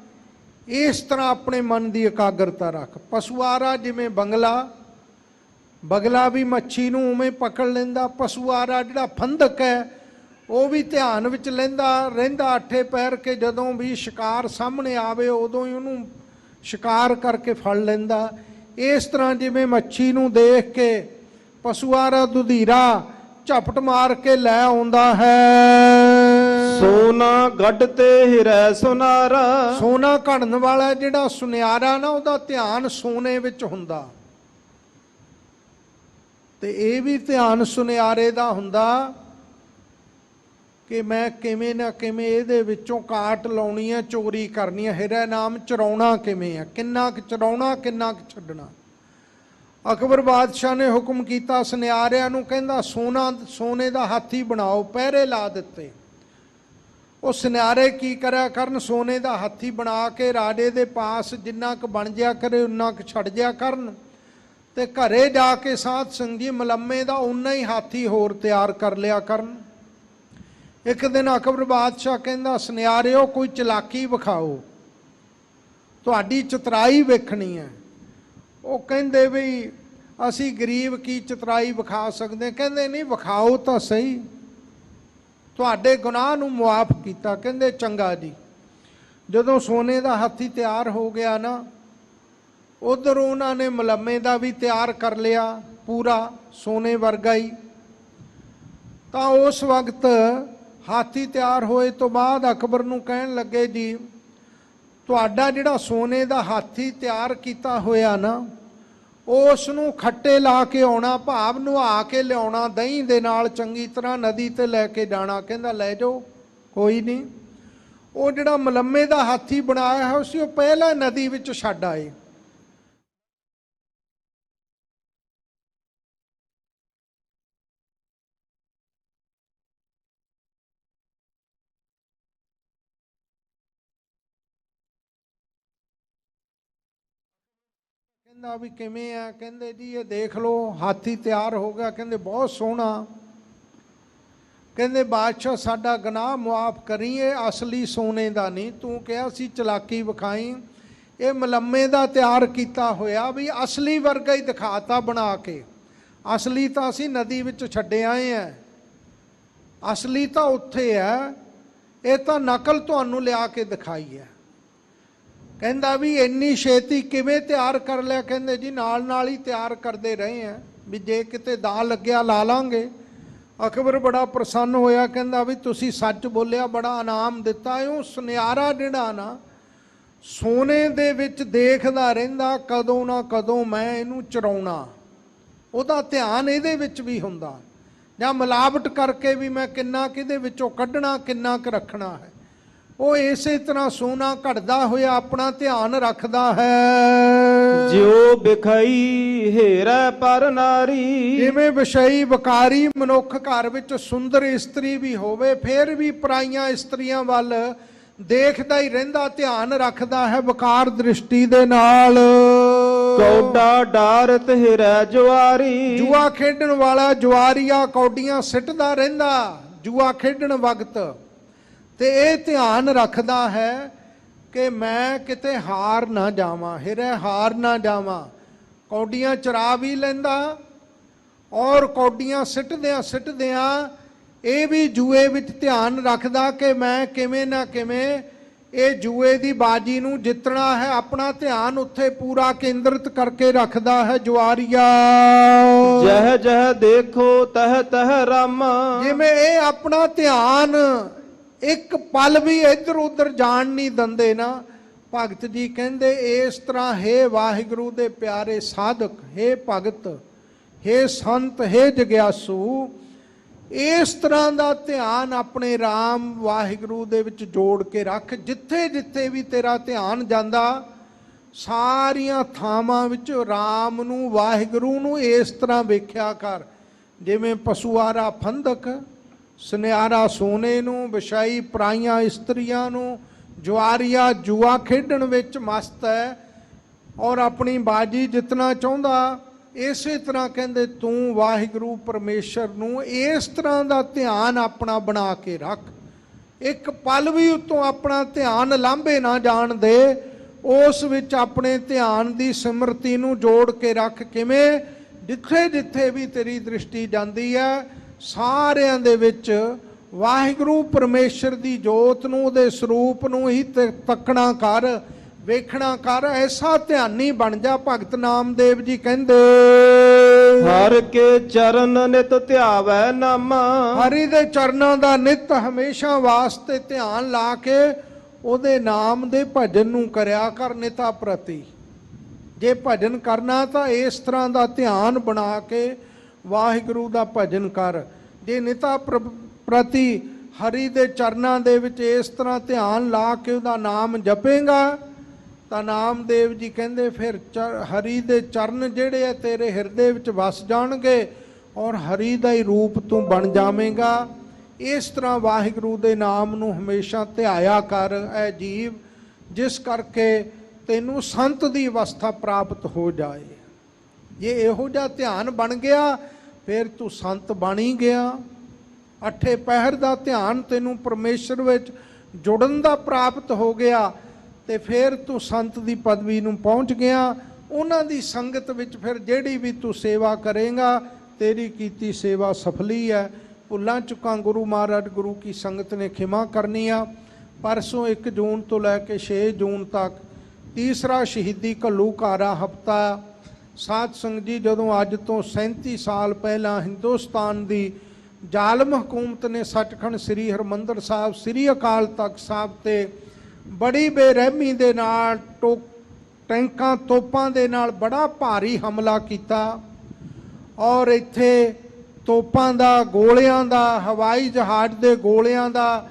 ਇਸ ਤਰ੍ਹਾਂ ਆਪਣੇ ਮਨ ਦੀ ਇਕਾਗਰਤਾ ਰੱਖ। ਪਸੁਆਰਾ ਜਿਵੇਂ ਬਗਲਾ ਵੀ ਮੱਛੀ ਨੂੰ ਉਵੇਂ ਪਕੜ ਲੈਂਦਾ। ਪਸੁਆਰਾ ਜਿਹੜਾ ਫੰਦਕ ਹੈ ਉਹ ਵੀ ਧਿਆਨ ਵਿੱਚ ਰਹਿੰਦਾ ਅੱਠੇ ਪੈਰ ਕੇ, ਜਦੋਂ ਵੀ ਸ਼ਿਕਾਰ ਸਾਹਮਣੇ ਆਵੇ ਉਦੋਂ ਹੀ ਉਹਨੂੰ ਸ਼ਿਕਾਰ ਕਰਕੇ ਫੜ ਲੈਂਦਾ। ਇਸ ਤਰ੍ਹਾਂ ਜਿਵੇਂ ਮੱਛੀ ਨੂੰ ਦੇਖ ਕੇ ਪਸੁਆਰਾ ਦੁਧੀਰਾ ਝਪਟ ਮਾਰ ਕੇ ਲੈ ਆਉਂਦਾ ਹੈ। ਸੋਨਾ ਗੱਡ ਤੇ ਹੀਰਾ ਸੁਨਾਰਾ। ਸੋਨਾ ਘੜਨ ਵਾਲਾ ਜਿਹੜਾ ਸੁਨਿਆਰਾ ਨਾ, ਉਹਦਾ ਧਿਆਨ ਸੋਨੇ ਵਿੱਚ ਹੁੰਦਾ, ਤੇ ਇਹ ਵੀ ਧਿਆਨ ਸੁਨਿਆਰੇ ਦਾ ਹੁੰਦਾ ਕਿ ਮੈਂ ਕਿਵੇਂ ਨਾ ਕਿਵੇਂ ਇਹਦੇ ਵਿੱਚੋਂ ਕਾਟ ਲਾਉਣੀ ਹੈ, ਚੋਰੀ ਕਰਨੀ ਹੈ। ਹੀਰਾ ਨਾਮ ਚੁਰਾਉਣਾ ਕਿਵੇਂ ਹੈ, ਕਿੰਨਾ ਕੁ ਚੁਰਾਉਣਾ, ਕਿੰਨਾ ਕੁ ਛੱਡਣਾ। ਅਕਬਰ ਬਾਦਸ਼ਾਹ ਨੇ ਹੁਕਮ ਕੀਤਾ ਸੁਨਿਆਰਿਆਂ ਨੂੰ, ਕਹਿੰਦਾ ਸੋਨੇ ਦਾ ਹਾਥੀ ਬਣਾਓ। ਪਹਿਰੇ ਲਾ ਦਿੱਤੇ। ਉਹ ਸੁਨਿਆਰੇ ਕੀ ਕਰਿਆ ਕਰਨ, ਸੋਨੇ ਦਾ ਹਾਥੀ ਬਣਾ ਕੇ ਰਾਜੇ ਦੇ ਪਾਸ ਜਿੰਨਾ ਕੁ ਬਣ ਜਿਆ ਕਰੇ ਉਨਾ ਕੁ ਛੱਡ ਜਿਆ ਕਰਨ, ਤੇ ਘਰੇ ਜਾ ਕੇ ਸਾਧ ਸੰਗੀ ਮਲੰਮੇ ਦਾ ਉਨਾ ਹੀ ਹਾਥੀ ਹੋਰ ਤਿਆਰ ਕਰ ਲਿਆ ਕਰਨ। ਇੱਕ ਦਿਨ ਅਕਬਰ ਬਾਦਸ਼ਾਹ ਕਹਿੰਦਾ ਸੁਨਿਆਰਿਓ ਕੋਈ ਚਲਾਕੀ ਵਿਖਾਓ, ਤੁਹਾਡੀ ਚਤੁਰਾਈ ਵੇਖਣੀ ਹੈ। ਉਹ ਕਹਿੰਦੇ ਵੀ ਅਸੀਂ ਗਰੀਬ ਕੀ ਚਤੁਰਾਈ ਵਿਖਾ ਸਕਦੇ। ਕਹਿੰਦੇ ਨਹੀਂ ਵਿਖਾਓ ਤਾਂ ਸਹੀ, ਤੁਹਾਡੇ ਗੁਨਾਹ ਨੂੰ ਮੁਆਫ ਕੀਤਾ। ਕਹਿੰਦੇ ਚੰਗਾ ਜੀ। ਜਦੋਂ ਸੋਨੇ ਦਾ ਹਾਥੀ ਤਿਆਰ ਹੋ ਗਿਆ ਨਾ, ਉਧਰ ਉਹਨਾਂ ਨੇ ਮਲੰਮੇ ਦਾ ਵੀ ਤਿਆਰ ਕਰ ਲਿਆ ਪੂਰਾ ਸੋਨੇ ਵਰਗਾ ਹੀ। ਤਾਂ ਉਸ ਵਕਤ ਹਾਥੀ ਤਿਆਰ ਹੋਏ ਤੋਂ ਬਾਅਦ ਅਕਬਰ ਨੂੰ ਕਹਿਣ ਲੱਗੇ ਜੀ ਤੁਹਾਡਾ ਜਿਹੜਾ ਸੋਨੇ ਦਾ ਹਾਥੀ ਤਿਆਰ ਕੀਤਾ ਹੋਇਆ ਨਾ, ਉਸ ਨੂੰ ਖੱਟੇ ਲਾ ਕੇ ਆਉਣਾ, ਭਾਵ ਨੁਹਾ ਕੇ ਲਿਆਉਣਾ ਦਹੀਂ ਦੇ ਨਾਲ ਚੰਗੀ ਤਰ੍ਹਾਂ, ਨਦੀ ਤੇ ਲੈ ਕੇ ਜਾਣਾ। ਕਹਿੰਦਾ ਲੈ ਜਾਓ, ਕੋਈ ਨਹੀਂ। ਉਹ ਜਿਹੜਾ ਮਲੰਮੇ ਦਾ ਹਾਥੀ ਬਣਾਇਆ ਹੈ ਉਸੇ ਉਹ ਪਹਿਲਾਂ ਨਦੀ ਵਿੱਚ ਛੱਡ ਆਏ। ਕਹਿੰਦਾ ਵੀ ਕਿਵੇਂ ਆ? ਕਹਿੰਦੇ ਜੀ ਇਹ ਦੇਖ ਲਓ ਹਾਥੀ ਤਿਆਰ ਹੋ ਗਿਆ। ਕਹਿੰਦੇ ਬਹੁਤ ਸੋਹਣਾ। ਕਹਿੰਦੇ ਬਾਦਸ਼ਾਹ ਸਾਡਾ ਗੁਨਾਹ ਮੁਆਫ ਕਰੀਏ, ਅਸਲੀ ਸੋਨੇ ਦਾ ਨਹੀਂ, ਤੂੰ ਕਿਹਾ ਸੀ ਚਲਾਕੀ ਵਿਖਾਈ, ਇਹ ਮਲੰਮੇ ਦਾ ਤਿਆਰ ਕੀਤਾ ਹੋਇਆ ਵੀ ਅਸਲੀ ਵਰਗਾ ਹੀ ਦਿਖਾਤਾ ਬਣਾ ਕੇ। ਅਸਲੀ ਤਾਂ ਅਸੀਂ ਨਦੀ ਵਿੱਚ ਛੱਡੇ ਆਏ ਆ, ਅਸਲੀ ਤਾਂ ਉੱਥੇ ਹੈ, ਇਹ ਤਾਂ ਨਕਲ ਤੁਹਾਨੂੰ ਲਿਆ ਕੇ ਦਿਖਾਈ ਹੈ। ਕਹਿੰਦਾ ਵੀ ਇੰਨੀ ਛੇਤੀ ਕਿਵੇਂ ਤਿਆਰ ਕਰ ਲਿਆ? ਕਹਿੰਦੇ ਜੀ ਨਾਲ ਨਾਲ ਹੀ ਤਿਆਰ ਕਰਦੇ ਰਹੇ ਆ, ਵੀ ਜੇ ਕਿਤੇ ਦਾ ਲੱਗਿਆ ਲਾ ਲਾਂਗੇ। ਅਕਬਰ ਬੜਾ ਪ੍ਰਸੰਨ ਹੋਇਆ, ਕਹਿੰਦਾ ਵੀ ਤੁਸੀਂ ਸੱਚ ਬੋਲਿਆ, ਬੜਾ ਇਨਾਮ ਦਿੱਤਾ। ਉਹ ਸੁਨਿਆਰਾ ਜਿਹੜਾ ਨਾ ਸੋਨੇ ਦੇ ਵਿੱਚ ਦੇਖਦਾ ਰਹਿੰਦਾ ਕਦੋਂ ਨਾ ਕਦੋਂ ਮੈਂ ਇਹਨੂੰ ਚੁਰਾਉਣਾ, ਉਹਦਾ ਧਿਆਨ ਇਹਦੇ ਵਿੱਚ ਵੀ ਹੁੰਦਾ, ਜਾਂ ਮਿਲਾਵਟ ਕਰਕੇ ਵੀ ਮੈਂ ਕਿੰਨਾ ਕਿਹਦੇ ਵਿੱਚੋਂ ਕੱਢਣਾ, ਕਿੰਨਾ ਕੁ ਰੱਖਣਾ ਹੈ। ਉਹ ਇਸੇ ਤਰ੍ਹਾਂ ਸੋਨਾ ਘੜਦਾ ਹੋਇਆ ਆਪਣਾ ਧਿਆਨ ਰੱਖਦਾ ਹੈ। ਜਿਉ ਵਿਖਾਈ ਹੇਰਾ ਪਰ ਨਾਰੀ, ਜਿਵੇਂ ਵਿਸ਼ਈ ਵਿਕਾਰੀ ਮਨੁੱਖ ਘਰ ਵਿੱਚ ਸੁੰਦਰ ਇਸਤਰੀ ਵੀ ਹੋਵੇ, ਫਿਰ ਵੀ ਪਰਾਈਆਂ ਇਸਤਰੀਆਂ ਵੱਲ ਦੇਖਦਾ ਹੀ ਰਹਿੰਦਾ, ਧਿਆਨ ਰੱਖਦਾ ਹੈ ਵਿਕਾਰ ਦ੍ਰਿਸ਼ਟੀ ਦੇ ਨਾਲ। ਕੌਡਾ ਡਾਰਤ ਹਿਰੈ ਜੁਆਰੀ, ਜੂਆ ਖੇਡਣ ਵਾਲਾ ਜੁਆਰੀਆ ਕੌਡੀਆਂ ਸਿੱਟਦਾ ਰਹਿੰਦਾ ਜੂਆ ਖੇਡਣ ਵਕਤ, ਤੇ ਇਹ ਧਿਆਨ ਰੱਖਦਾ ਹੈ ਕਿ ਮੈਂ ਕਿਤੇ ਹਾਰ ਨਾ ਜਾਵਾਂ, ਹਿਰੇ ਹਾਰ ਨਾ ਜਾਵਾਂ। ਕੌਡੀਆਂ ਚਰਾ ਵੀ ਲੈਂਦਾ, ਔਰ ਕੌਡੀਆਂ ਸਿੱਟਦਿਆਂ ਇਹ ਵੀ ਜੂਏ ਵਿੱਚ ਧਿਆਨ ਰੱਖਦਾ ਕਿ ਮੈਂ ਕਿਵੇਂ ਨਾ ਕਿਵੇਂ ਇਹ ਜੂਏ ਦੀ ਬਾਜੀ ਨੂੰ ਜਿੱਤਣਾ ਹੈ। ਆਪਣਾ ਧਿਆਨ ਉੱਥੇ ਪੂਰਾ ਕੇਂਦਰਿਤ ਕਰਕੇ ਰੱਖਦਾ ਹੈ ਜੁਆਰੀਆ। ਜਹ ਜਹ ਦੇਖੋ ਤਹ ਤਹ ਰਾਮਾ, ਜਿਵੇਂ ਇਹ ਆਪਣਾ ਧਿਆਨ ਇੱਕ ਪਲ ਵੀ ਇੱਧਰ ਉੱਧਰ ਜਾਣ ਨਹੀਂ ਦਿੰਦੇ ਨਾ। ਭਗਤ ਜੀ ਕਹਿੰਦੇ ਇਸ ਤਰ੍ਹਾਂ ਹੇ ਵਾਹਿਗੁਰੂ ਦੇ ਪਿਆਰੇ ਸਾਧਕ, ਹੇ ਭਗਤ, ਹੇ ਸੰਤ, ਹੇ ਜਗਿਆਸੂ, ਇਸ ਤਰ੍ਹਾਂ ਦਾ ਧਿਆਨ ਆਪਣੇ ਰਾਮ ਵਾਹਿਗੁਰੂ ਦੇ ਵਿੱਚ ਜੋੜ ਕੇ ਰੱਖ। ਜਿੱਥੇ ਜਿੱਥੇ ਵੀ ਤੇਰਾ ਧਿਆਨ ਜਾਂਦਾ, ਸਾਰੀਆਂ ਥਾਵਾਂ ਵਿੱਚ ਰਾਮ ਨੂੰ, ਵਾਹਿਗੁਰੂ ਨੂੰ ਇਸ ਤਰ੍ਹਾਂ ਵੇਖਿਆ ਕਰ, ਜਿਵੇਂ ਪਸ਼ੂਆਰਾ ਫੰਦਕ, ਸੁਨਿਆਰਾ ਸੋਨੇ ਨੂੰ, ਵਿਸ਼ਾਈ ਪਰਾਈਆਂ ਇਸਤਰੀਆਂ ਨੂੰ, ਜੁਆਰੀਆ ਜੂਆ ਖੇਡਣ ਵਿੱਚ ਮਸਤ ਹੈ ਔਰ ਆਪਣੀ ਬਾਜੀ ਜਿੱਤਣਾ ਚਾਹੁੰਦਾ। ਇਸੇ ਤਰ੍ਹਾਂ ਕਹਿੰਦੇ ਤੂੰ ਵਾਹਿਗੁਰੂ ਪਰਮੇਸ਼ਰ ਨੂੰ ਇਸ ਤਰ੍ਹਾਂ ਦਾ ਧਿਆਨ ਆਪਣਾ ਬਣਾ ਕੇ ਰੱਖ, ਇੱਕ ਪਲ ਵੀ ਉੱਤੋਂ ਆਪਣਾ ਧਿਆਨ ਲਾਂਭੇ ਨਾ ਜਾਣ ਦੇ, ਉਸ ਵਿੱਚ ਆਪਣੇ ਧਿਆਨ ਦੀ ਸਿਮਰਤੀ ਨੂੰ ਜੋੜ ਕੇ ਰੱਖ। ਕਿਵੇਂ? ਜਿੱਥੇ ਜਿੱਥੇ ਵੀ ਤੇਰੀ ਦ੍ਰਿਸ਼ਟੀ ਜਾਂਦੀ ਹੈ, ਸਾਰਿਆਂ ਦੇ ਵਿੱਚ ਵਾਹਿਗੁਰੂ ਪਰਮੇਸ਼ਰ ਦੀ ਜੋਤ ਨੂੰ, ਉਹਦੇ ਸਰੂਪ ਨੂੰ ਹੀ ਤੱਕਣਾ ਕਰ, ਵੇਖਣਾ ਕਰ। ਐਸਾ ਧਿਆਨੀ ਬਣ ਜਾ। ਭਗਤ ਨਾਮਦੇਵ ਜੀ ਕਹਿੰਦੇ ਹਰ ਕੇ ਚਰਨ ਨਿਤ ਧਿਆਵੈ ਨਾਮਾ, ਹਰੀ ਦੇ ਚਰਨਾਂ ਦਾ ਨਿਤ ਹਮੇਸ਼ਾ ਵਾਸਤੇ ਧਿਆਨ ਲਾ ਕੇ ਉਹਦੇ ਨਾਮ ਦੇ ਭਜਨ ਨੂੰ ਕਰਿਆ ਕਰ ਨਿਤਾ ਪ੍ਰਤੀ। ਜੇ ਭਜਨ ਕਰਨਾ ਤਾਂ ਇਸ ਤਰ੍ਹਾਂ ਦਾ ਧਿਆਨ ਬਣਾ ਕੇ ਵਾਹਿਗੁਰੂ ਦਾ ਭਜਨ ਕਰ। ਜੇ ਨਿਤਾ ਪ੍ਰਤੀ ਹਰੀ ਦੇ ਚਰਨਾਂ ਦੇ ਵਿੱਚ ਇਸ ਤਰ੍ਹਾਂ ਧਿਆਨ ਲਾ ਕੇ ਉਹਦਾ ਨਾਮ ਜਪੇਗਾ ਤਾਂ ਨਾਮਦੇਵ ਜੀ ਕਹਿੰਦੇ ਫਿਰ ਹਰੀ ਦੇ ਚਰਨ ਜਿਹੜੇ ਆ ਤੇਰੇ ਹਿਰਦੇ ਵਿੱਚ ਵਸ ਜਾਣਗੇ ਔਰ ਹਰੀ ਦਾ ਹੀ ਰੂਪ ਤੂੰ ਬਣ ਜਾਵੇਂਗਾ। ਇਸ ਤਰ੍ਹਾਂ ਵਾਹਿਗੁਰੂ ਦੇ ਨਾਮ ਨੂੰ ਹਮੇਸ਼ਾ ਧਿਆਇਆ ਕਰ ਐ ਜੀਵ, ਜਿਸ ਕਰਕੇ ਤੈਨੂੰ ਸੰਤ ਦੀ ਅਵਸਥਾ ਪ੍ਰਾਪਤ ਹੋ ਜਾਏ। ਜੇ ਇਹੋ ਜਿਹਾ ਧਿਆਨ ਬਣ ਗਿਆ ਫਿਰ ਤੂੰ ਸੰਤ ਬਣ ਹੀ ਗਿਆ। ਅੱਠੇ ਪਹਿਰ ਦਾ ਧਿਆਨ ਤੈਨੂੰ ਪਰਮੇਸ਼ਰ ਵਿੱਚ ਜੁੜਨ ਦਾ ਪ੍ਰਾਪਤ ਹੋ ਗਿਆ ਤੇ ਫਿਰ ਤੂੰ ਸੰਤ ਦੀ ਪਦਵੀ ਨੂੰ ਪਹੁੰਚ ਗਿਆ। ਉਹਨਾਂ ਦੀ ਸੰਗਤ ਵਿੱਚ ਫਿਰ ਜਿਹੜੀ ਵੀ ਤੂੰ ਸੇਵਾ ਕਰੇਗਾ ਤੇਰੀ ਕੀਤੀ ਸੇਵਾ ਸਫਲੀ ਹੈ। ਭੁੱਲਾਂ ਚੁੱਕਾਂ ਗੁਰੂ ਮਹਾਰਾਜ ਗੁਰੂ ਕੀ ਸੰਗਤ ਨੇ ਖਿਮਾ ਕਰਨੀ ਆ। ਪਰਸੋਂ 1 ਜੂਨ ਤੋਂ ਲੈ ਕੇ 6 ਜੂਨ ਤੱਕ ਤੀਸਰਾ ਸ਼ਹੀਦੀ ਘੱਲੂਘਾਰਾ ਹਫ਼ਤਾ। ਸਾਧ ਸੰਗਤ ਜੀ, ਜਦੋਂ ਅੱਜ ਤੋਂ 37 ਸਾਲ ਪਹਿਲਾਂ ਹਿੰਦੁਸਤਾਨ ਦੀ ਜ਼ਾਲਮ ਹਕੂਮਤ ਨੇ ਸੱਚਖੰਡ ਸ੍ਰੀ ਹਰਿਮੰਦਰ ਸਾਹਿਬ ਸ੍ਰੀ ਅਕਾਲ ਤਖਤ ਸਾਹਿਬ ਤੇ ਬੜੀ ਬੇਰਹਿਮੀ ਦੇ ਨਾਲ ਟੈਂਕਾਂ ਤੋਪਾਂ ਦੇ ਨਾਲ ਬੜਾ ਭਾਰੀ ਹਮਲਾ ਕੀਤਾ ਔਰ ਇੱਥੇ ਤੋਪਾਂ ਦਾ, ਗੋਲਿਆਂ ਦਾ, ਹਵਾਈ ਜਹਾਜ਼ ਦੇ ਗੋਲਿਆਂ ਦਾ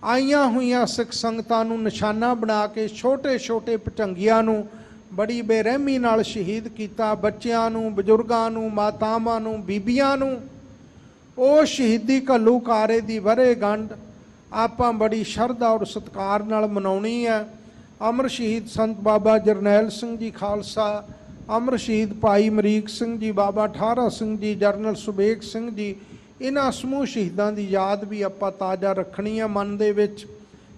ਆਈਆਂ ਹੋਈਆਂ ਸਿੱਖ ਸੰਗਤਾਂ ਨੂੰ ਨਿਸ਼ਾਨਾ ਬਣਾ ਕੇ ਛੋਟੇ ਛੋਟੇ ਭਚੰਗੀਆਂ ਨੂੰ ਬੜੀ ਬੇਰਹਿਮੀ ਨਾਲ ਸ਼ਹੀਦ ਕੀਤਾ। ਬੱਚਿਆਂ ਨੂੰ, ਬਜ਼ੁਰਗਾਂ ਨੂੰ, ਮਾਤਾਵਾਂ ਨੂੰ, ਬੀਬੀਆਂ ਨੂੰ। ਉਹ ਸ਼ਹੀਦੀ ਘੱਲੂਘਾਰੇ ਦੀ ਵਰ੍ਹੇਗੰਢ ਆਪਾਂ ਬੜੀ ਸ਼ਰਧਾ ਔਰ ਸਤਿਕਾਰ ਨਾਲ ਮਨਾਉਣੀ ਹੈ। ਅਮਰ ਸ਼ਹੀਦ ਸੰਤ ਬਾਬਾ ਜਰਨੈਲ ਸਿੰਘ ਜੀ ਖਾਲਸਾ, ਅਮਰ ਸ਼ਹੀਦ ਭਾਈ ਅਮਰੀਕ ਸਿੰਘ ਜੀ, ਬਾਬਾ ਠਾਰਾ ਸਿੰਘ ਜੀ, ਜਰਨਲ ਸੁਬੇਗ ਸਿੰਘ ਜੀ, ਇਹਨਾਂ ਸਮੂਹ ਸ਼ਹੀਦਾਂ ਦੀ ਯਾਦ ਵੀ ਆਪਾਂ ਤਾਜ਼ਾ ਰੱਖਣੀ ਆ ਮਨ ਦੇ ਵਿੱਚ।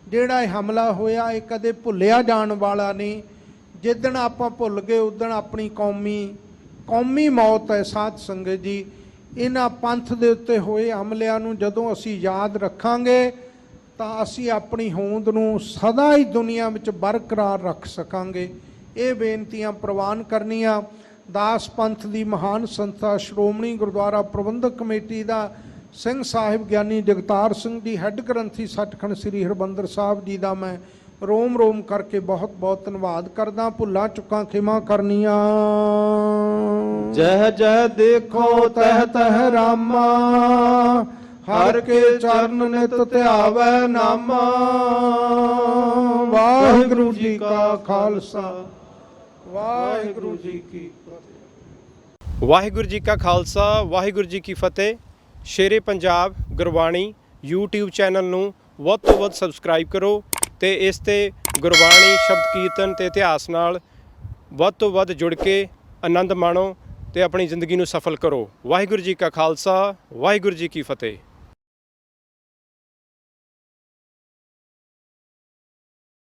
ਜਿਹੜਾ ਇਹ ਹਮਲਾ ਹੋਇਆ ਇਹ ਕਦੇ ਭੁੱਲਿਆ ਜਾਣ ਵਾਲਾ ਨਹੀਂ। ਜਿੱਦਣ ਆਪਾਂ ਭੁੱਲ ਗਏ ਉਦਣ ਆਪਣੀ ਕੌਮੀ ਮੌਤ ਹੈ। ਸਾਧ ਸੰਗਤ ਜੀ, ਇਹਨਾਂ ਪੰਥ ਦੇ ਉੱਤੇ ਹੋਏ ਹਮਲਿਆਂ ਨੂੰ ਜਦੋਂ ਅਸੀਂ ਯਾਦ ਰੱਖਾਂਗੇ ਤਾਂ ਅਸੀਂ ਆਪਣੀ ਹੋਂਦ ਨੂੰ ਸਦਾ ਹੀ ਦੁਨੀਆ ਵਿੱਚ ਬਰਕਰਾਰ ਰੱਖ ਸਕਾਂਗੇ। ਇਹ ਬੇਨਤੀਆਂ ਪ੍ਰਵਾਨ ਕਰਨੀਆਂ ਦਾਸ ਪੰਥ ਦੀ ਮਹਾਨ ਸੰਸਥਾ ਸ਼੍ਰੋਮਣੀ ਗੁਰਦੁਆਰਾ ਪ੍ਰਬੰਧਕ ਕਮੇਟੀ ਦਾ ਸਿੰਘ ਸਾਹਿਬ ਗਿਆਨੀ ਜਗਤਾਰ ਸਿੰਘ ਜੀ, ਹੈੱਡ ਗ੍ਰੰਥੀ ਸੱਚਖੰਡ ਸ੍ਰੀ ਹਰਿਮੰਦਰ ਸਾਹਿਬ ਜੀ ਦਾ ਮੈਂ ਰੋਮ ਰੋਮ ਕਰਕੇ ਬਹੁਤ ਬਹੁਤ ਧੰਨਵਾਦ ਕਰਦਾ। ਭੁੱਲਾਂ ਚੁੱਕਾਂ ਖਿਮਾ ਕਰਨੀਆਂ। ਜਹ ਜਹ ਦੇਖੋ ਤਹ ਤਹ ਰਾਮਾ, ਹਰ ਕੇ ਚਰਨ ਨਿਤ ਧਿਆਵੈ ਨਾਮਾ। ਵਾਹਿਗੁਰੂ ਜੀ ਕਾ ਖਾਲਸਾ, ਵਾਹਿਗੁਰੂ ਜੀ ਕੀ ਫਤਿਹ। ਵਾਹਿਗੁਰੂ ਜੀ ਕਾ ਖਾਲਸਾ, ਵਾਹਿਗੁਰੂ ਜੀ ਕੀ ਫਤਿਹ। ਸ਼ੇਰੇ ਪੰਜਾਬ ਗੁਰਬਾਣੀ YouTube ਚੈਨਲ ਨੂੰ ਵੱਧ ਤੋਂ ਵੱਧ ਸਬਸਕ੍ਰਾਈਬ ਕਰੋ ਤੇ ਇਸ ਤੇ ਗੁਰਬਾਣੀ, ਸ਼ਬਦ ਕੀਰਤਨ ਤੇ ਇਤਿਹਾਸ ਨਾਲ ਵੱਧ ਤੋਂ ਵੱਧ ਜੁੜ ਕੇ ਆਨੰਦ ਮਾਣੋ ਤੇ ਆਪਣੀ ਜ਼ਿੰਦਗੀ ਨੂੰ ਸਫਲ ਕਰੋ। ਵਾਹਿਗੁਰੂ ਜੀ ਕਾ ਖਾਲਸਾ, ਵਾਹਿਗੁਰੂ ਜੀ ਕੀ ਫਤਿਹ।